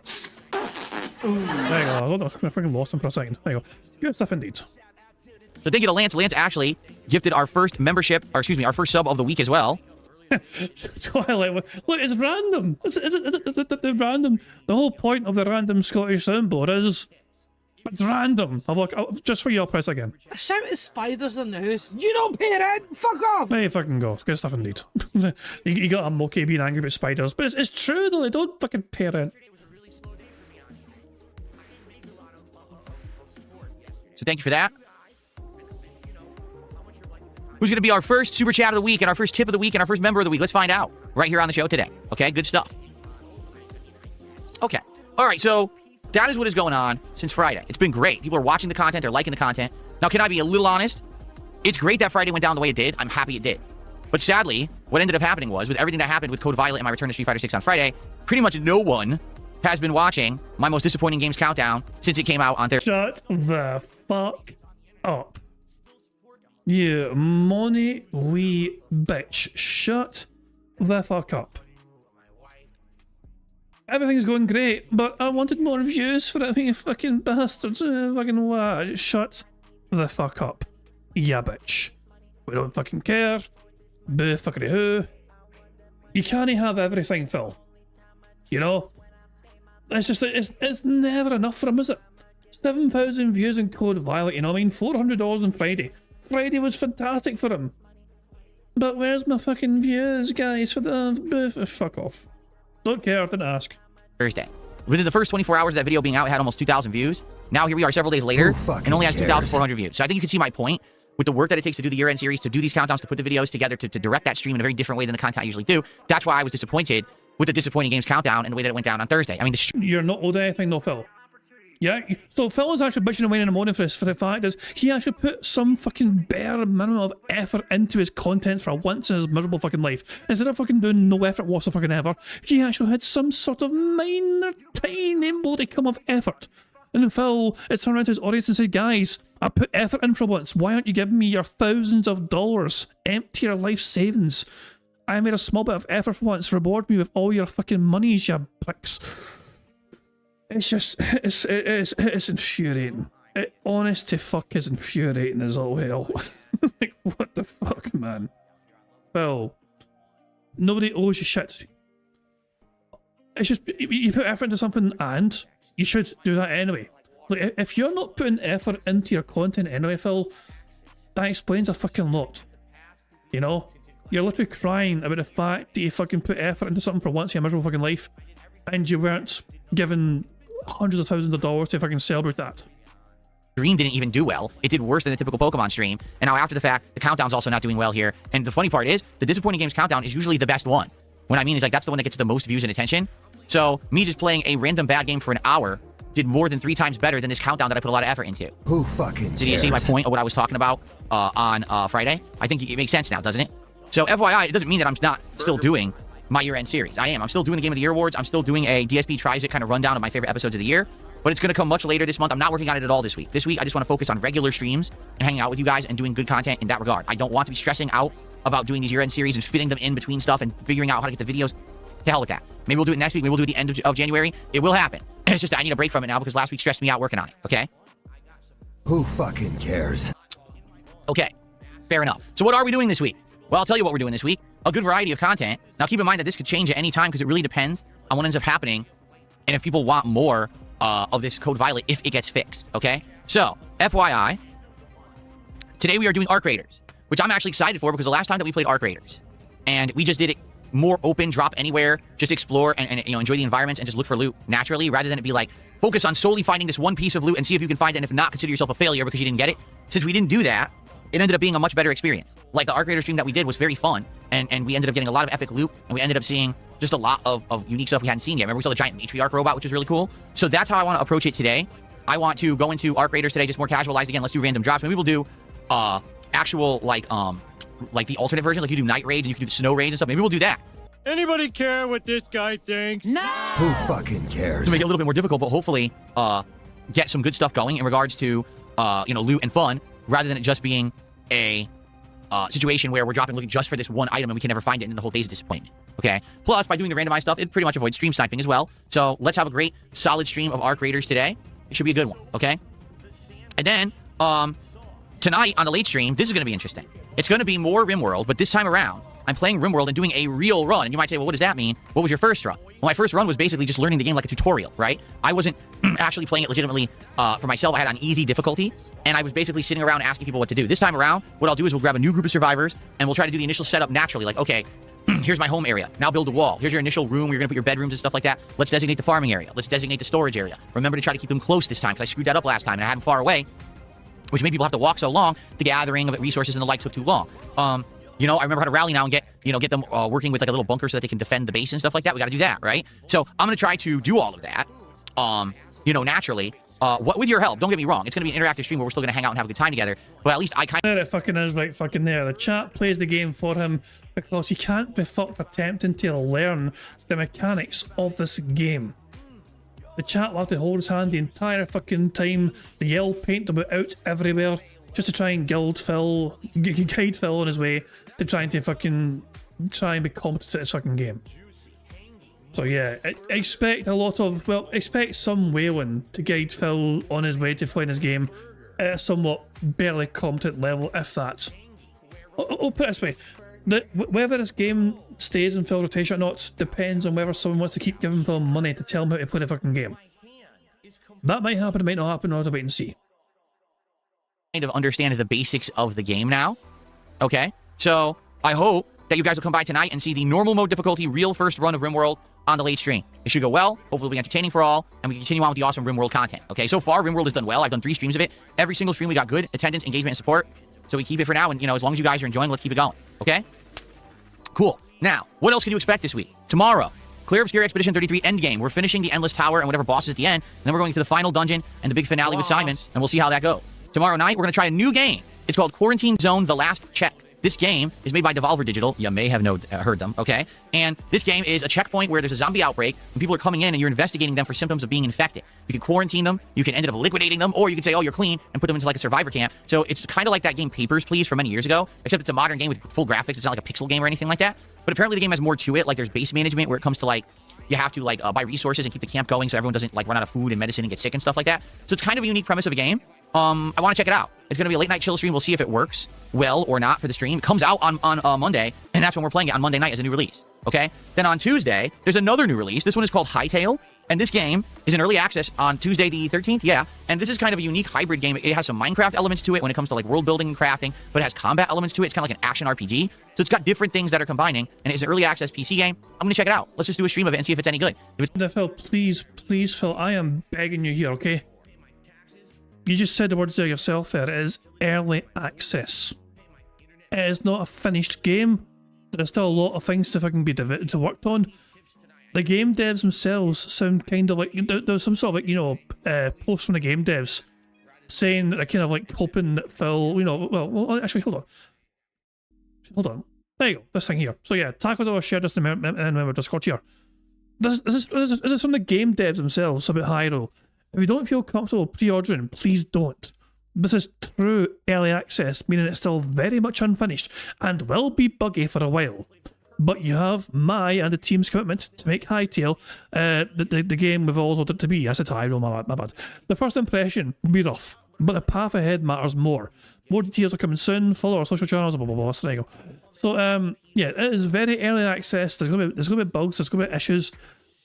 There you go. I fucking lost them for a second. There you go. Good stuff indeed. So thank you to Lance. Lance actually gifted our first membership, or excuse me, our first sub of the week as well. Twilight, look, it's random. It's random. The whole point of the random Scottish soundboard is it's random. Just for you, I'll press again. I shouted spiders in the house. You don't pay rent. Fuck off. There you fucking go. It's good stuff indeed. you got a monkey being angry about spiders, but it's true though. They don't fucking pay rent. So thank you for that. Who's going to be our first super chat of the week and our first tip of the week and our first member of the week? Let's find out right here on the show today. Okay, good stuff. Okay. All right, so that is what is going on since Friday. It's been great. People are watching the content. They're liking the content. Now, can I be a little honest? It's great that Friday went down the way it did. I'm happy it did. But sadly, what ended up happening was, with everything that happened with Code Violet and my return to Street Fighter 6 on Friday, pretty much no one has been watching my most disappointing games countdown since it came out on Thursday. Shut the fuck up. You money wee bitch. Shut the fuck up. Everything's going great, but I wanted more views for it, you fucking bastards. Fucking what? Shut the fuck up. Yeah, bitch. We don't fucking care. Boo fuckery who. You can't have everything, Phil. You know? It's just, it's never enough for him, is it? 7,000 views in Code Violet, you know what I mean? $400 on Friday. Friday was fantastic for him. But where's my fucking views, guys, for the... fuck off. Don't care, didn't ask. Thursday. Within the first 24 hours of that video being out, it had almost 2,000 views. Now here we are several days later, and only has 2,400 views. So I think you can see my point with the work that it takes to do the year-end series, to do these countdowns, to put the videos together, to direct that stream in a very different way than the content I usually do. That's why I was disappointed with the disappointing games countdown and the way that it went down on Thursday. I mean, you're not owed anything, no, Phil. Yeah, so Phil was actually bitching away in the morning for this, for the fact is he actually put some fucking bare minimum of effort into his content for once in his miserable fucking life. Instead of fucking doing no effort whatsoever, he actually had some sort of minor, tiny modicum of effort. And then Phil, it turned around to his audience and said, guys, I put effort in for once. Why aren't you giving me your thousands of dollars? Empty your life savings. I made a small bit of effort for once. Reward me with all your fucking monies, you pricks. It's just, it's infuriating. It honest to fuck is infuriating as all hell. Like, what the fuck, man? Phil, nobody owes you shit. It's just, you put effort into something and you should do that anyway. Like, if you're not putting effort into your content anyway, Phil, that explains a fucking lot. You know? You're literally crying about the fact that you fucking put effort into something for once in your miserable fucking life and you weren't given hundreds of thousands of dollars to fucking celebrate that. Stream didn't even do well. It did worse than the typical Pokemon stream. And now after the fact, the countdown's also not doing well here. And the funny part is, the disappointing games countdown is usually the best one. What I mean is, like, that's the one that gets the most views and attention. So me just playing a random bad game for an hour did more than 3 times better than this countdown that I put a lot of effort into. Who fucking cares? Did you see my point of what I was talking about on Friday? I think it makes sense now, doesn't it? So FYI, it doesn't mean that I'm not still doing my year-end series. I am. I'm still doing the Game of the Year awards. I'm still doing a DSP Tries It kind of rundown of my favorite episodes of the year. But it's going to come much later this month. I'm not working on it at all this week. This week, I just want to focus on regular streams and hanging out with you guys and doing good content in that regard. I don't want to be stressing out about doing these year-end series and fitting them in between stuff and figuring out how to get the videos. To hell with that. Maybe we'll do it next week. Maybe we'll do it at the end of January. It will happen. And it's just that I need a break from it now because last week stressed me out working on it. Okay? Who fucking cares? Okay. Fair enough. So what are we doing this week? Well, I'll tell you what we're doing this week. A good variety of content. Now, keep in mind that this could change at any time because it really depends on what ends up happening and if people want more of this Code Violet if it gets fixed, okay? So, FYI, today we are doing Arc Raiders, which I'm actually excited for because the last time that we played Arc Raiders, and we just did it more open, drop anywhere, just explore and you know, enjoy the environments and just look for loot naturally rather than it be like, focus on solely finding this one piece of loot and see if you can find it, and if not, consider yourself a failure because you didn't get it. Since we didn't do that, it ended up being a much better experience. Like the Arc Raider stream that we did was very fun, and we ended up getting a lot of epic loot, and we ended up seeing just a lot of unique stuff we hadn't seen yet. Remember, we saw the giant matriarch robot, which was really cool. So that's how I want to approach it today. I want to go into Arc Raiders today, just more casualized. Again, let's do random drops. Maybe we'll do actual, like, like the alternate versions, like you do night raids and you can do the snow raids and stuff. Maybe we'll do that. Anybody care what this guy thinks? Who fucking cares? To make it a little bit more difficult, but hopefully get some good stuff going in regards to loot and fun, rather than it just being a situation where we're dropping looking just for this one item and we can never find it, and then the whole day's a disappointment. Okay. Plus, by doing the randomized stuff, it pretty much avoids stream sniping as well. So let's have a great, solid stream of Arc Raiders today. It should be a good one. Okay. And then tonight on the late stream, this is going to be interesting. It's going to be more RimWorld, but this time around, I'm playing RimWorld and doing a real run. And you might say, well, what does that mean? What was your first run? Well, my first run was basically just learning the game like a tutorial, right? I wasn't actually playing it legitimately for myself. I had on easy difficulty, and I was basically sitting around asking people what to do. This time around, what I'll do is we'll grab a new group of survivors, and we'll try to do the initial setup naturally. Like, okay, here's my home area. Now build a wall. Here's your initial room where you're going to put your bedrooms and stuff like that. Let's designate the farming area. Let's designate the storage area. Remember to try to keep them close this time, because I screwed that up last time, and I had them far away, which made people have to walk so long. The gathering of resources and the like took too long. You know, I remember how to rally now and get them working with like a little bunker so that they can defend the base and stuff like that. We got to do that, right? So I'm going to try to do all of that, naturally. With your help, don't get me wrong. It's going to be an interactive stream where we're still going to hang out and have a good time together. But at least I kind of... There it fucking is right fucking there. The chat plays the game for him because he can't be fucked attempting to learn the mechanics of this game. The chat will have to hold his hand the entire fucking time. The yell paint about out everywhere just to try and guide Phil on his way to trying to fucking try and be competent at this fucking game. So yeah, expect some wailing to guide Phil on his way to playing his game at a somewhat barely competent level, if that. I'll put it this way. Whether this game stays in Phil's rotation or not depends on whether someone wants to keep giving Phil money to tell him how to play the fucking game. That might happen, it might not happen, we'll have to wait and see. Kind of understand the basics of the game now. Okay? So, I hope that you guys will come by tonight and see the normal mode difficulty real first run of RimWorld on the late stream. It should go well, hopefully it'll be entertaining for all, and we can continue on with the awesome RimWorld content. Okay? So far, RimWorld has done well. I've done 3 streams of it. Every single stream we got good attendance, engagement, and support. So we keep it for now, and as long as you guys are enjoying, let's keep it going. Okay? Cool. Now, what else can you expect this week? Tomorrow, Clear Obscure Expedition 33 Endgame. We're finishing the Endless Tower and whatever bosses at the end, and then we're going to the final dungeon and the big finale with Simon, and we'll see how that goes. Tomorrow night, we're going to try a new game. It's called Quarantine Zone: The Last Check. This game is made by Devolver Digital. You may have heard them, okay? And this game is a checkpoint where there's a zombie outbreak, and people are coming in, and you're investigating them for symptoms of being infected. You can quarantine them, you can end up liquidating them, or you can say, oh, you're clean, and put them into like a survivor camp. So it's kind of like that game Papers, Please from many years ago, except it's a modern game with full graphics. It's not like a pixel game or anything like that. But apparently the game has more to it. Like there's base management where it comes to like, you have to like buy resources and keep the camp going so everyone doesn't like run out of food and medicine and get sick and stuff like that. So it's kind of a unique premise of a game. I want to check it out. It's going to be a late night chill stream. We'll see if it works well or not for the stream. It comes out on Monday, and that's when we're playing it on Monday night as a new release. Okay? Then on Tuesday, there's another new release. This one is called Hightail, and this game is in early access on Tuesday the 13th. Yeah, and this is kind of a unique hybrid game. It has some Minecraft elements to it when it comes to like world building and crafting, but it has combat elements to it. It's kind of like an action RPG. So it's got different things that are combining, and it's an early access PC game. I'm going to check it out. Let's just do a stream of it and see if it's any good. Phil, please, Phil, I am begging you here, okay? You just said the words there yourself there. It is early access. It is not a finished game. There are still a lot of things to fucking be worked on. The game devs themselves sound kind of like... There's some sort of like, post from the game devs saying that they're kind of like hoping that Phil, well, actually, hold on. There you go, this thing here. So yeah, Tackles all shared this in our Discord here. This is from the game devs themselves about Hyro. If you don't feel comfortable pre-ordering, please don't. This is true early access, meaning it's still very much unfinished and will be buggy for a while. But you have my and the team's commitment to make Hightail the game we've always wanted it to be. I said Hyro, my bad. The first impression will be rough, but the path ahead matters more. More details are coming soon. Follow our social channels, blah blah blah. So there you go. So yeah, it is very early access. There's gonna be bugs. There's gonna be issues.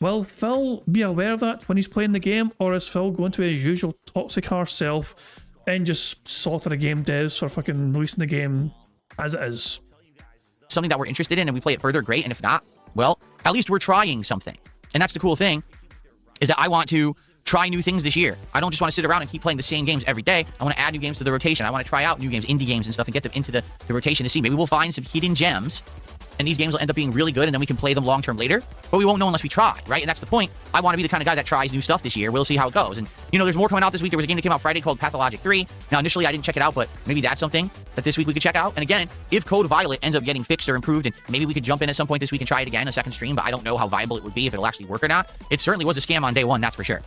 Will Phil be aware of that when he's playing the game, or is Phil going to his usual toxic harsh self and just slaughter the game devs for fucking releasing the game as it is? Something that we're interested in and we play it further, great. And if not, well, at least we're trying something. And that's the cool thing, is that I want to try new things this year. I don't just want to sit around and keep playing the same games every day. I want to add new games to the rotation. I want to try out new games, indie games and stuff, and get them into the rotation to see. Maybe we'll find some hidden gems and these games will end up being really good, and then we can play them long-term later, but we won't know unless we try, right? And that's the point. I want to be the kind of guy that tries new stuff this year. We'll see how it goes. And, you know, there's more coming out this week. There was a game that came out Friday called Pathologic 3. Now, initially, I didn't check it out, but maybe that's something that this week we could check out. And again, if Code Violet ends up getting fixed or improved, and maybe we could jump in at some point this week and try it again, a second stream, but I don't know how viable it would be, if it'll actually work or not. It certainly was a scam on day one, that's for sure.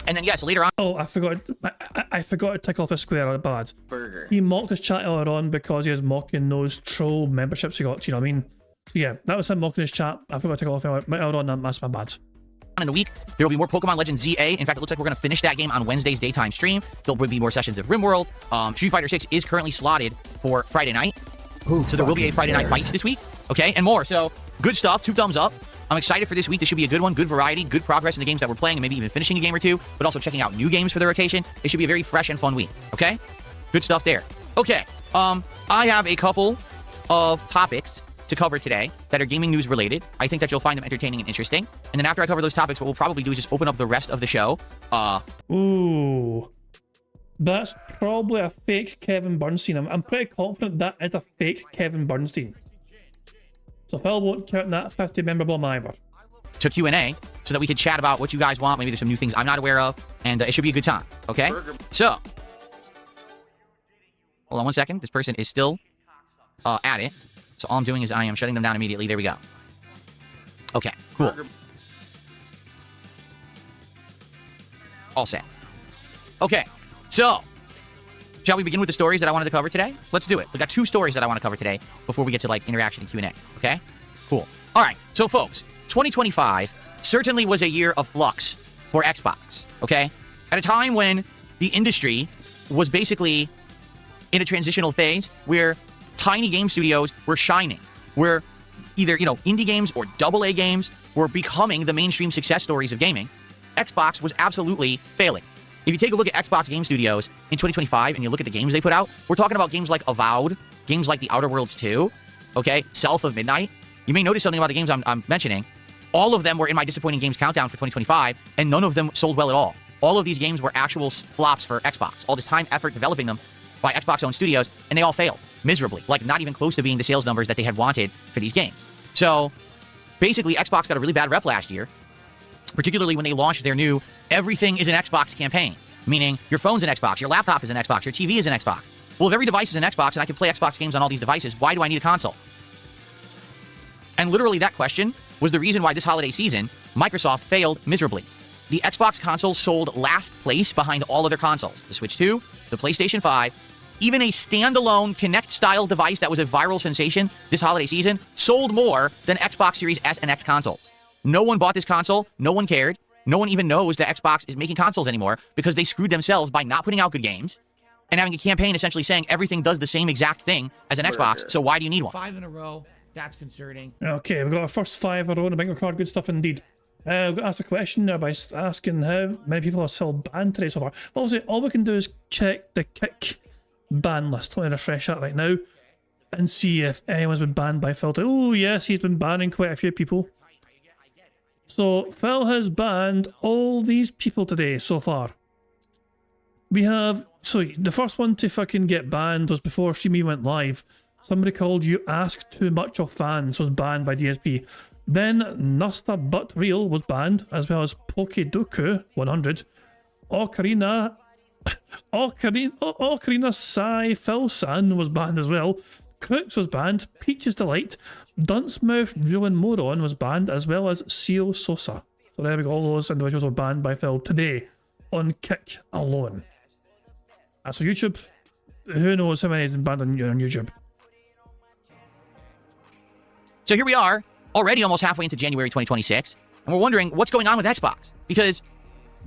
And then, yes, later on... Oh, I forgot to tick off a square, bad. Burger. He mocked his chat earlier on because he was mocking those troll memberships he got, do you know what I mean? So yeah, that was him mocking his chat. I forgot to tick off earlier on, that's my bad. In the week, there will be more Pokemon Legends ZA. In fact, it looks like we're going to finish that game on Wednesday's daytime stream. There'll be more sessions of RimWorld. Street Fighter 6 is currently slotted for Friday night. So there will be a Friday night fight this week. Okay, and more. So, good stuff. 2 thumbs up. I'm excited for this week. This should be a good one. Good variety, good progress in the games that we're playing, and maybe even finishing a game or two, but also checking out new games for the rotation. It should be a very fresh and fun week. Okay? Good stuff there. Okay. I have a couple of topics to cover today that are gaming news related. I think that you'll find them entertaining and interesting. And then after I cover those topics, what we'll probably do is just open up the rest of the show. Ooh. That's probably a fake Kevin Bernstein. I'm pretty confident that is a fake Kevin Bernstein. So Phil won't count that 50 member bomb either. To Q&A so that we can chat about what you guys want. Maybe there's some new things I'm not aware of, and it should be a good time. Okay? So, hold on one second. This person is still at it. So all I'm doing is I am shutting them down immediately. There we go. Okay, cool. All set. Okay, so shall we begin with the stories that I wanted to cover today? Let's do it. We got 2 stories that I want to cover today before we get to like interaction and Q&A. Okay, cool. All right, so folks, 2025 certainly was a year of flux for Xbox. Okay, at a time when the industry was basically in a transitional phase where tiny game studios were shining, where either, you know, indie games or AA games were becoming the mainstream success stories of gaming, Xbox was absolutely failing. If you take a look at Xbox game studios in 2025 and you look at the games they put out, we're talking about games like Avowed, games like The Outer Worlds 2, okay, South of Midnight. You may notice something about the games I'm mentioning. All of them were in my disappointing games countdown for 2025, and none of them sold well at all. All of these games were actual flops for Xbox. All this time, effort developing them by Xbox-owned studios, and they all failed miserably, like not even close to being the sales numbers that they had wanted for these games. So basically, Xbox got a really bad rep last year, particularly when they launched their new everything is an Xbox campaign, meaning your phone's an Xbox, your laptop is an Xbox, your TV is an Xbox. Well, if every device is an Xbox and I can play Xbox games on all these devices, why do I need a console? And literally that question was the reason why this holiday season, Microsoft failed miserably. The Xbox console sold last place behind all other consoles. The Switch 2, the PlayStation 5, even a standalone Kinect-style device that was a viral sensation this holiday season sold more than Xbox Series S and X consoles. No one bought this console. No one cared. No one even knows that Xbox is making consoles anymore because they screwed themselves by not putting out good games and having a campaign essentially saying everything does the same exact thing as an Xbox, so why do you need one? 5 in a row. That's concerning. Okay, we've got our first 5 in a row in the bingo card. Good stuff indeed. We've got asked a question now by asking how many people are still banned today so far. Well, obviously, all we can do is check the Kick ban list. Let me refresh that right now and see if anyone's been banned by Phil. Oh, yes, he's been banning quite a few people. So, Phil has banned all these people today so far. We have... So, the first one to fucking get banned was before Streamy went live. Somebody called You Ask Too Much of Fans was banned by DSP. Then Nusta But Real was banned, as well as Pokedoku 100. Ocarina Sai Phil-san was banned as well. Crooks was banned. Peach's Delight. Dunce-Mouth Ruin Moron was banned, as well as Seal Sosa. So there we go, all those individuals were banned by Phil today on Kick alone. So YouTube, who knows how many has been banned on YouTube. So here we are, already almost halfway into January 2026, and we're wondering what's going on with Xbox. Because,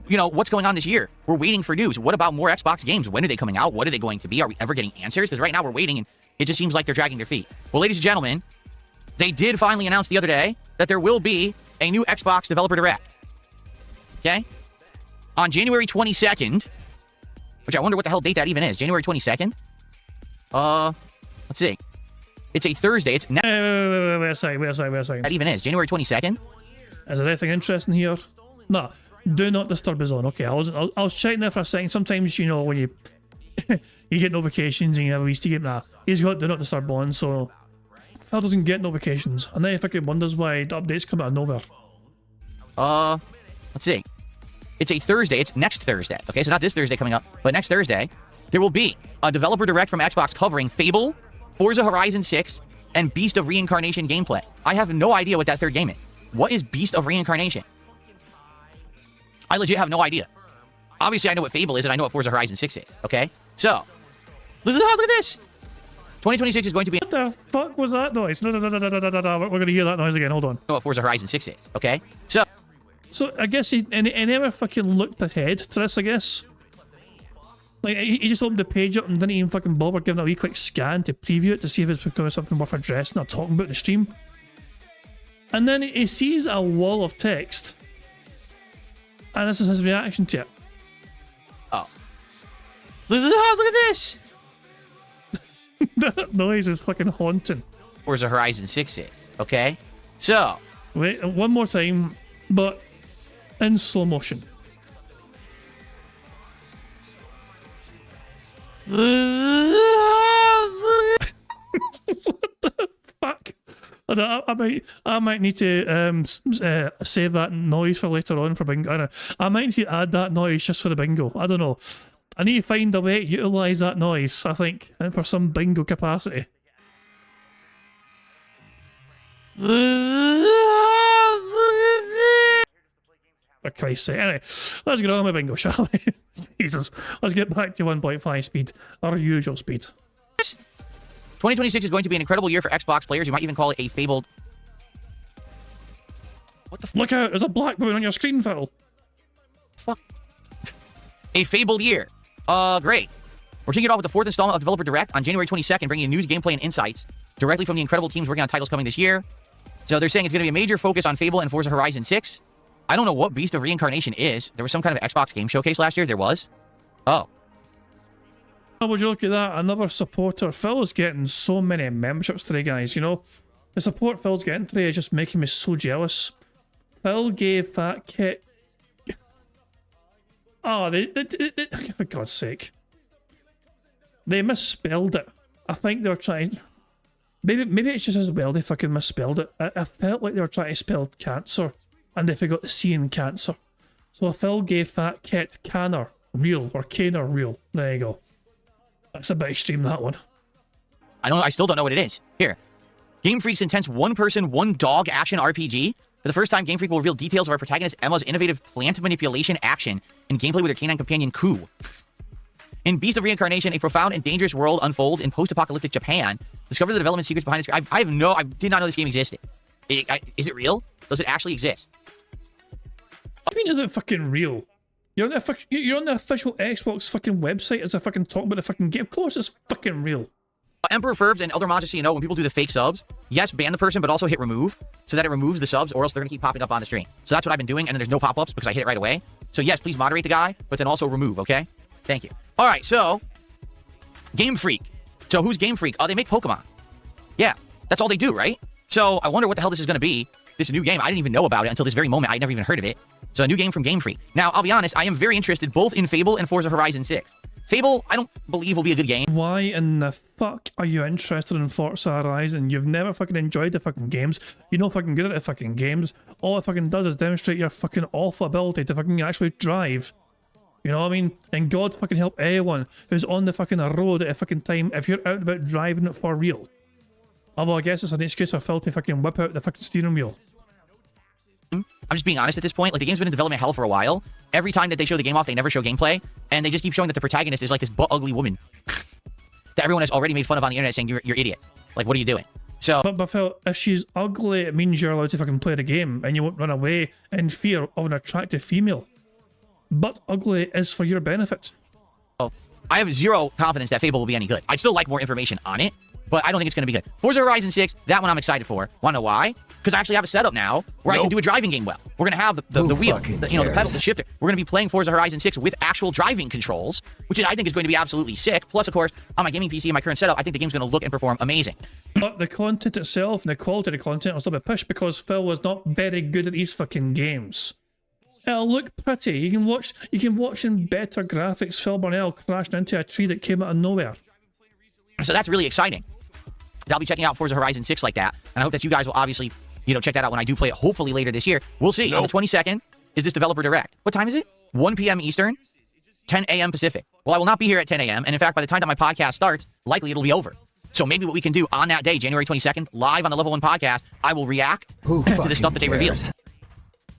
you know, what's going on this year? We're waiting for news. What about more Xbox games? When are they coming out? What are they going to be? Are we ever getting answers? Because right now we're waiting, and it just seems like they're dragging their feet. Well, ladies and gentlemen, they did finally announce the other day that there will be a new Xbox Developer Direct. Okay? On January 22nd, which I wonder what the hell date that even is. January 22nd? Let's see. It's a Thursday. It's wait a second. That even is. January 22nd? Is there anything interesting here? No. Do not disturb the zone. Okay, I was checking there for a second. Sometimes, you know, when you you get notifications and you have a wee sticky. Nah, he's got Do Not Disturb on, so Phil doesn't get notifications. And then he fucking wonders why the updates come out of nowhere. Let's see. It's a Thursday. It's next Thursday. Okay, so not this Thursday coming up, but next Thursday, there will be a developer direct from Xbox covering Fable, Forza Horizon 6, and Beast of Reincarnation gameplay. I have no idea what that third game is. What is Beast of Reincarnation? I legit have no idea. Obviously, I know what Fable is, and I know what Forza Horizon 6 is, okay? So, look at this. 2026 is going to be... What the fuck was that noise? No. We're going to hear that noise again. Hold on. I know what Forza Horizon 6 is, okay? So I guess he never fucking looked ahead to this, I guess. Like, he just opened the page up and didn't even fucking bother giving it a wee quick scan to preview it to see if it's becoming something worth addressing or talking about in the stream. And then he sees a wall of text. And this is his reaction to it. Oh. Look at this! That noise is fucking haunting. Forza Horizon 6 is, okay? So... Wait, one more time, but in slow motion. What the fuck? I might need to save that noise for later on for bingo. I might need to add that noise just for the bingo. I don't know. I need to find a way to utilise that noise, I think, and for some bingo capacity. For Christ's sake. Anyway, let's get on with bingo, shall we? Jesus. Let's get back to 1.5 speed, our usual speed. 2026 is going to be an incredible year for Xbox players. You might even call it a fabled... What the fuck? Look out, there's a black woman on your screen, Phil. Fuck. A fabled year. Great. We're kicking it off with the fourth installment of Developer Direct on January 22nd, bringing you news, gameplay, and insights directly from the incredible teams working on titles coming this year. So they're saying it's going to be a major focus on Fable and Forza Horizon 6. I don't know what Beast of Reincarnation is. There was some kind of Xbox game showcase last year. There was. Oh. Oh, would you look at that? Another supporter. Phil is getting so many memberships today, guys. You know, the support Phil's getting today is just making me so jealous. Phil gave that kit... Oh, for God's sake. They misspelled it. I think they were trying... Maybe it's just as well they fucking misspelled it. I felt like they were trying to spell cancer, and they forgot the C in cancer. So Phil gave that kit Canner real, or Canner real. There you go. That's a bit extreme, that one. I still don't know what it is. Here. Game Freak's intense one-person, one-dog action RPG. For the first time, Game Freak will reveal details of our protagonist Emma's innovative plant manipulation action and gameplay with her canine companion Ku. In Beast of Reincarnation, a profound and dangerous world unfolds in post-apocalyptic Japan. Discover the development secrets behind this. I did not know this game existed. Is it real? Does it actually exist? What do you mean, is it fucking real? You're on the official Xbox fucking website as a fucking talk about the fucking game. Of course it's fucking real. Emperor Ferbs and Elder Monster, when people do the fake subs, yes, ban the person, but also hit remove so that it removes the subs, or else they're going to keep popping up on the stream. So that's what I've been doing, and then there's no pop-ups because I hit it right away. So yes, please moderate the guy, but then also remove, okay? Thank you. All right, so Game Freak. So who's Game Freak? Oh, they make Pokemon. Yeah, that's all they do, right? So I wonder what the hell this is going to be. This new game, I didn't even know about it until this very moment. I'd never even heard of it. So a new game from Game Freak. Now, I'll be honest, I am very interested both in Fable and Forza Horizon 6. Fable, I don't believe will be a good game. Why in the fuck are you interested in Forza Horizon? You've never fucking enjoyed the fucking games. You're not fucking good at the fucking games. All it fucking does is demonstrate your fucking awful ability to fucking actually drive. You know what I mean? And God fucking help anyone who's on the fucking road at a fucking time if you're out about driving it for real. Although I guess it's an excuse for Phil to fucking whip out the fucking steering wheel. I'm just being honest at this point. Like, the game's been in development hell for a while. Every time that they show the game off, they never show gameplay. And they just keep showing that the protagonist is like this butt-ugly woman. That everyone has already made fun of on the internet saying, you're idiots. Like, what are you doing? So, But Phil, if she's ugly, it means you're allowed to fucking play the game and you won't run away in fear of an attractive female. But ugly is for your benefit. I have zero confidence that Fable will be any good. I'd still like more information on it, but I don't think it's going to be good. Forza Horizon 6, that one I'm excited for. Want to know why? Because I actually have a setup now where I can do a driving game well. We're going to have the wheel, the pedal, the shifter. We're going to be playing Forza Horizon 6 with actual driving controls, which I think is going to be absolutely sick. Plus, of course, on my gaming PC and my current setup, I think the game's going to look and perform amazing. But the content itself and the quality of the content will still be pushed because Phil was not very good at these fucking games. It'll look pretty. You can watch in better graphics Phil Burnell crashing into a tree that came out of nowhere. So that's really exciting. I'll be checking out Forza Horizon 6 like that, and I hope that you guys will obviously, check that out when I do play it, hopefully later this year. We'll see. On the 22nd is this developer direct. What time is it? 1 p.m. Eastern, 10 a.m. Pacific. Well, I will not be here at 10 a.m., and in fact, by the time that my podcast starts, likely it'll be over. So maybe what we can do on that day, January 22nd, live on the Level 1 podcast, I will react to the stuff that they reveal.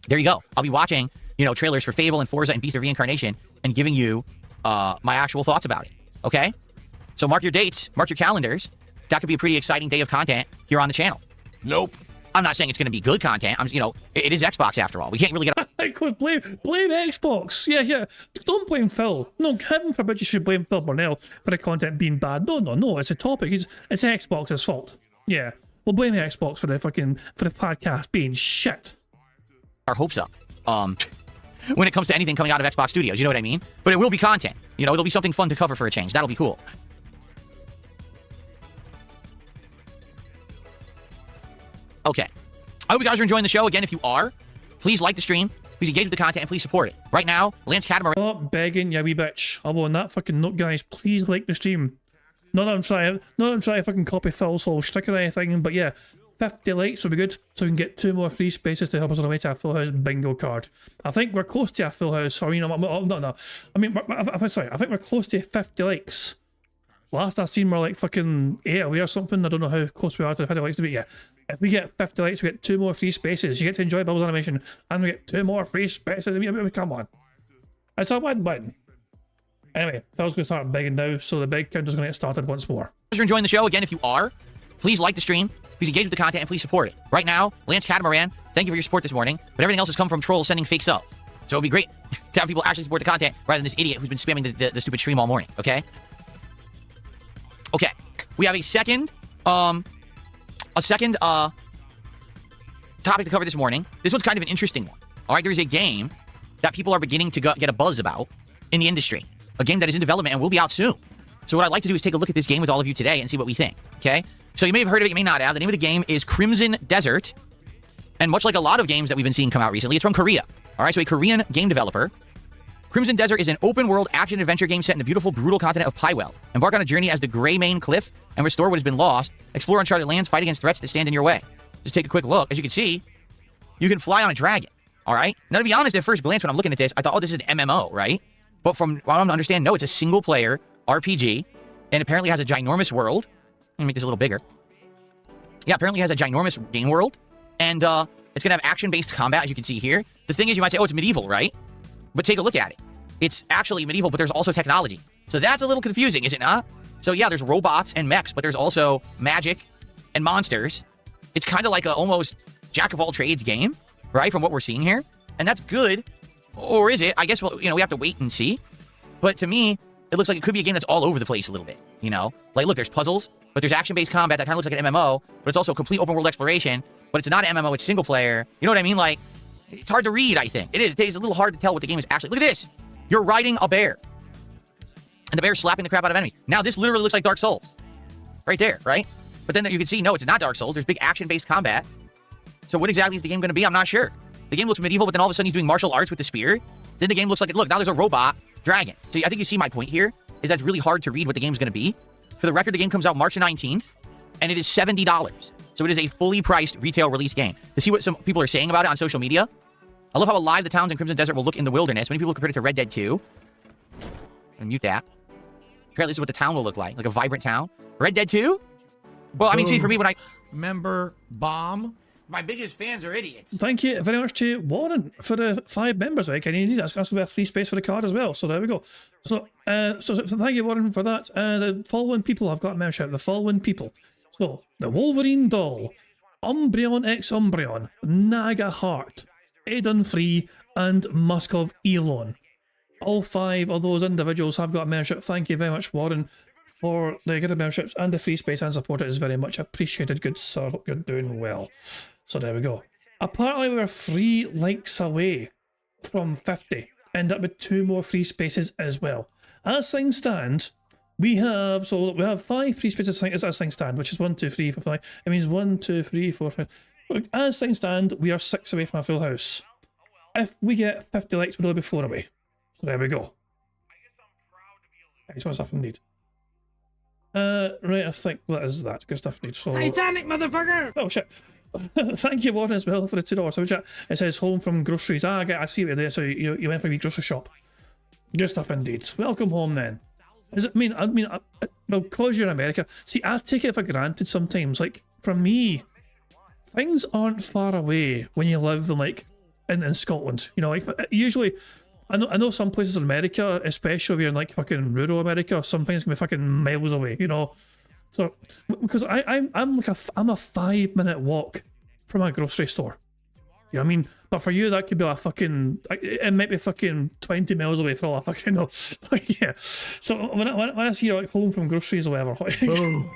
There you go. I'll be watching, trailers for Fable and Forza and Beast of Reincarnation and giving you my actual thoughts about it. Okay? So mark your dates, mark your calendars. That could be a pretty exciting day of content here on the channel. Nope. I'm not saying it's going to be good content. It is Xbox after all. We can't really get up. Of course, blame Xbox. Yeah. Don't blame Phil. No, heaven forbid you should blame Phil Burnell for the content being bad. No. It's a topic. It's Xbox's fault. Yeah. We'll blame Xbox for the podcast being shit. Our hopes up. When it comes to anything coming out of Xbox Studios, you know what I mean? But it will be content. It'll be something fun to cover for a change. That'll be cool. Okay. I hope you guys are enjoying the show. Again, if you are, please like the stream, please engage with the content, and please support it. Right now, Lance Catamaran... Stop begging, you wee bitch. Although on that fucking note, guys, please like the stream. Not that I'm trying to fucking copy Phil's whole shtick or anything, but yeah, 50 likes would be good, so we can get 2 more free spaces to help us on the way to a Full House bingo card. I think we're close to a Full House. I think we're close to 50 likes. Last I seen were like fucking 8 away or something. I don't know how close we are to the 50 likes to be. Yeah. If we get 50 likes, we get 2 more free spaces. You get to enjoy Bubbles animation, and we get 2 more free spaces. Come on. It's a win-win. Anyway, Phil's going to start begging now, so the big counter's going to get started once more. If you're enjoying the show, again, if you are, please like the stream, please engage with the content, and please support it. Right now, Lance Catamaran, thank you for your support this morning, but everything else has come from trolls sending fake subs. So it'd be great to have people actually support the content rather than this idiot who's been spamming the stupid stream all morning, okay? Okay, we have a second topic to cover this morning. This one's kind of an interesting one. All right, there's a game that people are beginning to get a buzz about in the industry. A game that is in development and will be out soon. So what I'd like to do is take a look at this game with all of you today and see what we think, okay? So you may have heard of it, you may not have. The name of the game is Crimson Desert. And much like a lot of games that we've been seeing come out recently, it's from Korea. All right, so a Korean game developer. Crimson Desert is an open-world action-adventure game set in the beautiful, brutal continent of Pywell. Embark on a journey as the Grey Mane Cliff and restore what has been lost. Explore uncharted lands, fight against threats that stand in your way. Just take a quick look. As you can see, you can fly on a dragon, all right? Now, to be honest, at first glance, when I'm looking at this, I thought, oh, this is an MMO, right? But from what I'm understanding, no, it's a single-player RPG, and apparently has a ginormous world. Let me make this a little bigger. Yeah, apparently it has a ginormous game world, and it's going to have action-based combat, as you can see here. The thing is, you might say, oh, it's medieval, right? But take a look at it. It's actually medieval, but there's also technology. So that's a little confusing, is it not? So yeah, there's robots and mechs, but there's also magic and monsters. It's kind of like a almost jack-of-all-trades game, right, from what we're seeing here. And that's good. Or is it? I guess, well, we have to wait and see. But to me, it looks like it could be a game that's all over the place a little bit, Like, look, there's puzzles, but there's action-based combat that kind of looks like an MMO, but it's also complete open-world exploration, but it's not an MMO, it's single-player. You know what I mean? Like, it's hard to read, I think. It is. It's a little hard to tell what the game is actually. Look at this. You're riding a bear. And the bear's slapping the crap out of enemies. Now, this literally looks like Dark Souls. Right there, right? But then you can see, no, it's not Dark Souls. There's big action-based combat. So what exactly is the game going to be? I'm not sure. The game looks medieval, but then all of a sudden he's doing martial arts with the spear. Then the game looks like, look, now there's a robot dragon. So I think you see my point here, is that it's really hard to read what the game's going to be. For the record, the game comes out March 19th, and it is $70. So it is a fully priced retail release game. To see what some people are saying about it on social media, I love how alive the towns in Crimson Desert will look in the wilderness. Many people compare it to Red Dead 2. And mute that. Apparently this is what the town will look like a vibrant town. Red Dead 2? Well, I mean, see, for me, when I... Member bomb. My biggest fans are idiots. Thank you very much to Warren for the 5 members. Right? Can you need that? That's going to be a free space for the card as well. So there we go. So thank you, Warren, for that. The following people I've got a membership. The following people. So, the Wolverine Doll, Umbreon x Umbreon, Naga Heart, Eden Free, and Muskov Elon. All 5 of those individuals have got a membership. Thank you very much, Warren, for the good memberships and the free space and support. It is very much appreciated. Good sir, hope you're doing well. So there we go. Apparently we're 3 likes away from 50. End up with 2 more free spaces as well. As things stand, we have 5 free spaces as things stand, which is 1, 2, 3, 4, 5. It means 1, 2, 3, 4, 5. Look, as things stand, we are 6 away from a full house. if we get 50 likes, we'll be 4 away. So there we go. Excellent stuff indeed. Right, I think that is that. Good stuff indeed. So, Titanic, motherfucker! oh shit. Thank you, Warren, as well, for the $2 super chat. It says home from groceries. I see what it is. So you went for a wee grocery shop. Good stuff indeed. Welcome home then. Is it? I mean, well, because you're in America. See, I take it for granted sometimes. Like for me, things aren't far away when you live in like in Scotland. You know, like usually. I know some places in America, especially if you're in like fucking rural America, some things can be fucking miles away, you know. So because I'm like I'm a 5-minute walk from a grocery store. You know what I mean? But for you that could be a fucking, it might be fucking 20 miles away for all I fucking know. But yeah. So when I see you like home from groceries or whatever. Boo.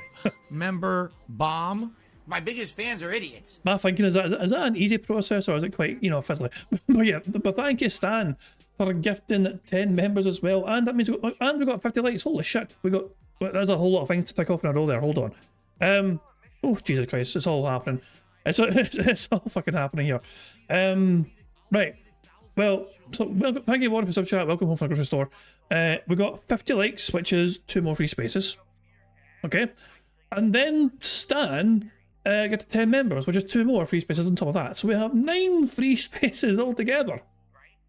Member bomb. My biggest fans are idiots. My thinking is that an easy process or is it quite, you know, fiddly? But yeah, but thank you, Stan, for gifting 10 members as well, and that means we got 50 likes. Holy shit, there's a whole lot of things to tick off in a row there. Hold on. Oh Jesus Christ, it's all happening. It's all fucking happening here. Right. Well, so thank you, Warren, for sub chat. Welcome home from the grocery store. We got 50 likes, which is 2 more free spaces. Okay, and then Stan get to 10 members, which is 2 more free spaces on top of that. So we have 9 free spaces altogether.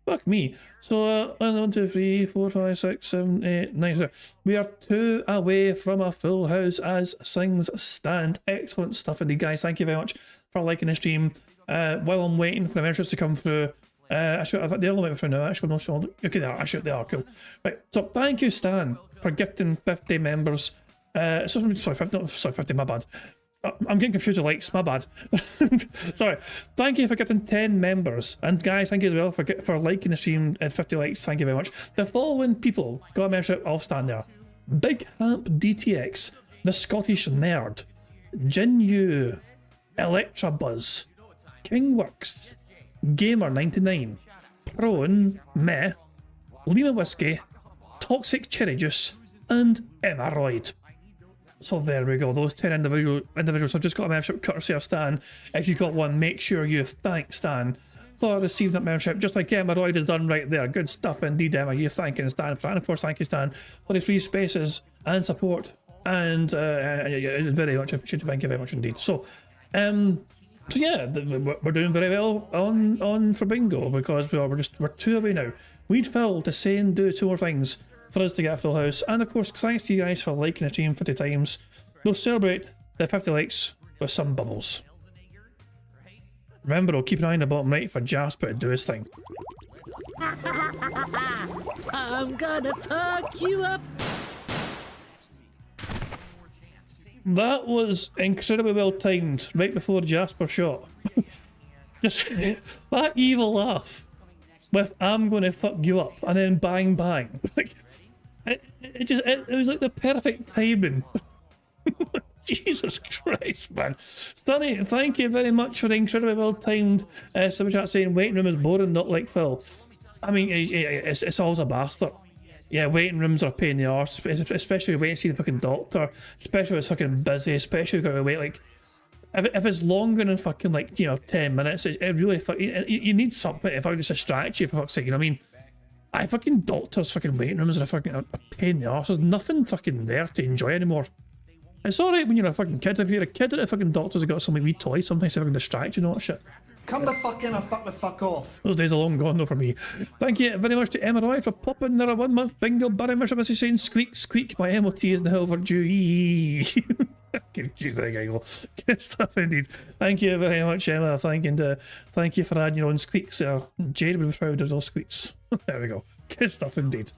Fuck me. So 1, 2, 3, 4, 5, 6, 7, 8, 9. We are 2 away from a full house as things stand. Excellent stuff indeed, guys. Thank you very much for liking the stream. While I'm waiting for the memberships to come through, actually, they're all waiting for now. Actually, no, so okay, they are cool. Right. So thank you, Stan, for gifting 50 members. Sorry, 50. My bad. I'm getting confused with likes, my bad. Sorry. Thank you for getting 10 members. And guys, thank you as well for liking the stream at 50 likes. Thank you very much. The following people got a membership, I'll stand there. Big Hamp DTX, The Scottish Nerd, Jin Electrabuzz, Kingworks, Gamer99, Prone, Meh, Lima Whiskey, Toxic Cherry Juice, and Emeroid. So there we go, those 10 individuals have just got a membership courtesy of Stan. If you've got one, make sure you thank Stan for receiving that membership, just like Emeroid has done right there. Good stuff indeed, Emma. You thanking Stan for that. And of course, thank you, Stan, for the free spaces and support. And very much appreciated. Thank you very much indeed. So yeah, we're doing very well on for bingo because we're 2 away now. We'd Phil to say and do 2 more things for us to get a full house, and of course thanks to you guys for liking the stream 50 times. We'll celebrate the 50 likes with some bubbles. Remember, I'll keep an eye on the bottom right for Jasper to do his thing. I'm gonna fuck you up. That was incredibly well timed right before Jasper shot. Just that evil laugh with "I'm gonna fuck you up" and then bang bang. Like, it was like the perfect timing. Jesus Christ, man. Stunny, thank you very much for the incredibly well timed super chat saying waiting room is boring, not like Phil. I mean, it's always a bastard. Yeah, waiting rooms are a pain in the arse, especially waiting to see the fucking doctor, especially when it's fucking busy, especially if you've got to wait like if it's longer than fucking like, you know, 10 minutes, it really you need something if I just distract you, for fuck's sake, you know what I mean? I fucking doctors fucking waiting rooms are a pain in the arse. There's nothing fucking there to enjoy anymore. It's alright when you're a fucking kid. If you're a kid at a fucking doctor's have got some wee toy, sometimes they fucking distract you and all that shit. Come the fuck in or fuck the fuck off. Those days are long gone though for me. Thank you very much to Emeroid for popping their 1 month bingo Barry membership as he's saying squeak squeak, my MOT is now overdue. Jeez, there you go. Good stuff indeed. Thank you very much, Emma. Thank you for adding your own squeaks there. Jade will be proud of those squeaks. There we go. Good stuff indeed.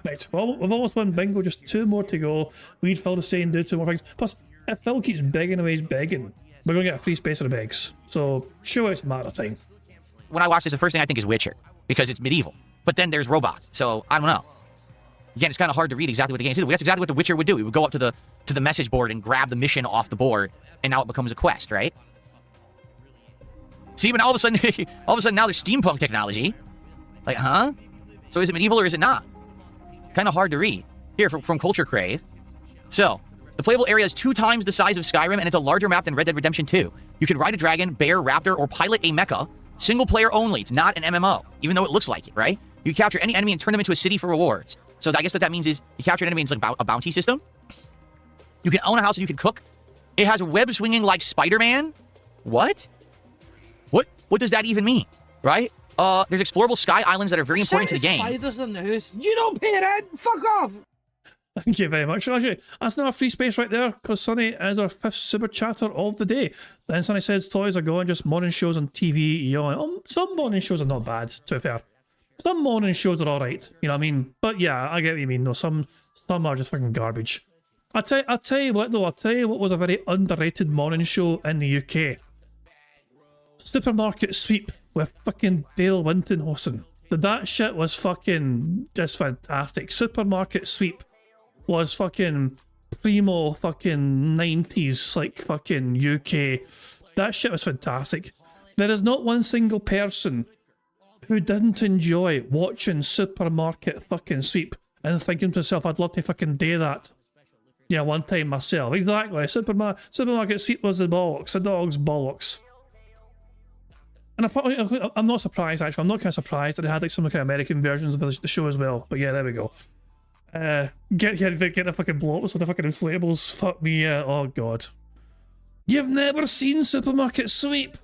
Right, well, we've almost won bingo, just 2 more to go. We'd Phil to say and do 2 more things. Plus, if Phil keeps begging away, he's begging, we're going to get a free space of the begs. So, sure, it's a matter of time. When I watch this, the first thing I think is Witcher, because it's medieval. But then there's robots, so I don't know. Again, it's kind of hard to read exactly what the game is. That's exactly what the Witcher would do. He would go up to the message board and grab the mission off the board, and now it becomes a quest, right? See, but all of a sudden now there's steampunk technology. Like, huh? So is it medieval or is it not? Kind of hard to read. Here, from Culture Crave. So, the playable area is 2 times the size of Skyrim, and it's a larger map than Red Dead Redemption 2. You can ride a dragon, bear, raptor, or pilot a mecha Single player only. It's not an MMO, even though it looks like it, right? You capture any enemy and turn them into a city for rewards. So I guess what that means is you capture an enemy and it's like a bounty system. You can own a house and you can cook. It has web swinging like Spider-Man. What? What does that even mean, right? There's explorable sky islands that are very important to the game. Spiders in the house. You don't pay rent. Fuck off. Thank you very much, Roger. That's not a free space right there, because Sonny is our 5th super chatter of the day. Then Sonny says toys are gone, just morning shows on TV. Some morning shows are not bad, to be fair. Some morning shows are alright, you know what I mean? But yeah, I get what you mean. No, some are just fucking garbage. I'll tell you what though, I'll tell you what was a very underrated morning show in the UK. Supermarket Sweep with fucking Dale Winton hosting. That shit was fucking just fantastic. Supermarket Sweep was fucking primo fucking 90s like fucking UK. That shit was fantastic. There is not one single person who didn't enjoy watching Supermarket fucking Sweep and thinking to himself, I'd love to fucking do that. Yeah, one time myself. Exactly. Supermarket Sweep was the bollocks. The dog's bollocks. And I'm not surprised, actually. I'm not kind of surprised that they had like some kind of American versions of the show as well. But yeah, there we go. Get the fucking blow-ups with the fucking inflatables. Fuck me, yeah. Oh god. You've never seen Supermarket Sweep?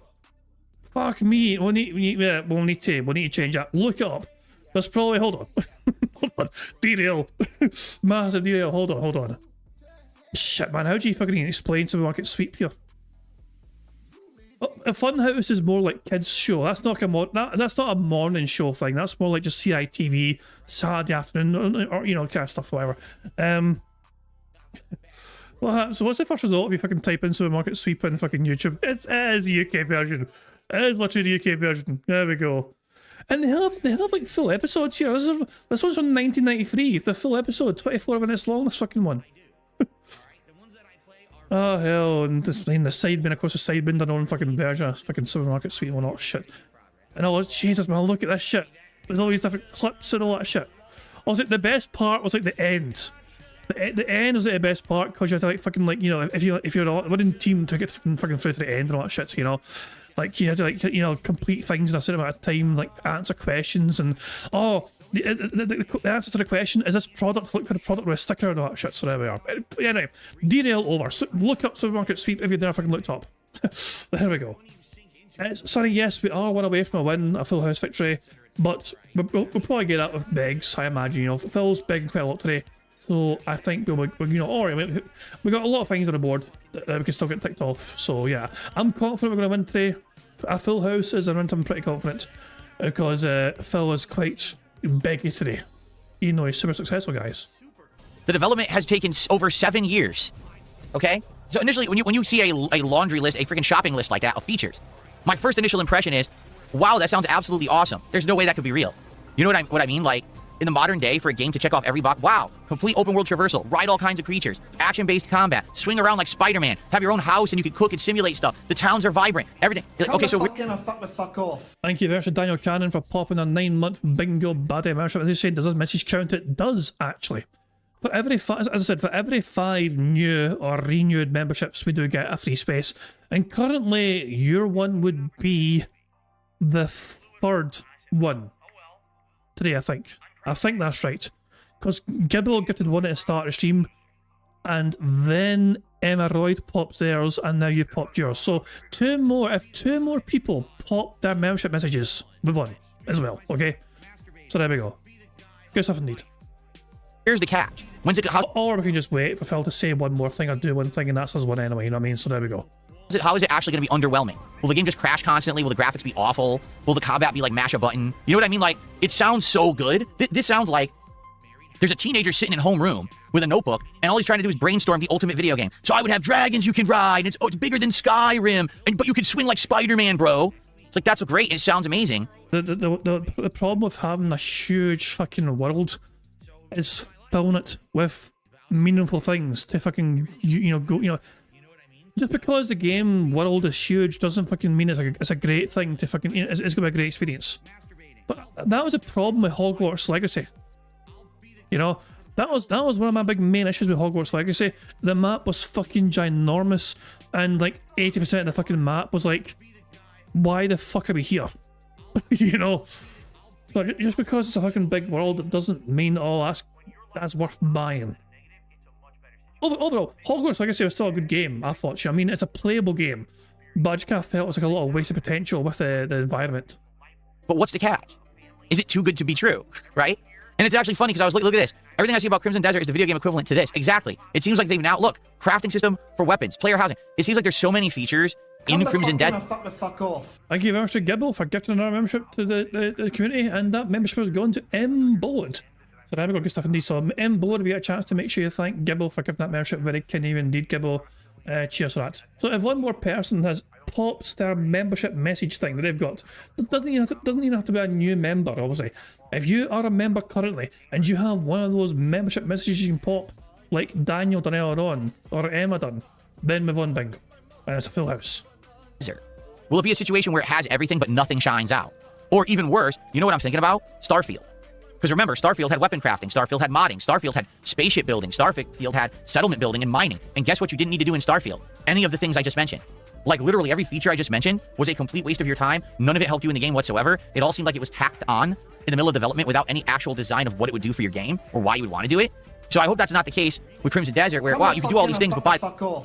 Fuck me. We'll need to change that. Look it up. There's probably, hold on. Hold on. Derail. Massive derail. Hold on. Shit, man. How do you fucking explain Supermarket Sweep here? A Funhouse is more like kids show. That's not that's not a morning show thing. That's more like just CITV Saturday afternoon or you know kind of stuff, whatever. Well, so what's the first result if you fucking type in Supermarket Sweep in fucking YouTube? It is the UK version. It is literally the UK version. There we go. And they have like full episodes here. This one's from 1993. The full episode, 24 minutes long. This fucking one. Oh hell, and the Sidemen, of course the Sidemen done their own fucking version of fucking Supermarket Sweep and all that shit. And all Jesus man, look at this shit. There's all these different clips and all that shit. Also, the best part was like the end. The end was like the best part because you had to like fucking like, you know, if you're a winning team to get fucking through to the end and all that shit, so, you know. Like you had to like, you know, complete things in a certain amount of time, like answer questions and the answer to the question is this product, look for the product with a sticker and all that shit, so there we are. Anyway, derail over. So, look up Supermarket Sweep if you've never fucking looked up. There we go. Sorry, yes, we are one away from a win, a full house victory, but we'll probably get that with Begs, I imagine. You know, Phil's begging quite a lot today. So I think we'll you know, alright, we got a lot of things on the board that we can still get ticked off. So yeah, I'm confident we're going to win today. A full house is a win, I'm pretty confident because Phil is quite beggy today. You know, he's super successful, guys. The development has taken over 7 years. Okay, so initially when you see a laundry list, a freaking shopping list like that of features, my first initial impression is, wow, that sounds absolutely awesome. There's no way that could be real. You know what I mean? Like, in the modern day, for a game to check off every box, wow, complete open world traversal, ride all kinds of creatures, action-based combat, swing around like Spider-Man, have your own house and you can cook and simulate stuff. The towns are vibrant, everything. Okay, so fuck off. Thank you very much, Daniel Cannon, for popping a 9-month bingo baddie membership. As you said, does this message count? It does actually. For every as I said, for every 5 new or renewed memberships, we do get a free space. And currently, your one would be the 3rd one today, I think. I think that's right. Because Gibble gifted one at the start of the stream, and then Emma Royd popped theirs, and now you've popped yours. So if 2 more people pop their membership messages, we've won as well, okay? So there we go. Good stuff indeed. Here's the catch. Or we can just wait for Phil to say one more thing or do one thing, and that's his one anyway, you know what I mean? So there we go. How is it actually going to be underwhelming? Will the game just crash constantly? Will the graphics be awful? Will the combat be like mash a button? You know what I mean? Like, it sounds so good. This sounds like there's a teenager sitting in a homeroom with a notebook, and all he's trying to do is brainstorm the ultimate video game. So I would have dragons you can ride, and it's bigger than Skyrim, but you can swing like Spider-Man, bro. It's like, that's great. It sounds amazing. The problem with having a huge fucking world is filling it with meaningful things to fucking, just because the game world is huge doesn't fucking mean it's a great thing to fucking, it's gonna be a great experience. But that was a problem with Hogwarts Legacy. You know, that was one of my big main issues with Hogwarts Legacy. The map was fucking ginormous, and like 80% of the fucking map was like, why the fuck are we here? You know? So just because it's a fucking big world, it doesn't mean, oh, that's worth buying. Overall, Hogwarts, like I say, was still a good game, I thought. I mean, it's a playable game, but I just kind of felt it was like a lot of wasted potential with the environment. But what's the catch? Is it too good to be true, right? And it's actually funny because I was like, look at this. Everything I see about Crimson Desert is the video game equivalent to this. Exactly. It seems like they've now, look, crafting system for weapons, player housing. It seems like there's so many features in Crimson Desert. Fuck off. Thank you very much to Gibble for gifting another membership to the community, and that membership has gone to M. Board. So there we go, good stuff indeed. So M. Board, if you get a chance to make sure you thank Gibble for giving that membership, very kind of you indeed, Gibble. Cheers for that. So if one more person has popped their membership message thing that they've got, it doesn't even have to be a new member, obviously. If you are a member currently and you have one of those membership messages you can pop, like Daniel done earlier on, or Emma done, then move on, bingo. And it's a full house. Will it be a situation where it has everything but nothing shines out? Or even worse, you know what I'm thinking about? Starfield. Because remember, Starfield had weapon crafting, Starfield had modding, Starfield had spaceship building, Starfield had settlement building and mining. And guess what you didn't need to do in Starfield? Any of the things I just mentioned. Like literally every feature I just mentioned was a complete waste of your time. None of it helped you in the game whatsoever. It all seemed like it was tacked on in the middle of development without any actual design of what it would do for your game or why you would want to do it. So I hope that's not the case with Crimson Desert, where, wow, you can do all these things, but by...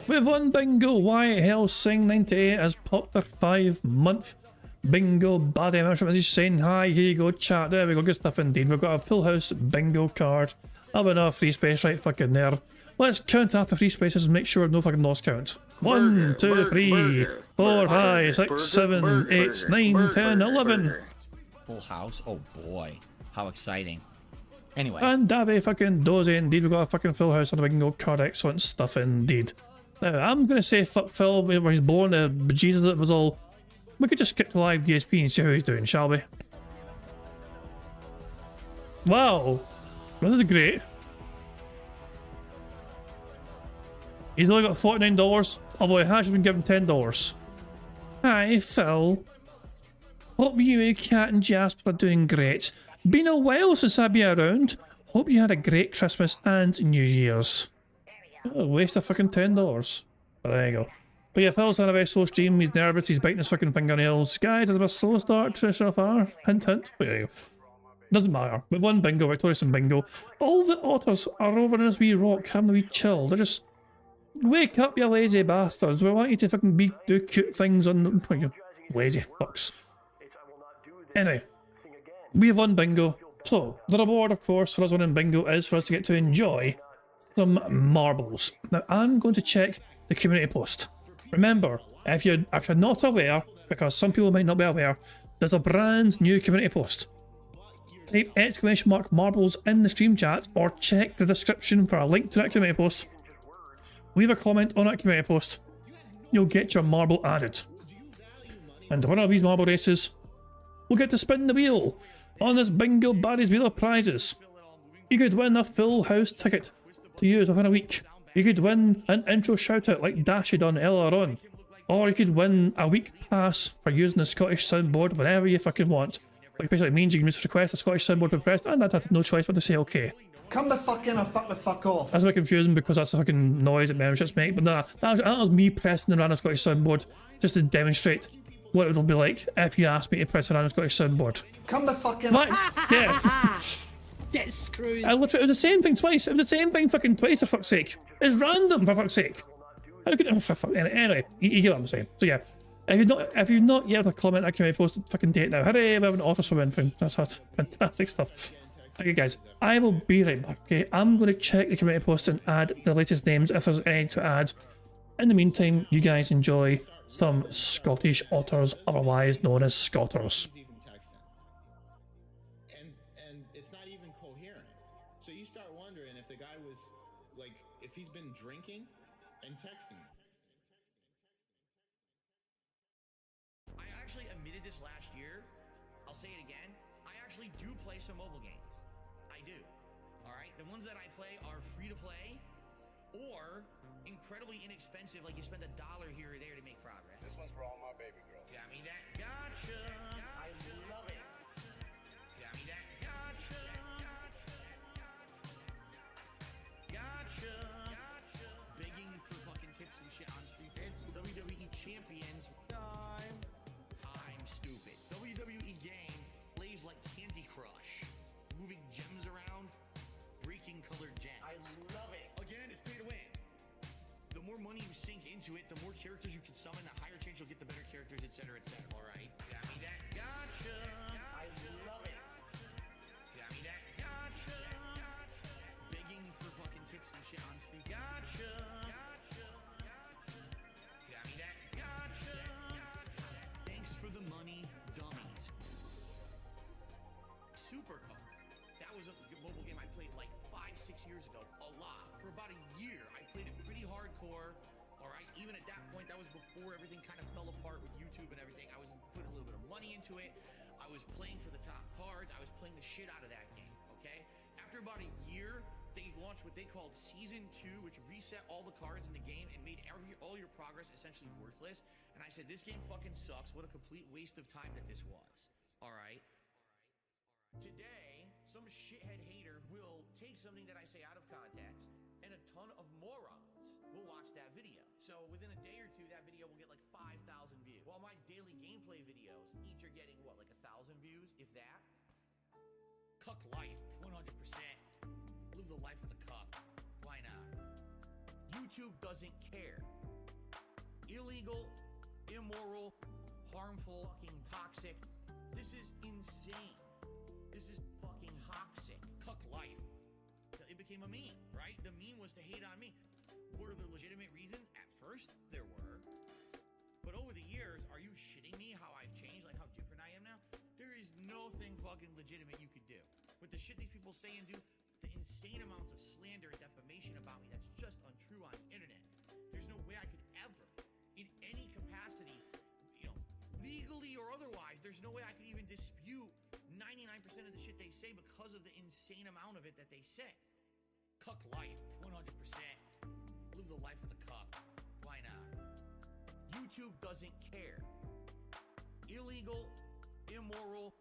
With one bingo, Wyatt Helsing 98 has popped their 5-month bingo baddie membership. He's saying, hi, here you go, chat. There we go, good stuff indeed. We've got a full house bingo card. Have enough free space right fucking there. Let's count after free spaces and make sure no fucking lost count. 1, 2, 3, 4, 5, 6, 7, 8, 9, 10, 11. Full house? Oh boy. How exciting. Anyway. And Davy fucking dozy indeed. We've got a fucking full house on the bingo card. Excellent stuff indeed. Now, I'm going to say fuck Phil where he's born. Jesus, it was all... We could just skip to live DSP and see how he's doing, shall we? Wow. This is great. He's only got $49, although he has been given $10. Hi, Phil. Hope you, Cat and Jasper are doing great. Been a while since I've been around. Hope you had a great Christmas and New Year's. Oh, waste of fucking $10. But there you go. But yeah, Phil's had a very slow stream. He's nervous. He's biting his fucking fingernails. Guys, it's a slow start so far. Hint, hint. But there you go. Doesn't matter. With one bingo, Victorious and bingo. All the otters are over in this wee rock having a wee chill. They're just... Wake up, you lazy bastards. We want you to fucking do cute things on the... Lazy fucks. Anyway. We have won bingo. So, the reward, of course, for us winning bingo is for us to get to enjoy some marbles. Now, I'm going to check the community post. Remember, if you're not aware, because some people might not be aware, there's a brand new community post. Type ! marbles in the stream chat or check the description for a link to that community post. Leave a comment on that community post. You'll get your marble added. And one of these marble races will get to spin the wheel on this bingo Baddies wheel of prizes. You could win a full house ticket to use within a week. You could win an intro shout out like Dashy done earlier on. Or you could win a week pass for using the Scottish soundboard whenever you fucking want. Which basically means you can just request a Scottish soundboard to be pressed, and I'd have no choice but to say okay. Come the fuck in or fuck the fuck off. That's a bit confusing because that's the fucking noise that memberships make, but nah, that was me pressing the random Scottish soundboard just to demonstrate what it would be like if you asked me to press a random Scottish soundboard. Come the fuck in. Like, yeah. Get screwed. I literally, it was the same thing twice. It was the same thing fucking twice, for fuck's sake. It's random, for fuck's sake. How could it, anyway, you get what I'm saying. So yeah, if you've not yet comment, I can post fucking date now. Hooray, we have an auto swim thing. That's fantastic stuff. Okay guys, I will be right back, okay? I'm going to check the community post and add the latest names if there's any to add. In the meantime, you guys enjoy some Scottish otters, otherwise known as Scotters. And it's not even coherent. So you start wondering if the guy was, like, if he's been drinking and texting. I actually admitted this last year. I'll say it again. I actually do play some mobile games. I do. Alright? The ones that I play are free to play or incredibly inexpensive, like you spend $1 here or there to make progress. This one's for all my baby girls. Got me that gotcha. I love it. Got me that gotcha. Gotcha. Begging for fucking tips and shit on Street. It's WWE Champions time. I'm stupid. WWE game I love it. Again, it's pay to win. The more money you sink into it, the more characters you can summon, the higher chance you'll get the better characters, etc., etc. All right? Got me that gotcha. I love it. Got me that gotcha. Begging for fucking tips and shit on street. Gotcha. Got me that gotcha. Thanks for the money, dummies. Supercar. That was a mobile game I played like 5-6 years ago. A lot. For about a year, I played it pretty hardcore. All right. Even at that point, that was before everything kind of fell apart with YouTube and everything. I was putting a little bit of money into it. I was playing for the top cards. I was playing the shit out of that game. Okay. After about a year, they launched what they called Season 2, which reset all the cards in the game and made all your progress essentially worthless. And I said, this game fucking sucks. What a complete waste of time that this was. All right. Today, some shithead hater will take something that I say out of context, and a ton of morons will watch that video. So within a day or two, that video will get like 5,000 views. While my daily gameplay videos each are getting, what, like 1,000 views, if that? Cuck life, 100%. Live the life of the cuck. Why not? YouTube doesn't care. Illegal, immoral, harmful, fucking toxic. This is insane. This is fucking toxic. Cuck life. It became a meme, right? The meme was to hate on me. Were there legitimate reasons? At first, there were. But over the years, are you shitting me how I've changed? Like how different I am now? There is nothing fucking legitimate you could do. With the shit these people say and do, the insane amounts of slander and defamation about me, that's just untrue on the internet. There's no way I could ever, in any capacity, legally or otherwise, there's no way I could even dispute 99% of the shit they say because of the insane amount of it that they say. Cuck life, 100%. Live the life of the cuck. Why not? YouTube doesn't care. Illegal, immoral,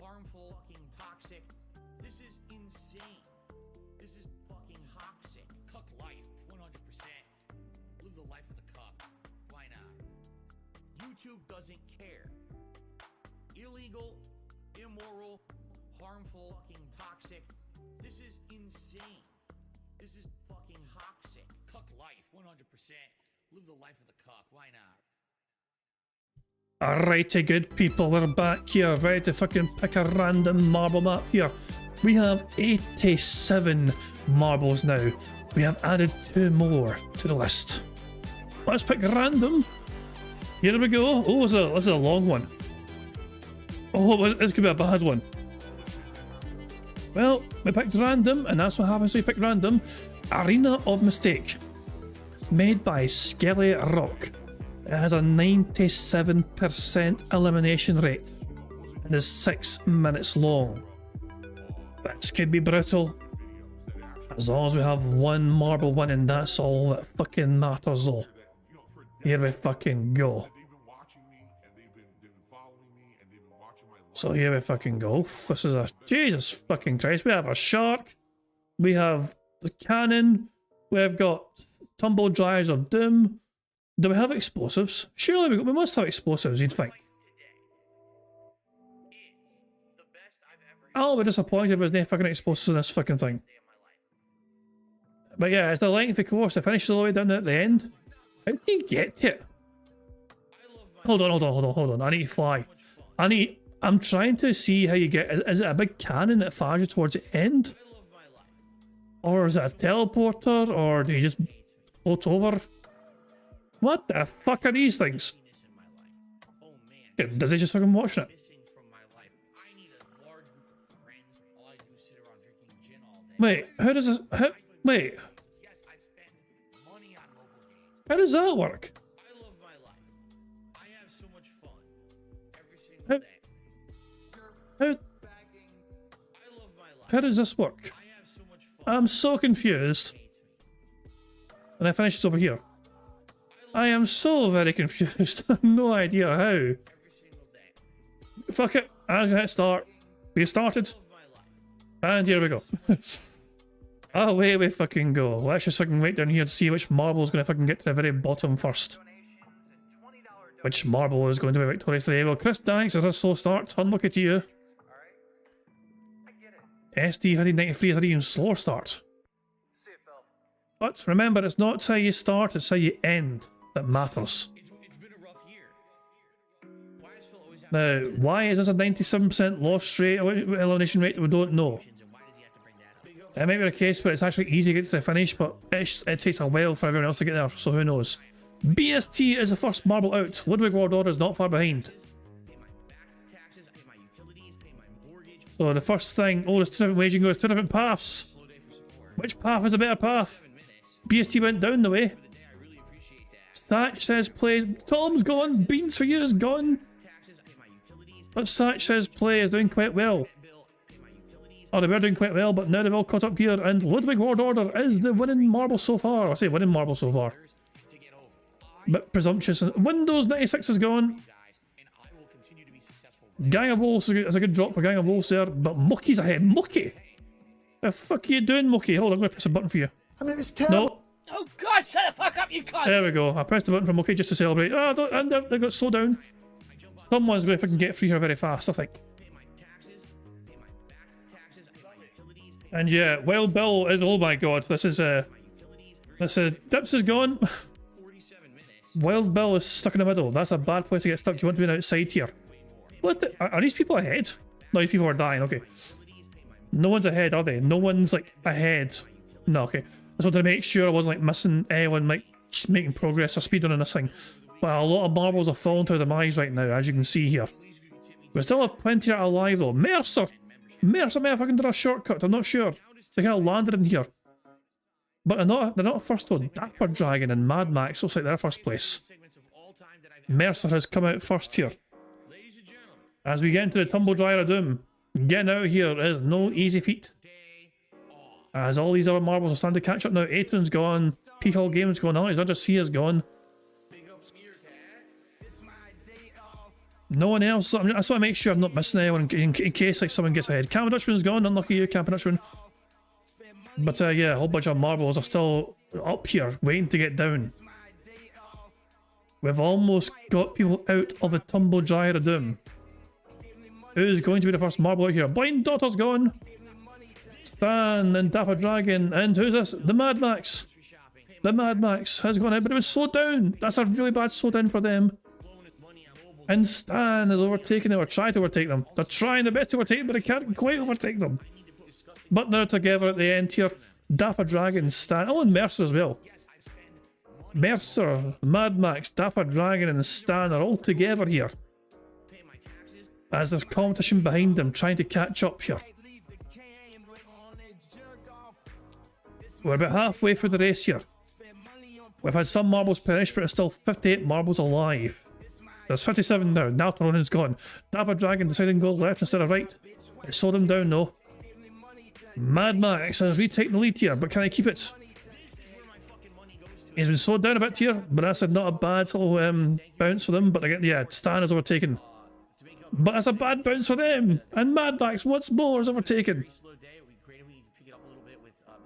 harmful, fucking toxic. This is insane. This is fucking toxic. Cuck life, 100%. Live the life of the cuck. Why not? YouTube doesn't care. Illegal, immoral, harmful, fucking toxic. This is insane. This is fucking toxic. Cuck life, 100%. Live the life of the cuck. Why not? Alrighty, good people, we're back here, ready to fucking pick a random marble map here. We have 87 marbles now. We have added 2 more to the list. Let's pick random. Here we go. Oh, this is a long one. Oh, this could be a bad one. Well, we picked random, and that's what happens when you pick random. Arena of Mistake. Made by Skelly Rock. It has a 97% elimination rate. And is 6 minutes long. This could be brutal. As long as we have 1 marble winning, that's all that fucking matters though. Here we fucking go. So here we fucking go. This is a... Jesus fucking Christ. We have a shark. We have the cannon. We've got tumble dryers of doom. Do we have explosives? Surely we must have explosives, you'd think. I'll be disappointed if there's no fucking explosives in this fucking thing. But yeah, it's the lengthy course. It finishes all the way down at the end. How do you get to it? Hold on. I need to fly. I'm trying to see how you get... Is it a big cannon that fires you towards the end? Or is it a teleporter? Or do you just float over? What the fuck are these things? Does he just fucking watching it? Wait, how does this... wait. How does that work? How does this work? I'm so confused. And I finish this over here. I am so very confused. I have no idea how. Fuck it. I'm gonna hit start. We started. And here we go. Away we fucking go. Let's just fucking wait down here to see which marble is gonna fucking get to the very bottom first. Which marble is going to be victorious today? Well, Chris, thanks. It's a slow start. Unlucky to you. SD 193 is an even slower start. But remember, it's not how you start, it's how you end that matters. It's been a rough year. Why does Phil always have Now, why is this a 97% loss rate, elimination rate? We don't know. It might be a case where it's actually easy to get to the finish, but it takes a while for everyone else to get there, so who knows. BST is the first marble out. Ludwig Wardorder is not far behind. So the first thing, oh, there's 2 different ways you can go, there's 2 different paths. Which path is a better path? BST went down the way. Satch says play. Tom's gone. Beans for you is gone. But Satch says play is doing quite well. Oh, they were doing quite well, but now they've all caught up here, and Ludwig Wardorder is the winning marble so far. I say winning marble so far. But presumptuous. Windows 96 is gone. Gang of Wolves is a good drop for Gang of Wolves there, but Mookie's ahead. Mookie! The fuck are you doing, Mookie? Hold on, I'm gonna press a button for you. I mean, it's terrible. No. Oh God, shut the fuck up, you cunt! There we go. I pressed the button for Mookie just to celebrate. Oh, and they got slowed down. Someone's going to fucking get free here very fast, I think. And yeah, Wild Bill is, oh my god, this is Dips is gone. Wild Bill is stuck in the middle. That's a bad place to get stuck. You want to be outside here. What the, are these people ahead? No, these people are dying, okay. No one's ahead, are they? No one's like ahead. No, okay. I just wanted to make sure I wasn't like missing anyone like making progress or speed on this thing. But a lot of marbles are falling to their demise right now, as you can see here. We still have plenty that are alive though. Mercer may have fucking done a shortcut, I'm not sure. They kind of landed in here. But they're not first though. Dapper Dragon and Mad Max looks like they're first place. Mercer has come out first here. As we get into the Tumble Dryer of Doom, getting out of here is no easy feat. As all these other marbles are starting to catch up now. Aiton's gone, P-Hall Games gone, Alexander C is gone. No one else. I just want to make sure I'm not missing anyone in case like someone gets ahead. Camper Dutchman's gone, unlucky you, Camper Dutchman. But yeah, a whole bunch of marbles are still up here, waiting to get down. We've almost got people out of the Tumble Dryer of Doom. Who's going to be the first marble out here? Blind Daughter's gone. Stan and Dapper Dragon, and who's this? The Mad Max. The Mad Max has gone out, but it was slowed down. That's a really bad slowdown for them. And Stan has overtaken them, or tried to overtake them. They're trying their best to overtake them, but they can't quite overtake them. But they're together at the end here. Dapper Dragon, Stan, oh, and Mercer as well. Mercer, Mad Max, Dapper Dragon, and Stan are all together here. As there's competition behind them, trying to catch up here. We're about halfway through the race here. We've had some marbles perish, but there's still 58 marbles alive. There's 57 now. Now Ronin's gone. Dapper Dragon deciding to go left instead of right. It slowed him down though. Mad Max has retaken the lead here, but can I keep it? He's been slowed down a bit here, but that's not a bad little bounce for them. But again, yeah, Stan is overtaken. But that's a bad bounce for them. And Mad Max once more is overtaken.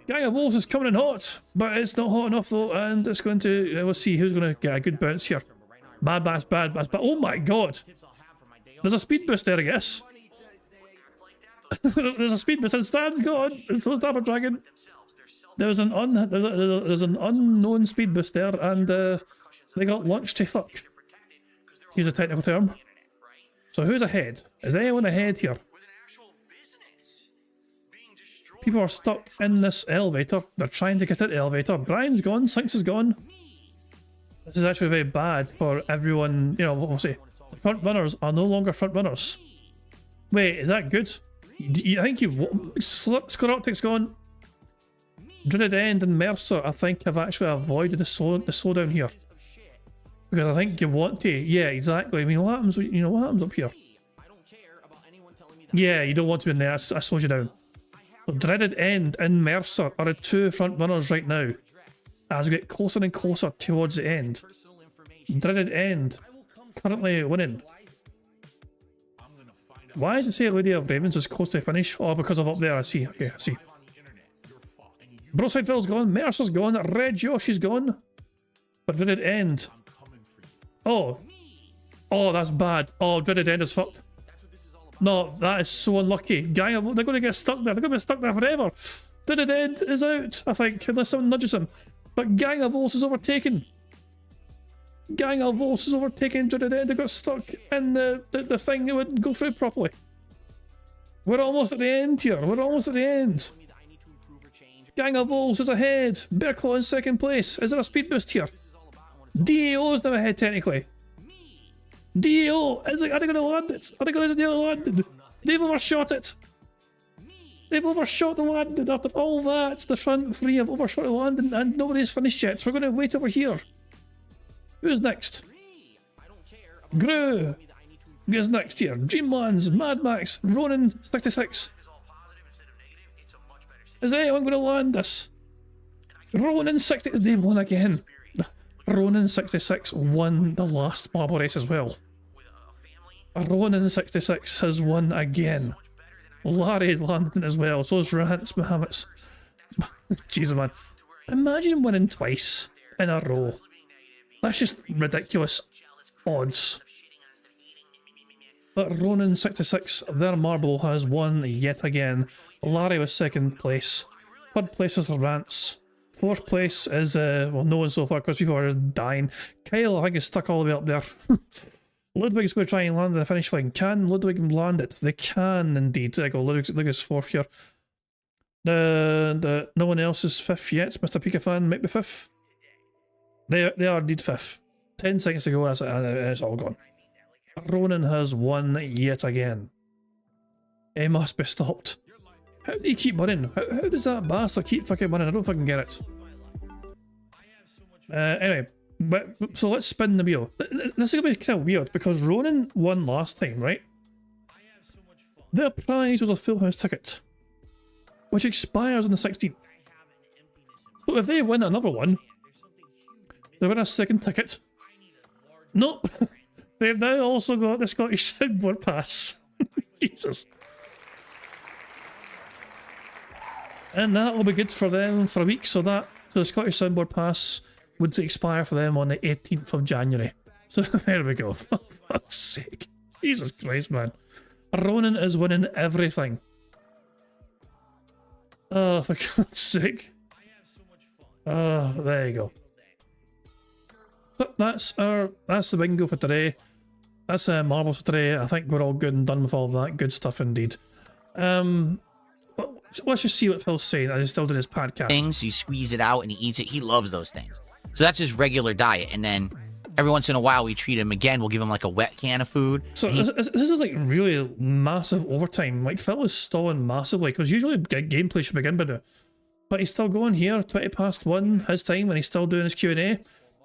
Gang of Wolves is coming in hot, but it's not hot enough though, and it's going to, we'll see who's going to get a good bounce here. Mad Max, bad, but oh my god! There's a speed boost there, I guess. There's a speed boost, and Stan's gone, and so's Dapper Dragon. There's an unknown speed boost there, and they got launched to fuck. To use a technical term. So who's ahead? Is anyone ahead here? People are stuck in this elevator. They're trying to get out the elevator. Brian's gone. Sinks is gone. This is actually very bad for everyone. You know, what we'll say. The front runners are no longer front runners. Wait, is that good? I think you... Sclerotic's gone. Dreaded End and Mercer, I think, have actually avoided the slowdown here. Because I think you want to. Yeah, exactly. I mean, what happens? You know, what happens up here? Yeah, you don't want to be in there. I slowed you down. So Dreaded End and Mercer are the two front runners right now. As we get closer and closer towards the end. Dreaded End currently winning. Why does it say Lady of Ravens is close to finish? Oh, because of up there, I see. Okay, I see. Brosideville's gone, Mercer's gone, Red Yoshi's gone. But Dreaded End. Oh. Oh, that's bad. Oh, Dreaded End is fucked. No, that is so unlucky. Gang of, they're going to get stuck there. They're going to be stuck there forever. Dreaded End is out, I think, unless someone nudges him. But Gang of Wolves is overtaken. Gang of Wolves is overtaken Dreaded End. They got stuck in the thing. It wouldn't go through properly. We're almost at the end here. We're almost at the end. Gang of Wolves is ahead. Bear Claw in second place. Is there a speed boost here? DAO is now ahead technically. DAO, are they going to land it? Are they going to land it? They've overshot it. They've overshot the landing. After all that, the front three have overshot the landing and nobody's finished yet. So we're going to wait over here. Who's next? Gru is next here. Dreamlands, Mad Max, Ronin 66. Is anyone going to land this? Ronin 60. They won again. Ronin 66 won the last marble race as well. Ronin 66 has won again. Larry landed as well. So is Rants Mohammeds. Jesus, man. Imagine winning twice in a row. That's just ridiculous odds. But Ronin 66, their marble has won yet again. Larry was second place. Third place is the Rants. Fourth place is, well, no one so far because people are just dying. Kyle, I think, is stuck all the way up there. Ludwig's going to try and land in the finish line. Can Ludwig land it? They can indeed. There you go. Ludwig's fourth here. No one else is fifth yet. Mr. Pika might be fifth. They are indeed fifth. 10 seconds to go. It's all gone. Ronin has won yet again. He must be stopped. How do you keep winning? How does that bastard keep fucking winning? I don't fucking get it. Anyway, so let's spin the wheel. This is going to be kind of weird because Ronin won last time, right? Their prize was a full house ticket, which expires on the 16th. So if they win another one, they win a second ticket. Nope. They've now also got the Scottish Soundboard Pass. Jesus. And that will be good for them for a week, so the Scottish Soundboard Pass would expire for them on the 18th of January. So there we go, for fuck's sake. Jesus Christ, man. Ronin is winning everything. Oh, for God's sake. Oh, there you go. But that's the bingo for today. That's marbles for today. I think we're all good and done with all of that good stuff indeed. Let's just see what Phil's saying as he's still doing his podcast. Things, you squeeze it out and he eats it. He loves those things. So that's his regular diet. And then every once in a while we treat him again. We'll give him like a wet can of food. So this is like really massive overtime. Like Phil is stalling massively because usually gameplay should begin by now. But he's still going here, 1:20 his time, and he's still doing his Q&A.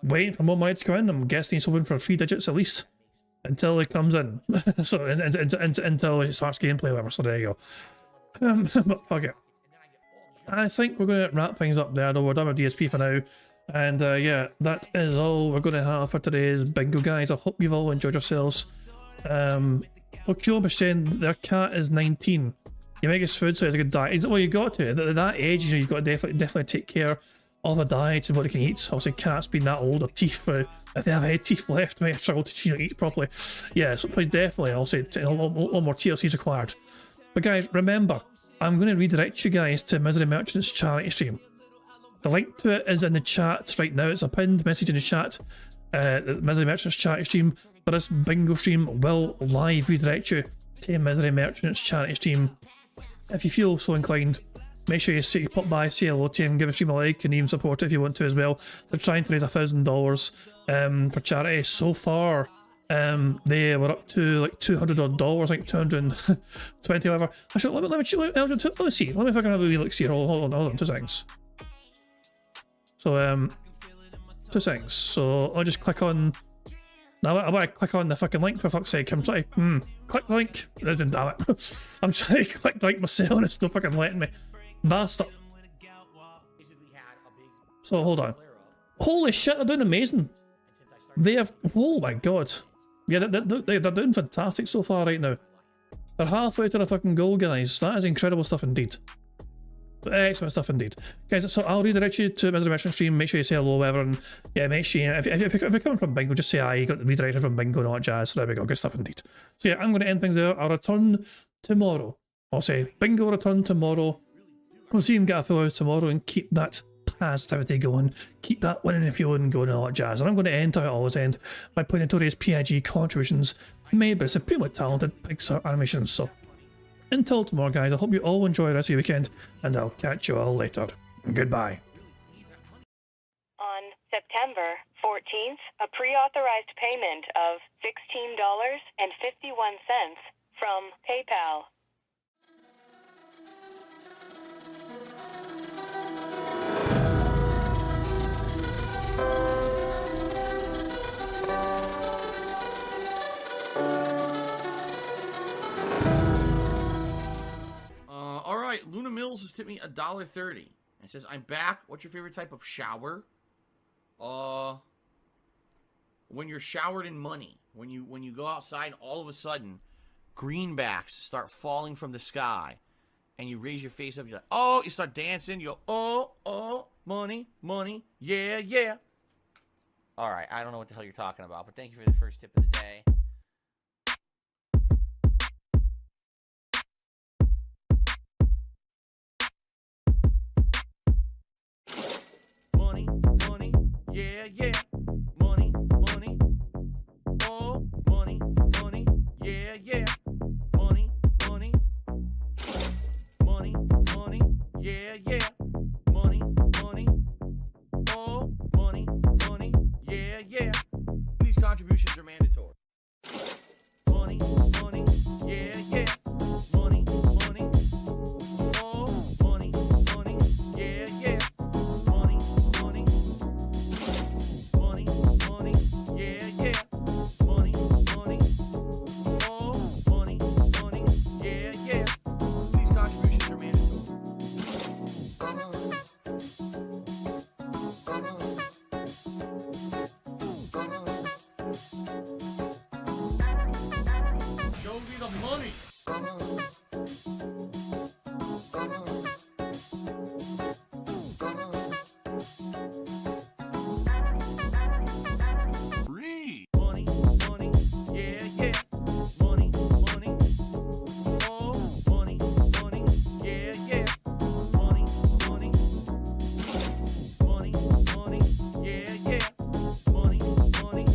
Waiting for more money to come in. I'm guessing he's hoping for 3 digits at least. Until he comes in. So until he starts gameplay or whatever. So there you go. But fuck it. I think we're going to wrap things up there, though. We're done with DSP for now. And yeah, that is all we're going to have for today's bingo, guys. I hope you've all enjoyed yourselves. Okyo was saying their cat is 19. You make his food so it's a good diet. Well, you got to. At that age, you know, you've got to definitely take care of a diet and what they can eat. Obviously, cats being that old, or teeth, if they have any teeth left, may struggle to eat properly. Yeah, so definitely, I'll say a lot more TLC's required. But guys, remember, I'm going to redirect you guys to Misery Merchant's charity stream. The link to it is in the chat right now. It's a pinned message in the chat. The Misery Merchant's charity stream, but this bingo stream will live redirect you to Misery Merchant's charity stream. If you feel so inclined, make sure you pop by, say hello to him, give the stream a like, and even support it if you want to as well. They're trying to raise $1,000 for charity. So far, they were up to like $200 odd, like 220 whatever. Actually, let me see. Let me see if I can have a wee look. See, hold on, 2 seconds. So 2 seconds. So I'll just click on. Now I want to click on the fucking link for fuck's sake. I'm trying to click the link. Damn it. I'm trying to click the link myself and it's not fucking letting me. Bastard. So hold on. Holy shit, they're doing amazing. They have. Oh my god. Yeah, they're doing fantastic so far right now. They're halfway to the fucking goal, guys. That is incredible stuff indeed. Excellent stuff indeed. Guys, so I'll redirect you to Misery Merchant stream. Make sure you say hello, whatever, and yeah, make sure if you're coming from Bingo, just say aye, you got redirected from Bingo and all that jazz. So there we go, good stuff indeed. So yeah, I'm going to end things there. I'll return tomorrow. I'll say Bingo return tomorrow We'll see him get a full house tomorrow and keep that positivity going. Keep that winning if you win going and all that jazz. And I'm going to end how I always end by playing notorious PIG contributions made by supremely talented Pixar animations. So until tomorrow, guys, I hope you all enjoy the rest of your weekend, and I'll catch you all later. Goodbye. On September 14th, a pre-authorized payment of $16.51 from PayPal. All right, Luna Mills has tipped me $1.30. It says, "I'm back. What's your favorite type of shower?" When you're showered in money. When you go outside and all of a sudden greenbacks start falling from the sky and you raise your face up, you're like, oh, you start dancing, you go, oh, money, money, yeah, yeah. All right, I don't know what the hell you're talking about, but thank you for the first tip of the day. Money, money, yeah, yeah. Money, money, oh, money, money, yeah, yeah. Money, money, money, money, yeah, yeah. Money, money, oh, money, money, yeah, yeah. These contributions are mandatory. Money, money, yeah, yeah. Money, money, oh, money, money, yeah, yeah. Money, money, money, money, yeah, yeah. Money, money, oh, money, money, yeah, yeah. These contributions are mandatory. Show me the money. Free. Money, money, yeah, yeah. Money, money, oh, money, money, yeah, yeah. Money, money, money, money, yeah, yeah. Money, money,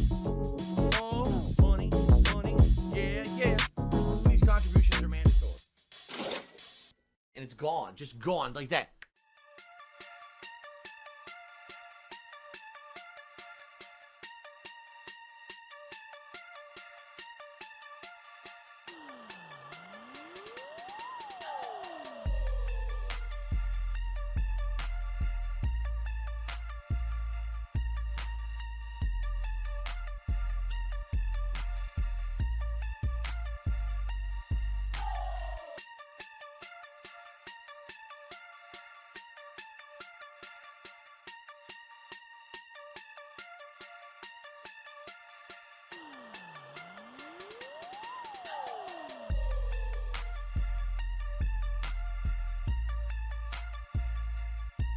oh, money, money, yeah, yeah. These contributions are mandatory. And it's gone, just gone like that.